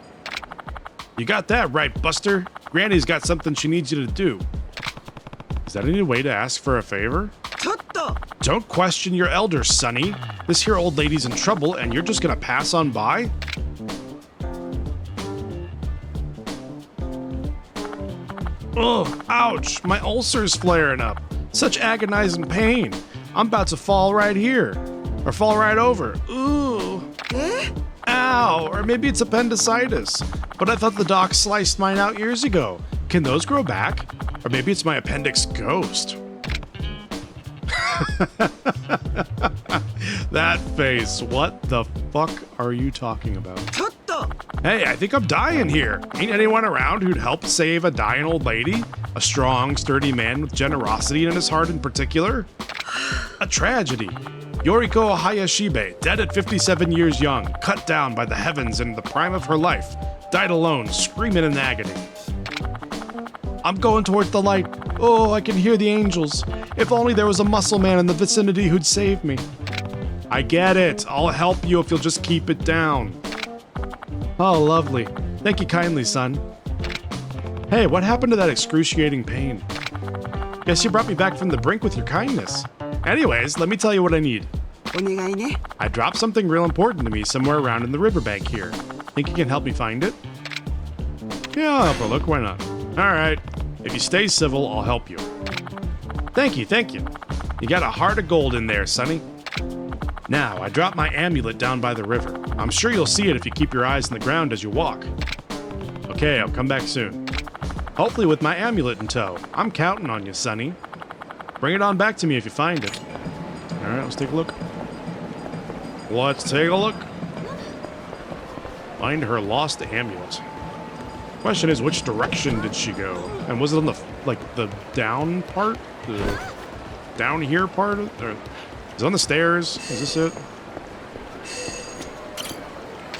You got that right, Buster. Granny's got something she needs you to do. Is that any way to ask for a favor? Don't question your elders, Sonny. This here old lady's in trouble and you're just gonna pass on by? Ugh, ouch, my ulcer's flaring up. Such agonizing pain. I'm about to fall right here. Or fall right over. Ooh. Ow, or maybe it's appendicitis. But I thought the doc sliced mine out years ago. Can those grow back? Or maybe it's my appendix ghost. That face, what the fuck are you talking about? Hey, I think I'm dying here. Ain't anyone around who'd help save a dying old lady? A strong, sturdy man with generosity in his heart in particular? A tragedy. Yoriko Hayashibe, dead at 57 years young, cut down by the heavens in the prime of her life, died alone, screaming in agony. I'm going towards the light. Oh, I can hear the angels. If only there was a muscle man in the vicinity who'd save me. I get it. I'll help you if you'll just keep it down. Oh, lovely. Thank you kindly, son. Hey, what happened to that excruciating pain? Guess you brought me back from the brink with your kindness. Anyways, let me tell you what I need. I dropped something real important to me somewhere around in the riverbank here. Think you can help me find it? Yeah, I'll help her look. Why not? Alright. If you stay civil, I'll help you. Thank you, thank you. You got a heart of gold in there, Sonny. Now, I dropped my amulet down by the river. I'm sure you'll see it if you keep your eyes on the ground as you walk. Okay, I'll come back soon. Hopefully with my amulet in tow. I'm counting on you, Sonny. Bring it on back to me if you find it. Alright, let's take a look. Let's take a look. Find her lost amulet. Question is, which direction did she go? And was it on the, like, the down part? The down here part? Or is it on the stairs? Is this it?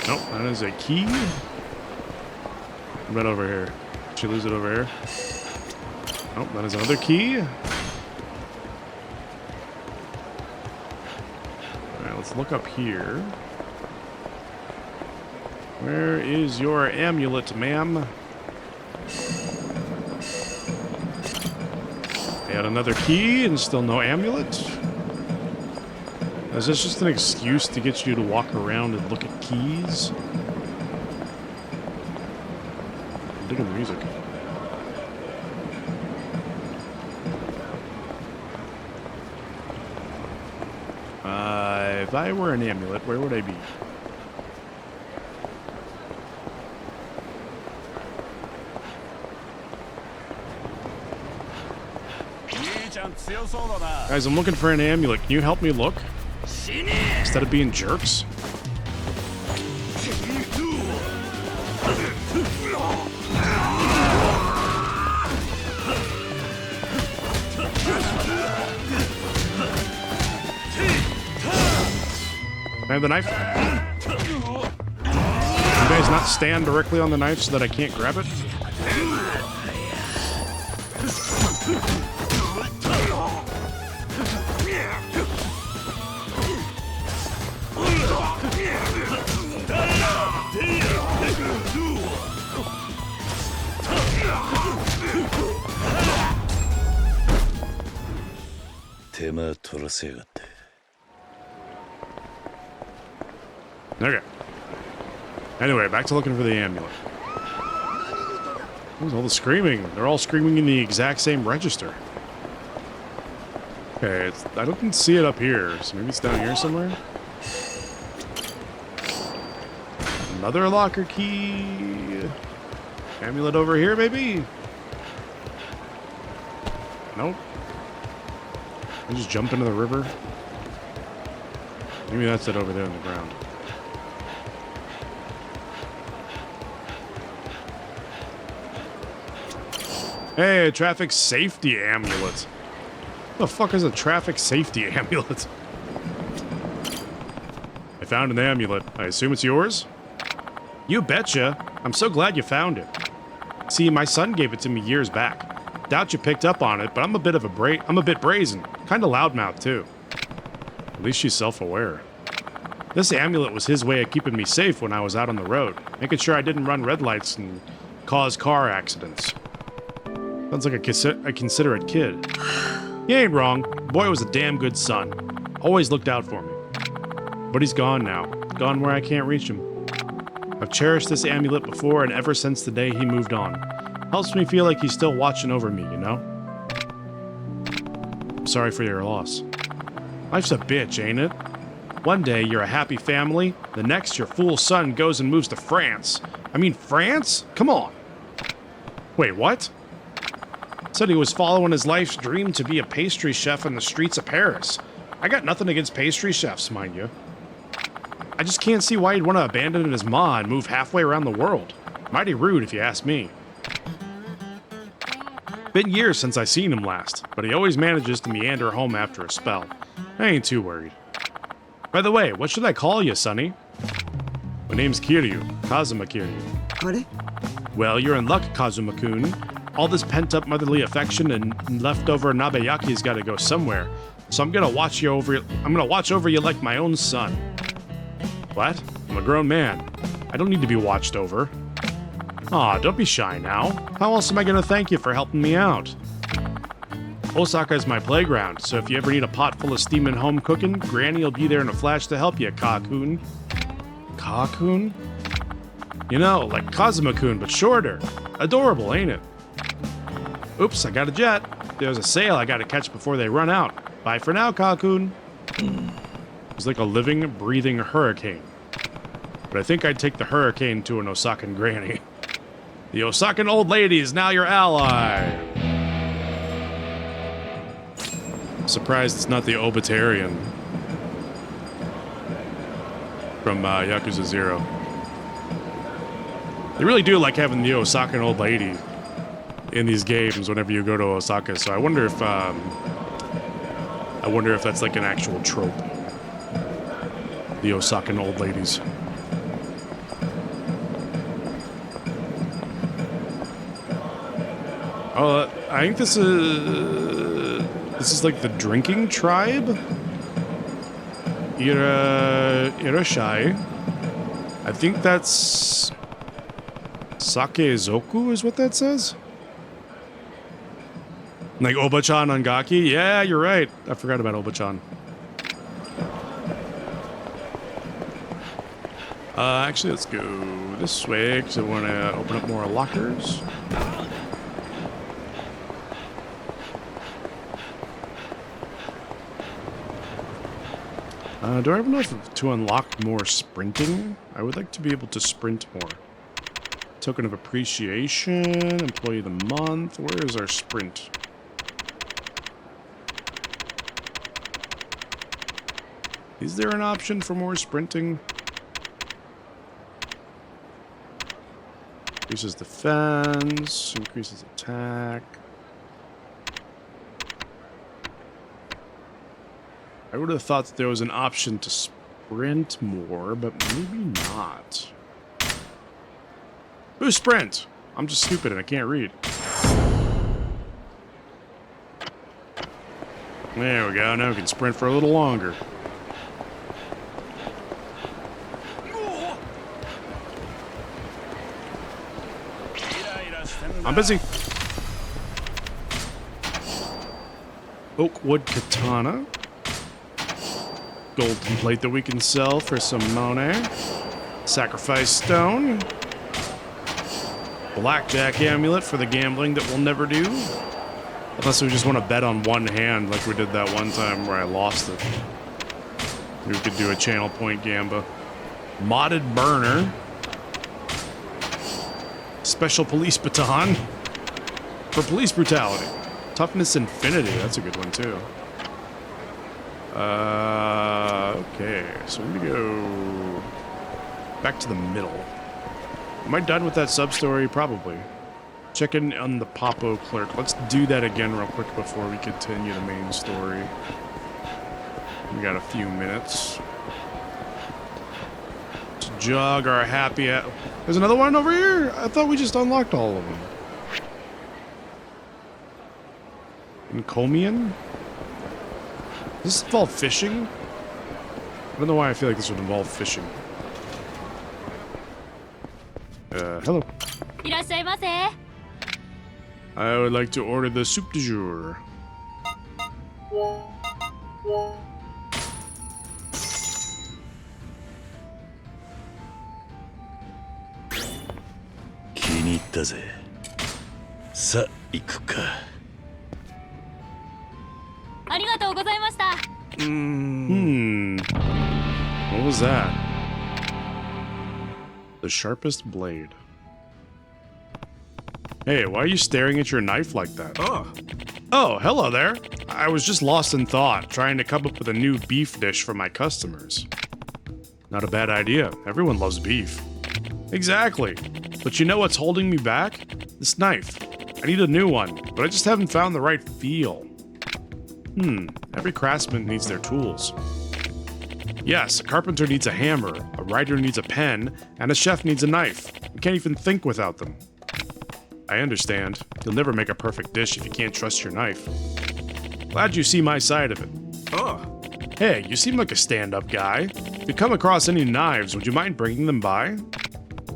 Nope, that is a key. What about over here? Did she lose it over here? Nope, that is another key. Alright, let's look up here. Where is your amulet, ma'am? Add another key and still no amulet? Is this just an excuse to get you to walk around and look at keys? I'm digging the music. If I were an amulet, where would I be? Guys, I'm looking for an amulet. Can you help me look? Instead of being jerks? Can I have the knife? You guys not stand directly on the knife so that I can't grab it? Okay. Anyway, back to looking for the amulet. What's all the screaming? They're all screaming in the exact same register. Okay, I don't see it up here, so maybe it's down here somewhere. Another locker key. Amulet over here, maybe? Nope. I just jump into the river. Maybe that's it over there on the ground. Hey, a traffic safety amulet. What the fuck is a traffic safety amulet? I found an amulet. I assume it's yours? You betcha. I'm so glad you found it. See, my son gave it to me years back. Doubt you picked up on it, but I'm a bit brazen. Kinda loudmouth, too. At least she's self-aware. This amulet was his way of keeping me safe when I was out on the road, making sure I didn't run red lights and cause car accidents. Sounds like a considerate kid. He ain't wrong. Boy was a damn good son. Always looked out for me. But he's gone now. Gone where I can't reach him. I've cherished this amulet before and ever since the day he moved on. Helps me feel like he's still watching over me, you know? I'm sorry for your loss. Life's a bitch, ain't it? One day you're a happy family, the next your fool son goes and moves to France. I mean, France? Come on. Wait, what? Said he was following his life's dream to be a pastry chef on the streets of Paris. I got nothing against pastry chefs, mind you. I just can't see why he'd want to abandon his ma and move halfway around the world. Mighty rude if you ask me. Been years since I seen him last, but he always manages to meander home after a spell. I ain't too worried. By the way, what should I call you, Sonny? My name's Kiryu, Kazuma Kiryu. Well, you're in luck, Kazuma-kun. All this pent-up motherly affection and leftover nabeyaki's got to go somewhere. So I'm gonna watch over you like my own son. What? I'm a grown man. I don't need to be watched over. Aw, don't be shy now. How else am I gonna thank you for helping me out? Osaka is my playground, so if you ever need a pot full of steaming home cooking, Granny will be there in a flash to help you, Ka-kun. Ka-kun? You know, like Kazuma-kun, but shorter. Adorable, ain't it? Oops, I got a jet. There's a sale I gotta catch before they run out. Bye for now, Ka-kun. He's like a living, breathing hurricane. But I think I'd take the hurricane to an Osakan granny. The Osakan old lady is now your ally. I'm surprised it's not the Obitarian from Yakuza 0. They really do like having the Osakan old lady in these games whenever you go to Osaka, so I wonder if that's like an actual trope. The Osakan old ladies. I think this is like the drinking tribe. Irashai. I think that's Sakezoku is what that says. Like Obachan on Gaki? Yeah, you're right. I forgot about Obachan. Actually, let's go this way because I want to open up more lockers. Do I have enough to unlock more sprinting? I would like to be able to sprint more. Token of appreciation, employee of the month. Where is our sprint? Is there an option for more sprinting? Increases defense, increases attack. I would have thought that there was an option to sprint more, but maybe not. Who's sprint? I'm just stupid and I can't read. There we go. Now we can sprint for a little longer. I'm busy. Oakwood katana. Gold plate that we can sell for some money. Sacrifice stone. Blackjack amulet for the gambling that we'll never do. Unless we just want to bet on one hand like we did that one time where I lost it. We could do a channel point gamba. Modded burner. Special police baton. For police brutality. Toughness infinity. That's a good one too. Okay, so we're gonna go back to the middle. Am I done with that sub-story? Probably. Check in on the Popo clerk. Let's do that again real quick before we continue the main story. We got a few minutes to jog our happy... There's another one over here? I thought we just unlocked all of them. Encomium? Does this involve fishing? I don't know why I feel like this would involve fishing. Hello. I would like to order the soup du jour. What was that? The sharpest blade. Hey, why are you staring at your knife like that? Oh, hello there. I was just lost in thought, trying to come up with a new beef dish for my customers. Not a bad idea. Everyone loves beef. Exactly. But you know what's holding me back? This knife. I need a new one, but I just haven't found the right feel. Every craftsman needs their tools. Yes, a carpenter needs a hammer, a writer needs a pen, and a chef needs a knife. You can't even think without them. I understand. You'll never make a perfect dish if you can't trust your knife. Glad you see my side of it. Hey, you seem like a stand-up guy. If you come across any knives, would you mind bringing them by?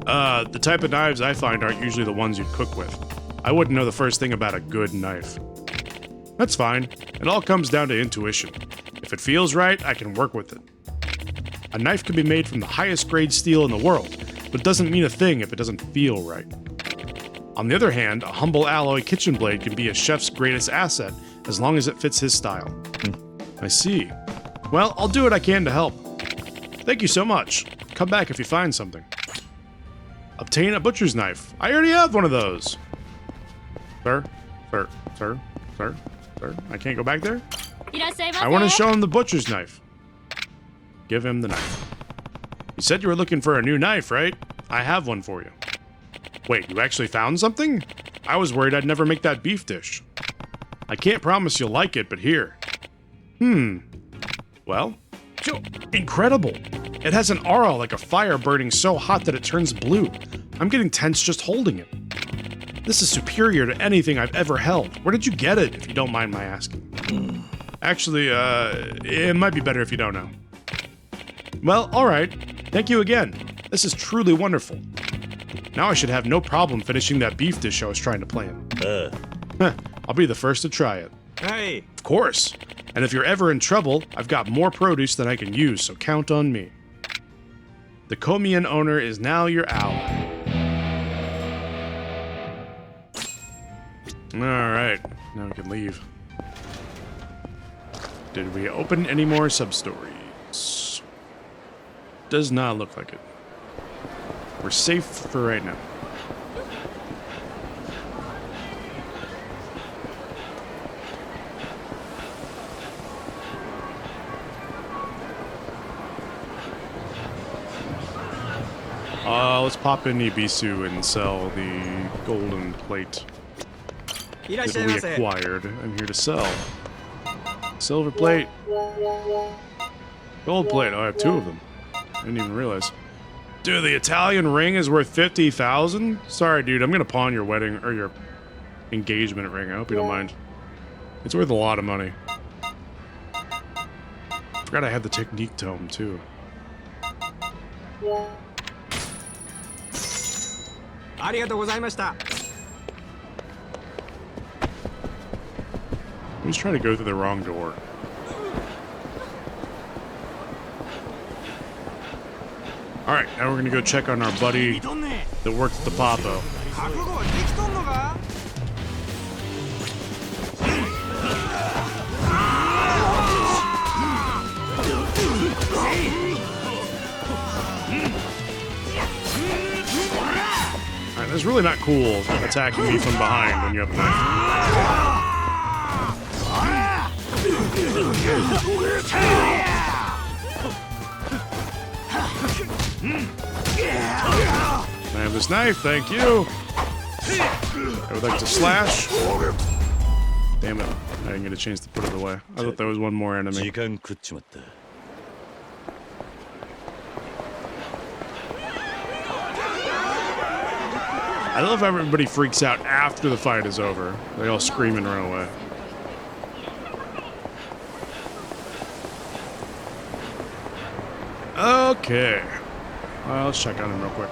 The type of knives I find aren't usually the ones you'd cook with. I wouldn't know the first thing about a good knife. That's fine. It all comes down to intuition. If it feels right, I can work with it. A knife can be made from the highest grade steel in the world, but it doesn't mean a thing if it doesn't feel right. On the other hand, a humble alloy kitchen blade can be a chef's greatest asset as long as it fits his style. I see. Well, I'll do what I can to help. Thank you so much. Come back if you find something. Obtain a butcher's knife. I already have one of those. Sir? I can't go back there? I want to show him the butcher's knife. Give him the knife. You said you were looking for a new knife, right? I have one for you. Wait, you actually found something? I was worried I'd never make that beef dish. I can't promise you'll like it, but here. Well, incredible. It has an aura like a fire burning so hot that it turns blue. I'm getting tense just holding it. This is superior to anything I've ever held. Where did you get it, if you don't mind my asking? Actually, it might be better if you don't know. Well, alright. Thank you again. This is truly wonderful. Now I should have no problem finishing that beef dish I was trying to plan. I'll be the first to try it. Hey. Of course. And if you're ever in trouble, I've got more produce than I can use, so count on me. The Komian owner is now your ally. Alright, now we can leave. Did we open any more sub-stories? Does not look like it. We're safe for right now. Let's pop in Ibisu and sell the golden plate that we acquired. I'm here to sell. Silver plate. Gold plate. Oh, I have two of them. I didn't even realize. Dude, the Italian ring is worth 50,000? Sorry, dude. I'm gonna pawn your wedding or your engagement ring. I hope you don't mind. It's worth a lot of money. Forgot I had the technique tome too. I'm just trying to go through the wrong door. Alright, now we're gonna go check on our buddy that works at the Papo. Alright, that's really not cool attacking me from behind when you have a knife. I have this knife, thank you. I would like to slash. Damn it, I didn't get a chance to put it away. I thought there was one more enemy. I love how everybody freaks out after the fight is over. They all scream and run away. Okay. Well, let's check on him real quick.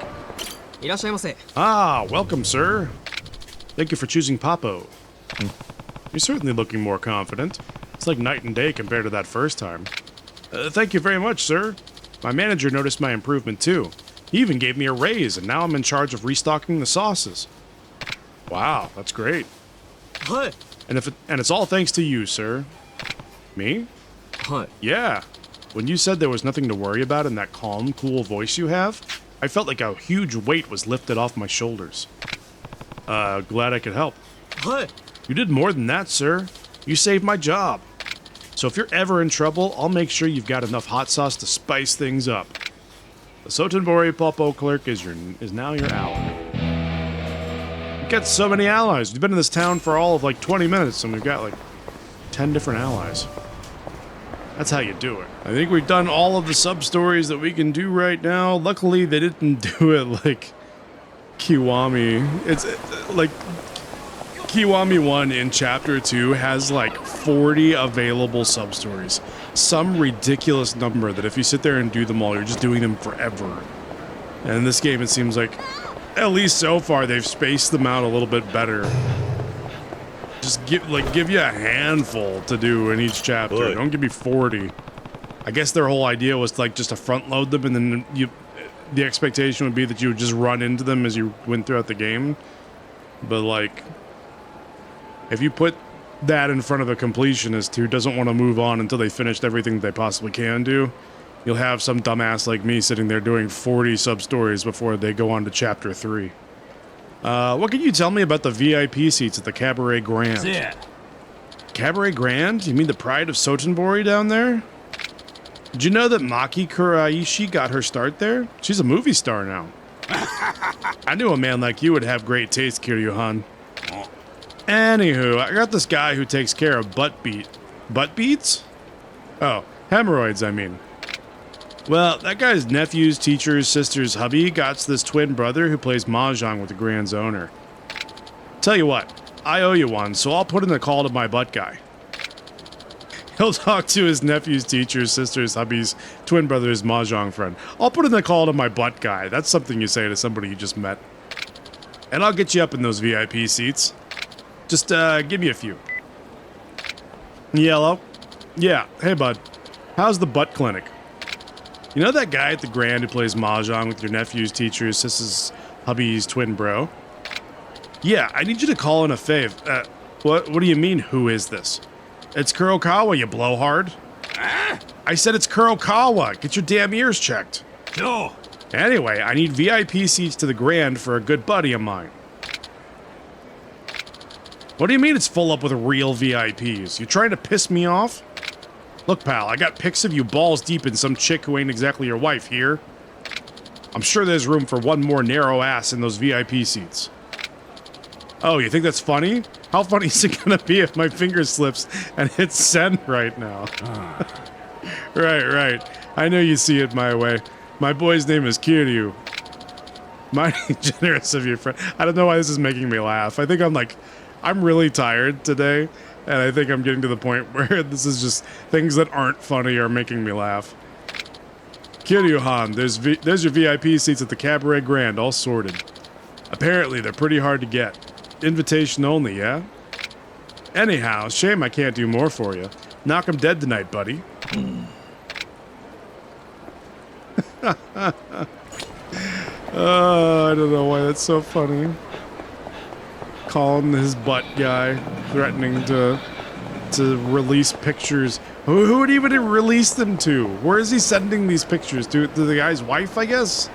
Ah, welcome, sir. Thank you for choosing Papo. You're certainly looking more confident. It's like night and day compared to that first time. Thank you very much, sir. My manager noticed my improvement too. He even gave me a raise, and now I'm in charge of restocking the sauces. Wow, that's great. What? And it's all thanks to you, sir. Me? What? Yeah. When you said there was nothing to worry about in that calm, cool voice you have, I felt like a huge weight was lifted off my shoulders. Glad I could help. What? You did more than that, sir. You saved my job. So if you're ever in trouble, I'll make sure you've got enough hot sauce to spice things up. The Sotenbori Papo clerk is now your ally. We've got so many allies. We've been in this town for all of like 20 minutes, and we've got like 10 different allies. That's how you do it. I think we've done all of the sub-stories that we can do right now. Luckily, they didn't do it like Kiwami. It's like Kiwami 1 in Chapter 2 has like 40 available sub-stories. Some ridiculous number that if you sit there and do them all, you're just doing them forever. And in this game, it seems like, at least so far, they've spaced them out a little bit better. Just give you a handful to do in each chapter. Boy. Don't give me 40. I guess their whole idea was like just to front load them, and then the expectation would be that you would just run into them as you went throughout the game. But like, if you put that in front of a completionist who doesn't want to move on until they finished everything they possibly can do, you'll have some dumbass like me sitting there doing 40 sub-stories before they go on to Chapter 3. What can you tell me about the VIP seats at the Cabaret Grand? Yeah. Cabaret Grand? You mean the pride of Sotenbori down there? Did you know that Maki Kuraishi got her start there? She's a movie star now. I knew a man like you would have great taste, Kiryuhan. Anywho, I got this guy who takes care of butt beats? Oh, hemorrhoids, I mean. Well, that guy's nephew's teacher's sister's hubby got this twin brother who plays mahjong with the Grand's owner. Tell you what, I owe you one, so I'll put in a call to my butt guy. He'll talk to his nephew's teacher's sister's hubby's twin brother's mahjong friend. I'll put in a call to my butt guy. That's something you say to somebody you just met. And I'll get you up in those VIP seats. Just give me a few. Yellow? Yeah, hey bud. How's the butt clinic? You know that guy at the Grand who plays mahjong with your nephew's teacher's sister's hubby's twin bro? Yeah, I need you to call in a fave. What do you mean, who is this? It's Kurokawa, you blowhard. I said it's Kurokawa. Get your damn ears checked. Joe! Anyway, I need VIP seats to the Grand for a good buddy of mine. What do you mean it's full up with real VIPs? You trying to piss me off? Look, pal, I got pics of you balls deep in some chick who ain't exactly your wife here. I'm sure there's room for one more narrow ass in those VIP seats. Oh, you think that's funny? How funny is it gonna be if my finger slips and hits send right now? Right. I know you see it my way. My boy's name is Kiryu. Mighty generous of you, friend. I don't know why this is making me laugh. I think I'm really tired today, and I think I'm getting to the point where this is just things that aren't funny are making me laugh. Kiryu-han, there's your VIP seats at the Cabaret Grand, all sorted. Apparently, they're pretty hard to get. Invitation only, yeah? Anyhow, shame I can't do more for you. Knock 'em dead tonight, buddy. I don't know why that's so funny. Calling his butt guy, threatening to release pictures. Who would even release them to? Where is he sending these pictures? To the guy's wife, I guess?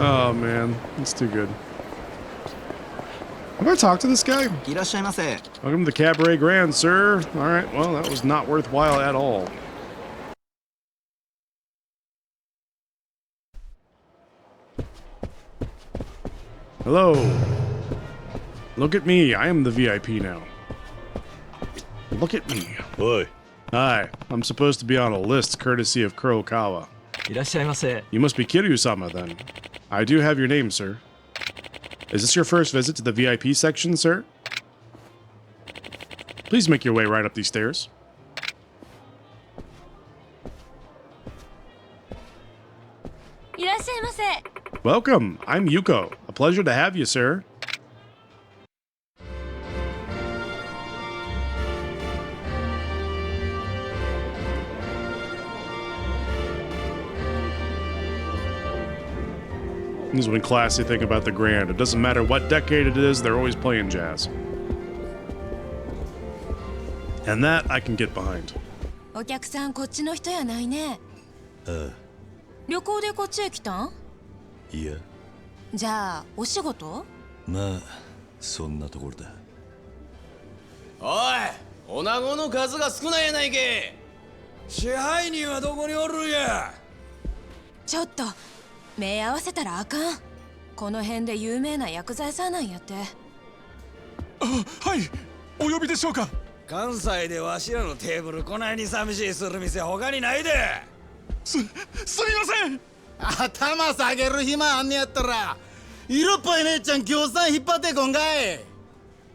Oh man, it's too good. Have I talked to this guy? Welcome to the Cabaret Grand, sir. Alright, well, that was not worthwhile at all. Hello. Look at me, I am the VIP now. Look at me. Oi. Hi, I'm supposed to be on a list courtesy of Kurokawa. You must be Kiryu-sama then. I do have your name, sir. Is this your first visit to the VIP section, sir? Please make your way right up these stairs. Welcome, I'm Yuko. A pleasure to have you, sir. This is one classy thing about the Grand. It doesn't matter what decade it is, they're always playing jazz. And that I can get behind. お客さんこっちの人やないね。旅行でこっちへ来たん？いや。じゃあお仕事？まあそんなところだ。おい、女子の数が少ないやないけ。支配人はどこにおるんや。ちょっと目合わせたらあかん。この辺で有名な薬剤師なんやって。はい、お呼びでしょうか。関西でわしらのテーブルこないに寂しいする店他にないで。すみません。頭下げる暇あんねやったら色っぽい姉ちゃん協賛引っ張ってこんかい。え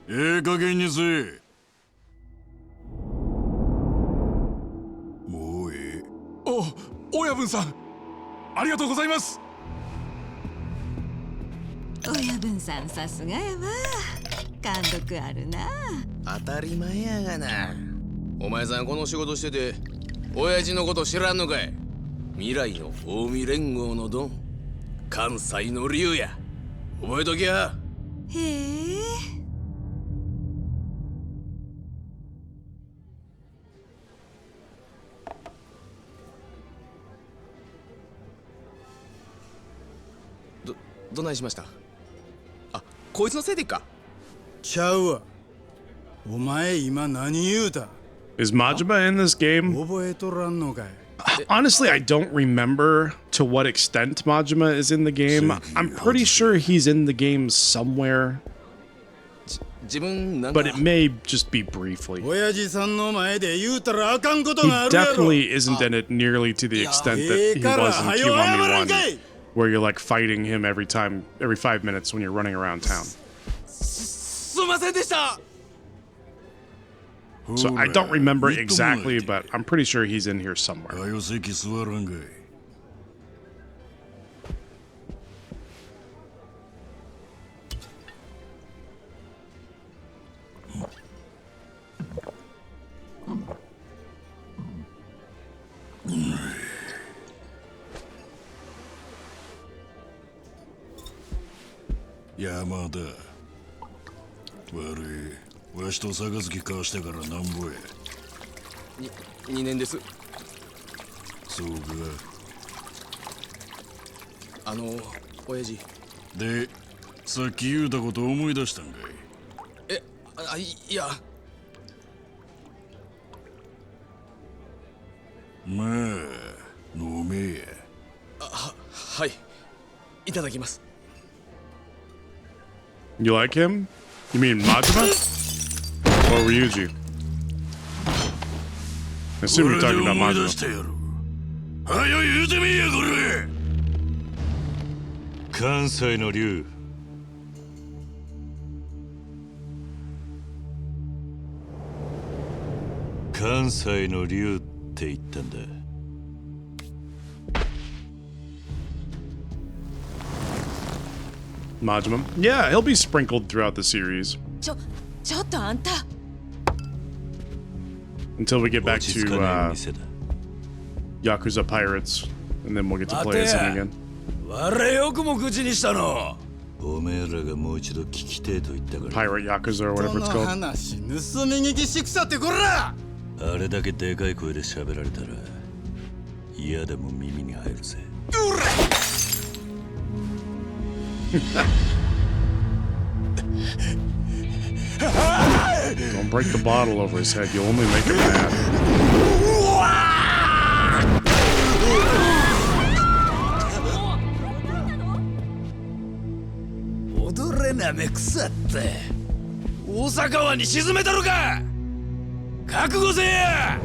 え加減にせえ。もうええ。親分さん、ありがとうございます。親分さんさすがやわ。貫禄あるな。当たり前やがな。お前さんこの仕事してて親父のこと知らんのかい。未来の近江連合のドン、関西の竜や。覚えときや。へえ。どないしました？あ、こいつのせいでっか。ちゃうわ。お前今何言うた？ Is Majima in this game? 覚えとらんのかい。 Honestly, I don't remember to what extent Majima is in the game. I'm pretty sure he's in the game somewhere. But it may just be briefly. He definitely isn't in it nearly to the extent that he was in Kiwami 1, where you're like fighting him every 5 minutes when you're running around town. ませんでした。 So I don't remember exactly, but I'm pretty sure he's in here somewhere. かよ席座らんかい。山田、悪い、わしと杯交わしてからなんぼや。2年です。そうか。親父。で、さっき言うたこと思い出したんかい。いや。まあ、飲めや。はい。いただきます。 You like him? You mean Majima? Or Ryuji? I assume you're talking about Majima. はよ言うてみいやこれ。関西の竜。関西の竜って言ったんだ。Majima? Yeah, he'll be sprinkled throughout the series. ちょっとあんた。 Until we get back to Yakuza Pirates, and then we'll get to play as him again. 我よくも口にしたの。おめえらがもう一度聞きてえと言ったから。 Pirate Yakuza or whatever it's 人の called. 話盗み聞きしくさってこら。あれだけでかい声で喋られたら嫌でも耳に入るぜ。 Don't break the bottle over his head, you'll only make him mad. 踊れなめくさって大阪湾に沈めたのか。覚悟せや。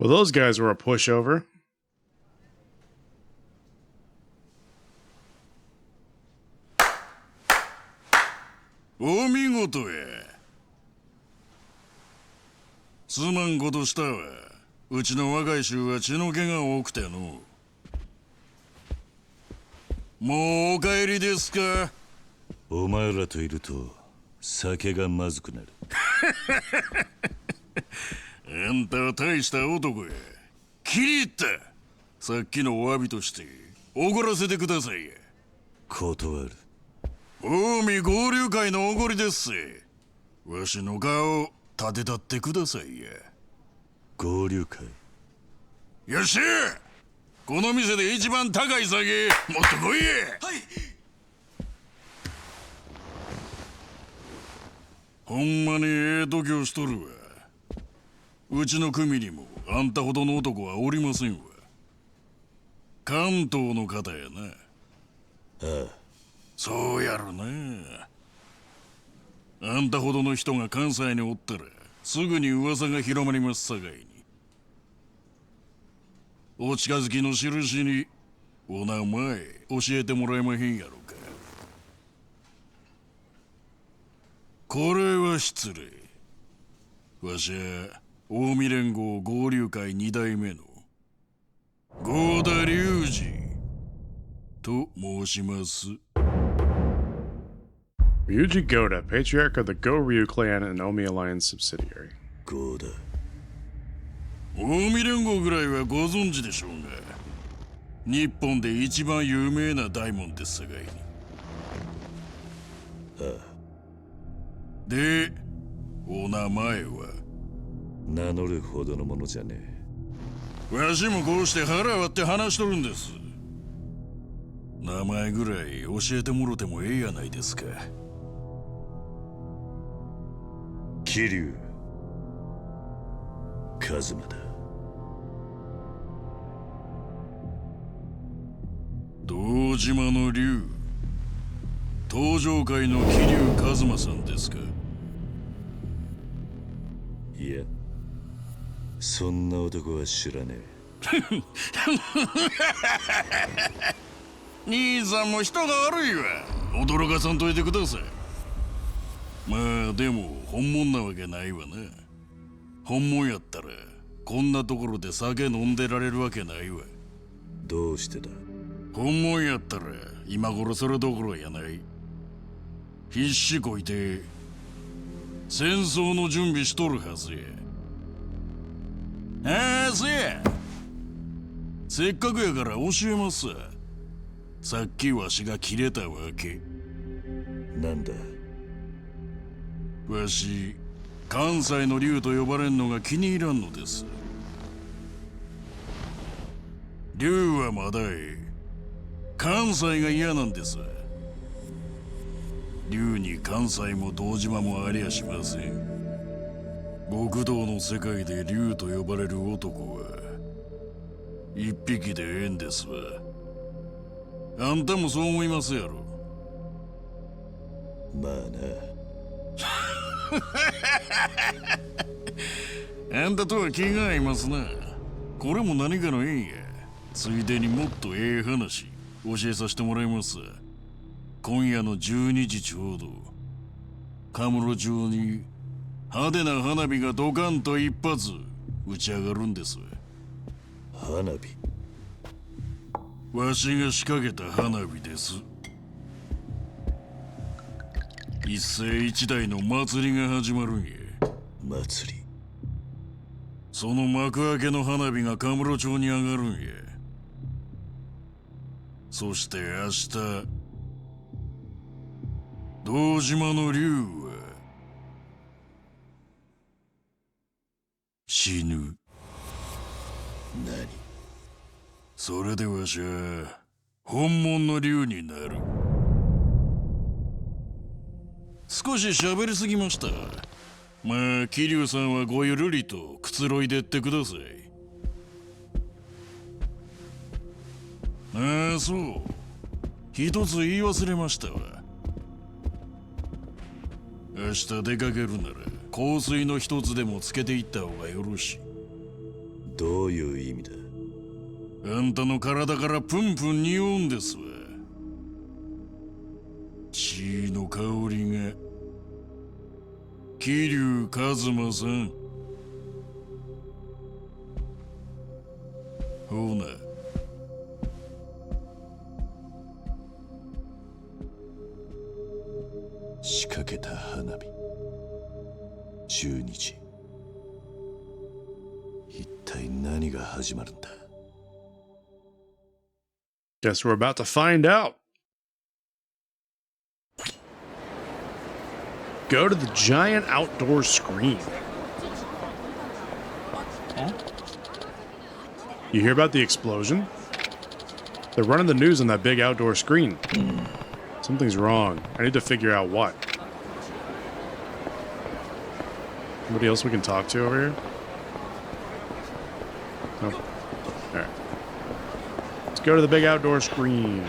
Well, those guys were a pushover.お見事や。すまんことしたわ。うちの若い衆は血の気が多くての。もうお帰りですか。お前らといると酒がまずくなる。あんたは大した男や。気に入った。さっきのお詫びとしておごらせてくださいや。断る。近江合流会のおごりですせ。わしの顔立てたってくださいや。合流会。よっしゃ。この店で一番高い酒持ってこいや。はい。ほんまにええ度胸しとるわ。うちの組にもあんたほどの男はおりませんわ。関東の方やな。ああ。そうやろな。あんたほどの人が関西におったらすぐに噂が広まりますさかいに。お近づきの印にお名前教えてもらえまへんやろか。これは失礼。わしは近江連合合流会2代目の合田隆二と申します。Ryuji Goda, patriarch of the Go-Ryu clan and Omi Alliance subsidiary. ゴーダ。近江連合ぐらいはご存知でしょうが、日本で一番有名な大門ですさかいに。ああ。で、お名前は？名乗るほどのものじゃねえ。わしもこうして腹割って話しとるんです。名前ぐらい教えてもろてもええやないですか。桐生一馬だ。堂島の竜、登場界の桐生一馬さんですか？いや、そんな男は知らねえ。兄さんも人が悪いわ。驚かさんといてください。まあでも本物なわけないわな。本物やったらこんなところで酒飲んでられるわけないわ。どうしてだ？本物やったら今頃それどころやない。必死こいて戦争の準備しとるはずや。ああ、せや。せっかくやから教えますわ。さっきわしが切れたわけ。なんだ？わし、関西の竜と呼ばれんのが気に入らんのです。竜はまだ関西が嫌なんです。竜に関西も堂島もありゃしません。極道の世界で竜と呼ばれる男は一匹でええんですわ。あんたもそう思いますやろ。まあな。あんたとは気が合いますな。これも何かの縁や。ついでにもっとええ話教えさせてもらいます。今夜の12時ちょうど、カムロ町に派手な花火がドカンと一発打ち上がるんです。花火？わしが仕掛けた花火です。一世一代の祭りが始まるんや。祭り？その幕開けの花火がカムロ町に上がるんや。そして明日、堂島の竜は死ぬ。何？それでわしは本物の竜になる。少し喋りすぎました。まあ桐生さんはごゆるりとくつろいでってください。ああ、そう。一つ言い忘れましたわ。明日出かけるなら香水の一つでもつけていった方がよろしい。どういう意味だ？あんたの体からプンプン匂うんですわ。血の香りが。桐生一馬さん。ほな。仕掛けた花火。12時。一体何が始まるんだ？ Guess we're about to find out. Go to the giant outdoor screen. You hear about the explosion? They're running the news on that big outdoor screen. Something's wrong. I need to figure out what. Anybody else we can talk to over here? Nope. Alright. Let's go to the big outdoor screen.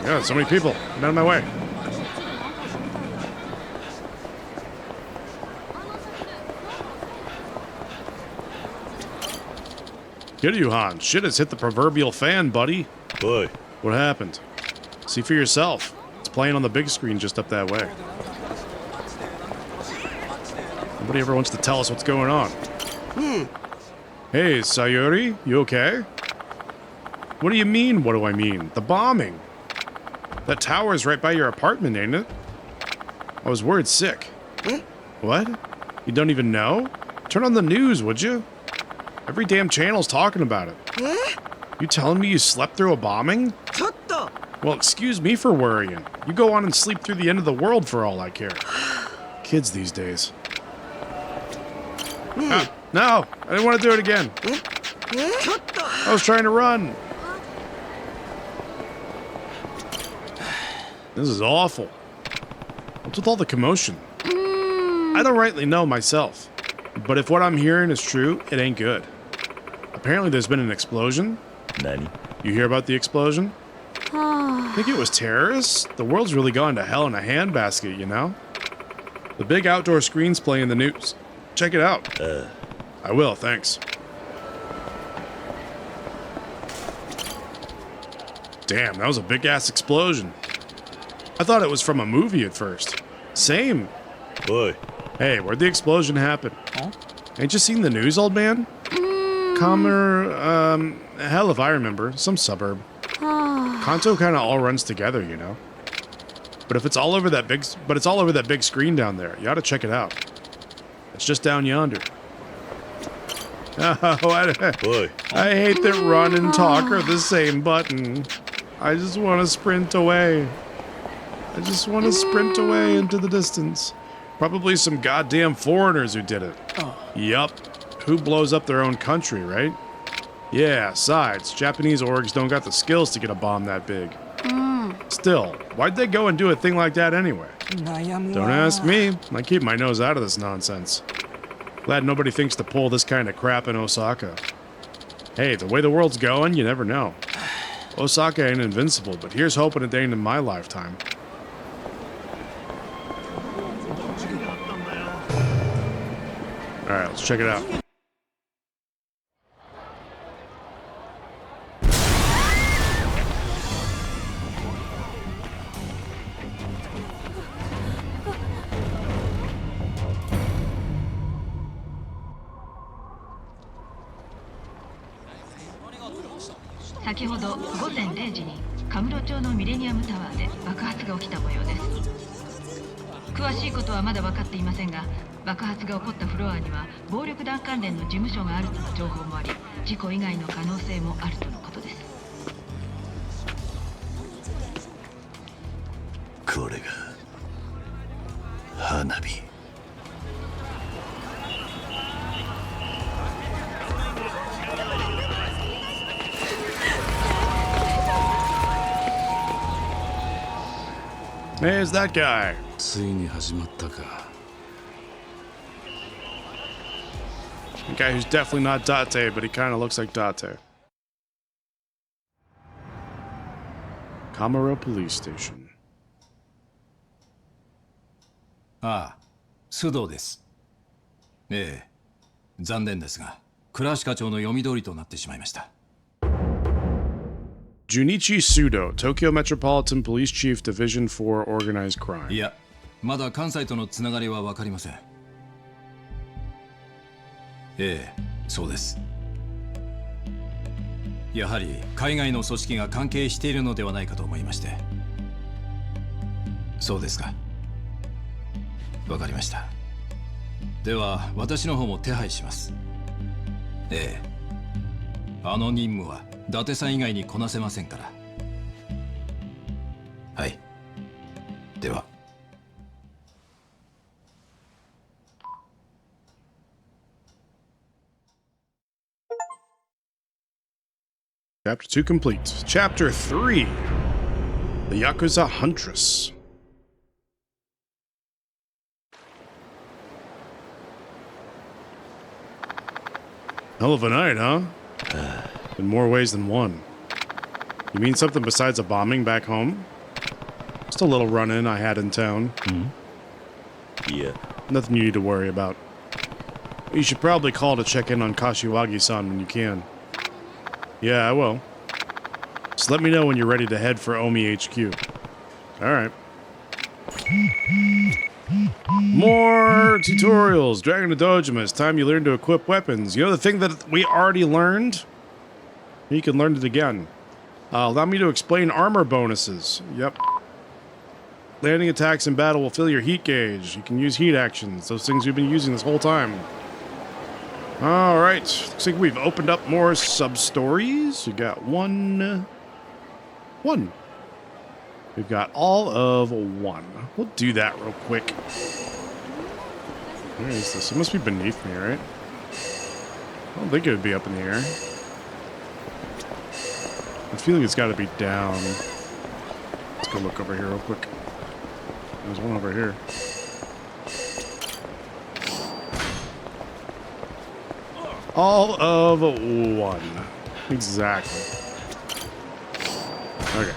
God, so many people. Get out of my way. Kiryuhan, shit has hit the proverbial fan, buddy. Boy. What happened? See for yourself. It's playing on the big screen just up that way. Nobody ever wants to tell us what's going on. Hey, Sayuri, you okay? What do you mean, what do I mean? The bombing. That tower's right by your apartment, ain't it? I was worried sick. What? You don't even know? Turn on the news, would you? Every damn channel's talking about it. You telling me you slept through a bombing? Well, excuse me for worrying. You go on and sleep through the end of the world for all I care. Kids these days. Ah, no, I didn't want to do it again. I was trying to run. This is awful. What's with all the commotion? I don't rightly know myself, but if what I'm hearing is true, it ain't good. Apparently there's been an explosion. Nani? You hear about the explosion? Think it was terrorists? The world's really gone to hell in a handbasket, you know? The big outdoor screen's playing the news. Check it out. I will, thanks. Damn, that was a big-ass explosion. I thought it was from a movie at first. Same. Boy. Hey, where'd the explosion happen? Ain't you seen the news, old man? Hell if I remember. Some suburb. Kanto kinda all runs together, you know? But it's all over that big screen down there. You ought to check it out. It's just down yonder. Oh, Boy. I hate that run and talk are the same button. I just want to sprint away. I just want to sprint away into the distance. Probably some goddamn foreigners who did it. Yup. Who blows up their own country, right? Yeah, sides. Japanese orgs don't got the skills to get a bomb that big. Still, why'd they go and do a thing like that anyway? Don't ask me. I keep my nose out of this nonsense. Glad nobody thinks to pull this kind of crap in Osaka. Hey, the way the world's going, you never know. Osaka ain't invincible, but here's hoping it ain't in my lifetime. Alright, let's check it out.先ほど午前0時にカムロ町のミレニアムタワーで爆発が起きた模様です。詳しいことはまだ分かっていませんが、爆発が起こったフロアには暴力団関連の事務所があるとの情報もあり、事故以外の可能性もあるとのことです。これが花火。There's that guy. ついに始まったか。A guy who's definitely not Date, but he kind of looks like Date. Kamara Police Station. ああ、須藤です。ええ、残念ですが、倉橋課長の読み通りとなってしまいました。Junichi Sudo, Tokyo Metropolitan Police Chief Division for Organized Crime. いや、まだ関西とのつながりは分かりません。ええ、そうです。やはり海外の組織が関係しているのではないかと思いまして。そうですか。わかりました。では私の方も手配します。ええ、あの任務は伊達さん以外にこなせませんから。はい。では。Chapter 2 complete. Chapter 3. The Yakuza Huntress. Hell of a night, huh? In more ways than one. You mean something besides a bombing back home? Just a little run-in I had in town. Yeah. Nothing you need to worry about. You should probably call to check in on Kashiwagi-san when you can. Yeah, I will. Just let me know when you're ready to head for Omi HQ. Alright. More tutorials. Dragon to Dojima. It's time you learn to equip weapons. You know the thing that we already learned? You can learn it again. Allow me to explain armor bonuses. Yep. Landing attacks in battle will fill your heat gauge. You can use heat actions. Those things you've been using this whole time. Alright. Looks like we've opened up more sub-stories. We got one. We've got all of one. We'll do that real quick. Where is this? It must be beneath me, right? I don't think it would be up in the air. I feel like it's got to be down. Let's go look over here real quick. There's one over here. All of one. Exactly. Okay.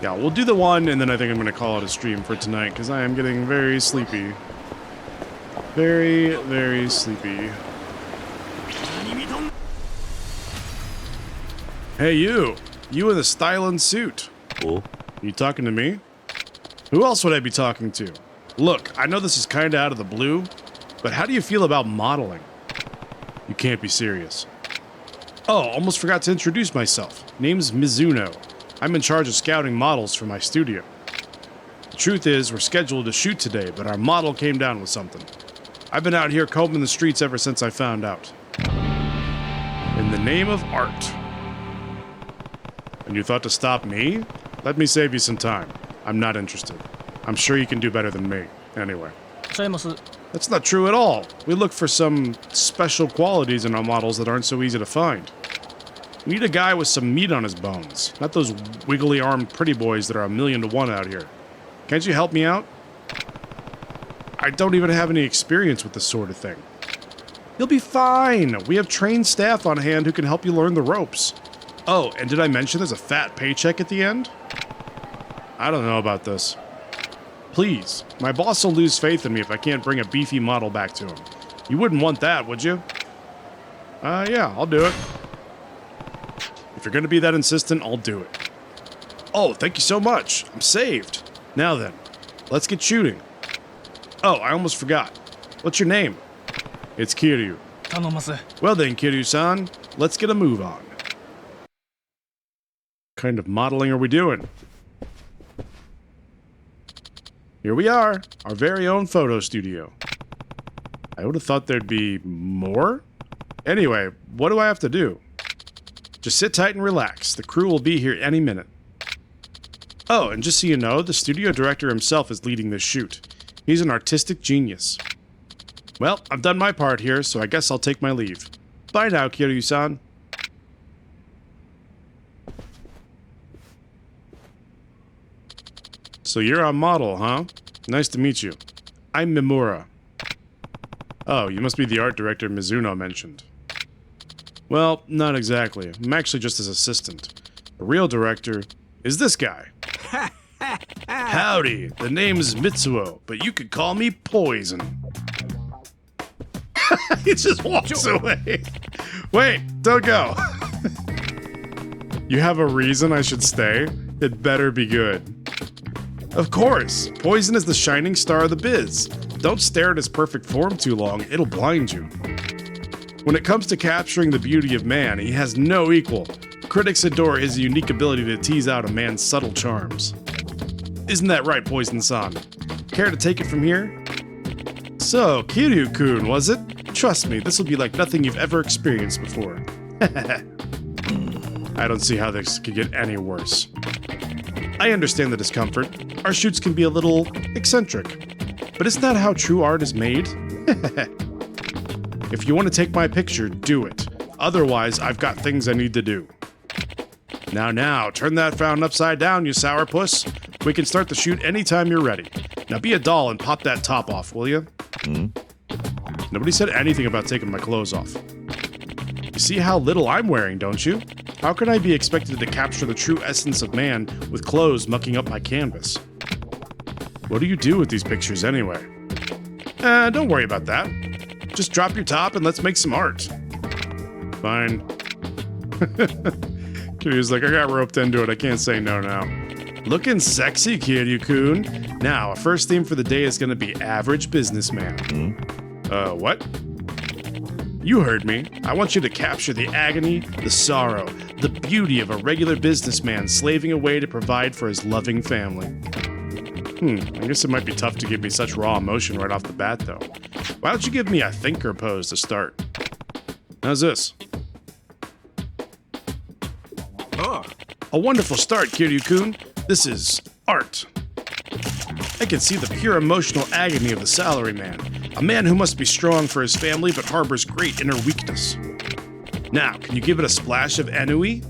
Yeah, we'll do the one, and then I think I'm going to call it a stream for tonight, because I am getting very sleepy. Very, very sleepy. Hey, you! You in the styling suit. Oh? You talking to me? Who else would I be talking to? Look, I know this is kinda out of the blue, but how do you feel about modeling? You can't be serious. Oh, almost forgot to introduce myself. Name's Mizuno. I'm in charge of scouting models for my studio. The truth is, we're scheduled to shoot today, but our model came down with something. I've been out here combing the streets ever since I found out. In the name of art. And you thought to stop me? Let me save you some time. I'm not interested. I'm sure you can do better than me. Anyway. That's not true at all. We look for some special qualities in our models that aren't so easy to find. We need a guy with some meat on his bones, not those wiggly-armed pretty boys that are 1,000,000 to 1 out here. Can't you help me out? I don't even have any experience with this sort of thing. You'll be fine. We have trained staff on hand who can help you learn the ropes. Oh, and did I mention there's a fat paycheck at the end? I don't know about this. Please, my boss will lose faith in me if I can't bring a beefy model back to him. You wouldn't want that, would you? Yeah, I'll do it. If you're gonna be that insistent, I'll do it. Oh, thank you so much. I'm saved. Now then, let's get shooting. Oh, I almost forgot. What's your name? It's Kiryu. Well then, Kiryu-san, let's get a move on. What kind of modeling are we doing? Here we are, our very own photo studio. I would have thought there'd be more? Anyway, what do I have to do? Just sit tight and relax. The crew will be here any minute. Oh, and just so you know, the studio director himself is leading this shoot. He's an artistic genius. Well, I've done my part here, so I guess I'll take my leave. Bye now, Kiryu-san. So you're a model, huh? Nice to meet you. I'm Mimura. Oh, you must be the art director Mizuno mentioned. Well, not exactly. I'm actually just his assistant. The real director is this guy. Howdy, the name's Mitsuo, but you could call me Poison. He just walks away. Wait, don't go. You have a reason I should stay? It better be good. Of course, Poison is the shining star of the biz. Don't stare at his perfect form too long, it'll blind you. When it comes to capturing the beauty of man, he has no equal. Critics adore his unique ability to tease out a man's subtle charms. Isn't that right, Poison-san? Care to take it from here? So, Kiryu-kun, was it? Trust me, this will be like nothing you've ever experienced before. I don't see how this could get any worse. I understand the discomfort. Our shoots can be a little eccentric. But isn't that how true art is made? If you want to take my picture, do it. Otherwise, I've got things I need to do. Now, turn that frown upside down, you sourpuss. We can start the shoot anytime you're ready. Now be a doll and pop that top off, will you? Nobody said anything about taking my clothes off. You see how little I'm wearing, don't you? How can I be expected to capture the true essence of man with clothes mucking up my canvas? What do you do with these pictures anyway? Don't worry about that. Just drop your top and let's make some art. Fine. Kiryu's like, I got roped into it, I can't say no now. Looking sexy, Kiryu-kun. Now, our first theme for the day is gonna be average businessman. What? You heard me. I want you to capture the agony, the sorrow, the beauty of a regular businessman slaving away to provide for his loving family. I guess it might be tough to give me such raw emotion right off the bat, though. Why don't you give me a thinker pose to start? How's this? A wonderful start, Kiryu-kun. This is art. I can see the pure emotional agony of the salaryman, a man who must be strong for his family but harbors great inner weakness. Now, can you give it a splash of ennui?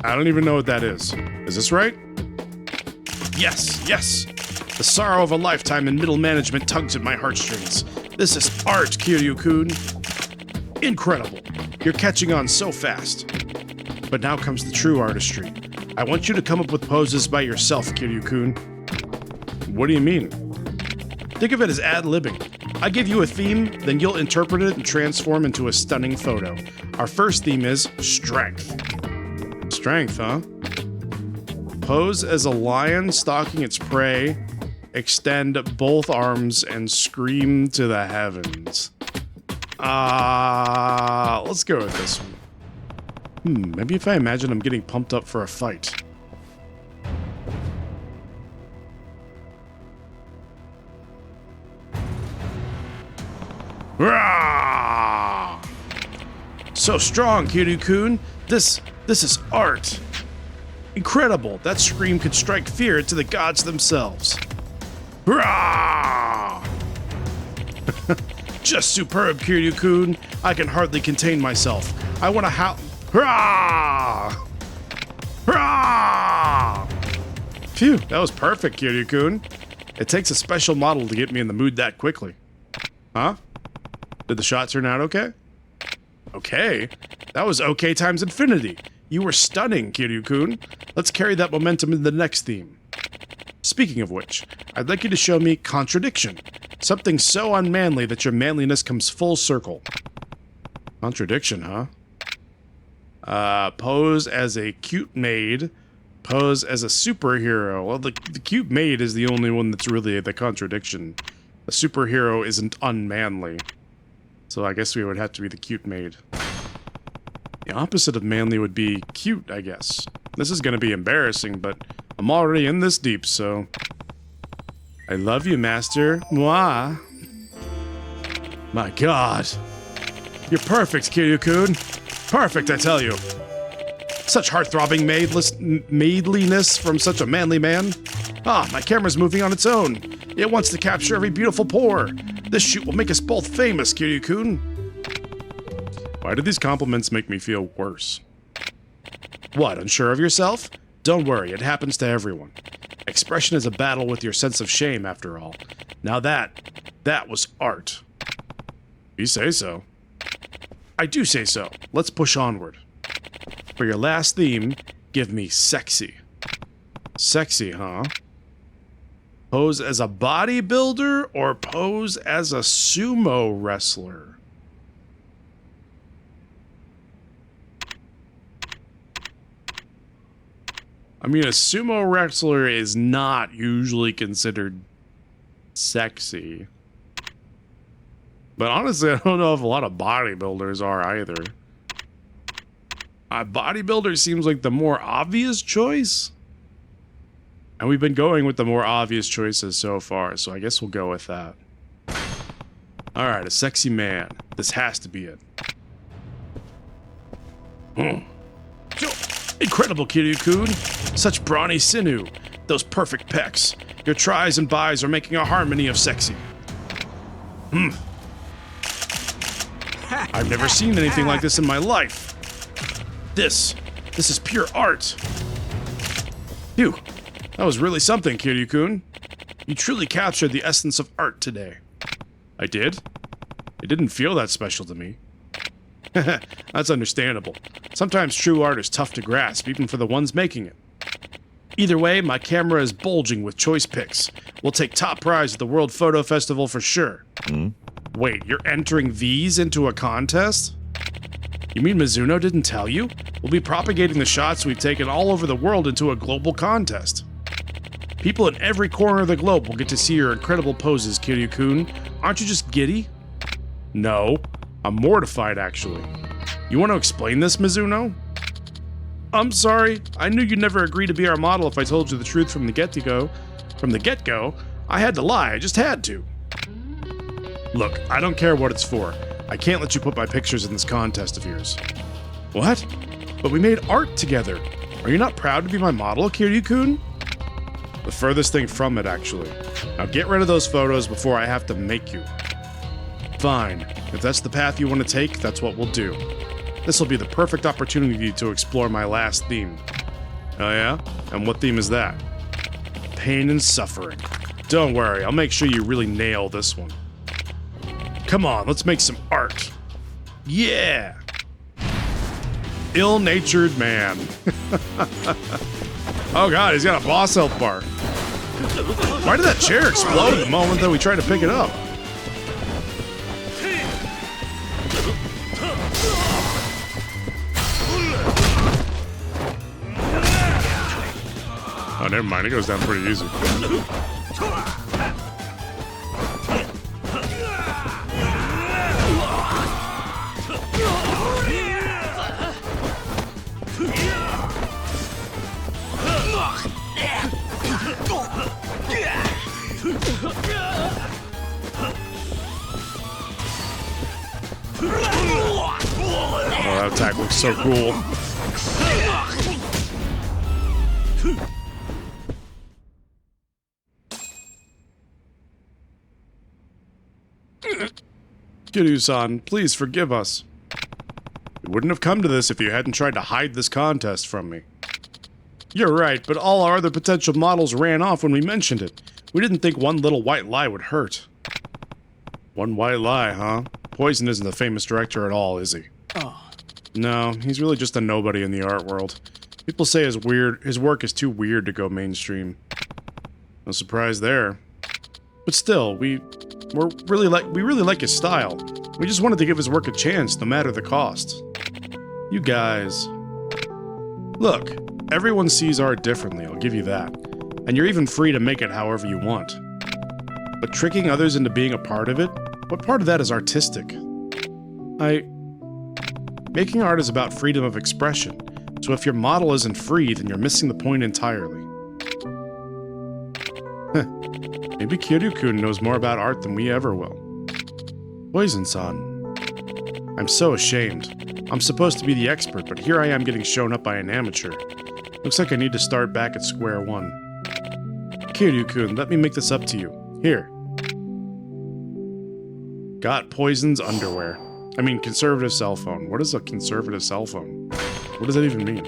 I don't even know what that is. Is this right? Yes, yes. The sorrow of a lifetime in middle management tugs at my heartstrings. This is art, Kiryu-kun. Incredible. You're catching on so fast. But now comes the true artistry. I want you to come up with poses by yourself, Kiryu-kun. What do you mean? Think of it as ad-libbing. I give you a theme, then you'll interpret it and transform into a stunning photo. Our first theme is strength. Strength, huh? Pose as a lion stalking its prey, extend both arms, and scream to the heavens. Let's go with this one. Maybe if I imagine I'm getting pumped up for a fight. Rah! So strong, Kiryu-kun. This is art. Incredible. That scream could strike fear to the gods themselves. Rah! Just superb, Kiryu-kun. I can hardly contain myself. I want to howl. Hurrah! Hurrah! Phew, that was perfect, Kiryu-kun. It takes a special model to get me in the mood that quickly. Huh? Did the shot turn out okay? Okay? That was okay times infinity. You were stunning, Kiryu-kun. Let's carry that momentum into the next theme. Speaking of which, I'd like you to show me contradiction. Something so unmanly that your manliness comes full circle. Contradiction, huh? Pose as a cute maid. Pose as a superhero. Well, the cute maid is the only one that's really the contradiction. A superhero isn't unmanly. So I guess we would have to be the cute maid. The opposite of manly would be cute, I guess. This is gonna be embarrassing, but I'm already in this deep, so... I love you, master. Moi. My god. You're perfect, Kiryu-kun. Perfect, I tell you. Such heart-throbbing maidliness from such a manly man. My camera's moving on its own. It wants to capture every beautiful pore. This shoot will make us both famous, Kiryu-kun. Why do these compliments make me feel worse? What, unsure of yourself? Don't worry, it happens to everyone. Expression is a battle with your sense of shame, after all. Now that was art. You say so. I do say so. Let's push onward. For your last theme, give me sexy. Sexy, huh? Pose as a bodybuilder or pose as a sumo wrestler? I mean, a sumo wrestler is not usually considered sexy. But honestly, I don't know if a lot of bodybuilders are either. Bodybuilder seems like the more obvious choice. And we've been going with the more obvious choices so far, so I guess we'll go with that. Alright, a sexy man. This has to be it. Incredible, Kiryu-kun. Such brawny sinew. Those perfect pecs. Your tries and buys are making a harmony of sexy. I've never seen anything like this in my life. This is pure art. Phew, that was really something, Kiryu-kun. You truly captured the essence of art today. I did? It didn't feel that special to me. That's understandable. Sometimes true art is tough to grasp, even for the ones making it. Either way, my camera is bulging with choice pics. We'll take top prize at the World Photo Festival for sure. Wait, you're entering these into a contest? You mean Mizuno didn't tell you? We'll be propagating the shots we've taken all over the world into a global contest. People in every corner of the globe will get to see your incredible poses, Kiryu-kun. Aren't you just giddy? No. I'm mortified, actually. You want to explain this, Mizuno? I'm sorry. I knew you'd never agree to be our model if I told you the truth from the get-go. From the get-go, I had to lie. I just had to. Look, I don't care what it's for. I can't let you put my pictures in this contest of yours. What? But we made art together. Are you not proud to be my model, Kiryu-kun? The furthest thing from it, actually. Now get rid of those photos before I have to make you. Fine. If that's the path you want to take, that's what we'll do. This will be the perfect opportunity to explore my last theme. Oh yeah? And what theme is that? Pain and suffering. Don't worry, I'll make sure you really nail this one. Come on, let's make some art. Yeah! Ill-natured man. Oh god, he's got a boss health bar. Why did that chair explode the moment that we tried to pick it up? Oh, never mind. It goes down pretty easy. Oh, that attack looks so cool. Kiryu-san, please forgive us. We wouldn't have come to this if you hadn't tried to hide this contest from me. You're right, but all our other potential models ran off when we mentioned it. We didn't think one little white lie would hurt. One white lie, huh? Poison isn't a famous director at all, is he? Oh. No, he's really just a nobody in the art world. People say his work is too weird to go mainstream. No surprise there. But still, we really like his style. We just wanted to give his work a chance, no matter the cost. You guys... Look, everyone sees art differently, I'll give you that. And you're even free to make it however you want. But tricking others into being a part of it? What part of that is artistic? Making art is about freedom of expression, so if your model isn't free, then you're missing the point entirely. Maybe Kiryu-kun knows more about art than we ever will. Poison-san. I'm so ashamed. I'm supposed to be the expert, but here I am getting shown up by an amateur. Looks like I need to start back at square one. Kiryu-kun, let me make this up to you. Here. Got Poison's underwear. I mean, conservative cell phone. What is a conservative cell phone? What does that even mean?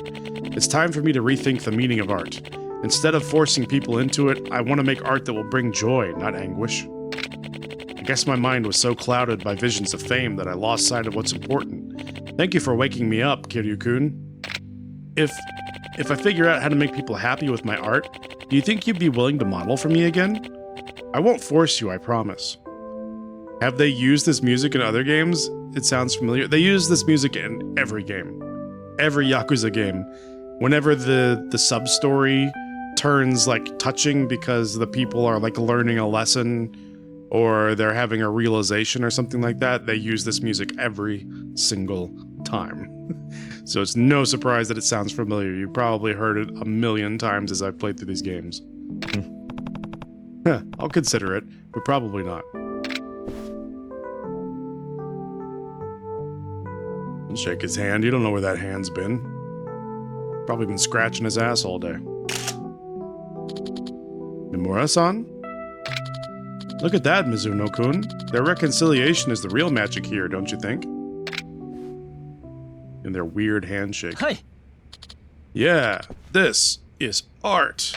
It's time for me to rethink the meaning of art. Instead of forcing people into it, I want to make art that will bring joy, not anguish. I guess my mind was so clouded by visions of fame that I lost sight of what's important. Thank you for waking me up, Kiryu-kun. If I figure out how to make people happy with my art, do you think you'd be willing to model for me again? I won't force you, I promise. Have they used this music in other games? It sounds familiar. They use this music in every game. Every Yakuza game. Whenever the sub-story turns, like, touching because the people are, like, learning a lesson or they're having a realization or something like that, they use this music every single time. So it's no surprise that it sounds familiar. You probably heard it a million times as I've played through these games. I'll consider it, but probably not. Don't shake his hand. You don't know where that hand's been. Probably been scratching his ass all day. Nomura-san? Look at that, Mizuno-kun. Their reconciliation is the real magic here, don't you think? And their weird handshake. Hey. Yeah, this is art.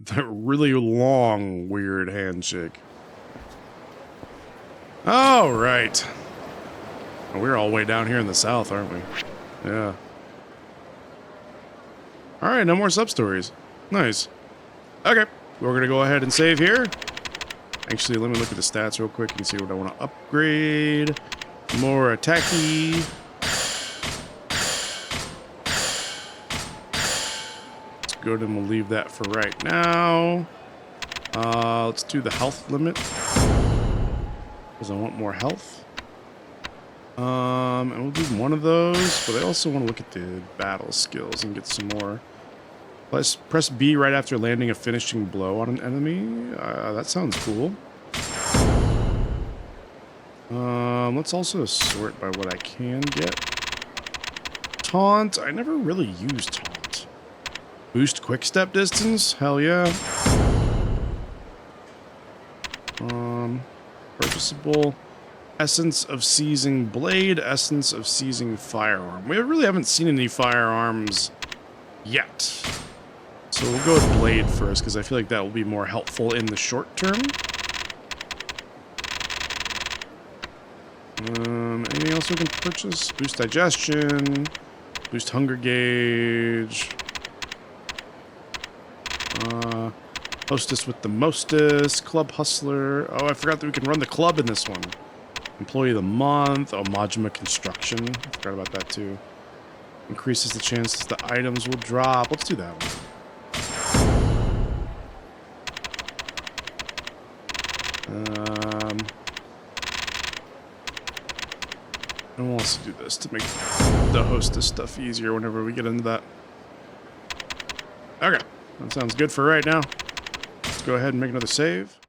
That really long, weird handshake. Oh, right. We're all way down here in the south, aren't we? Yeah. Alright, no more sub-stories. Nice. Okay, we're gonna go ahead and save here. Actually, let me look at the stats real quick and see what I want to upgrade. More attacky. That's good, and we'll leave that for right now. Let's do the health limit. Because I want more health. And we'll do one of those, but I also want to look at the battle skills and get some more. Press B right after landing a finishing blow on an enemy. That sounds cool. Let's also sort by what I can get. Taunt. I never really used taunt. Boost quick step distance. Hell yeah. Purchasable. Essence of Seizing Blade. Essence of Seizing Firearm. We really haven't seen any firearms yet. So we'll go with Blade first, because I feel like that will be more helpful in the short term. Anything else we can purchase? Boost Digestion. Boost Hunger Gauge. Hostess with the Mostest. Club Hustler. Oh, I forgot that we can run the club in this one. Employee of the Month. Oh, Majima Construction. I forgot about that too. Increases the chances the items will drop. Let's do that one. And we'll also do this to make the hostess stuff easier whenever we get into that. Okay, that sounds good for right now. Let's go ahead and make another save.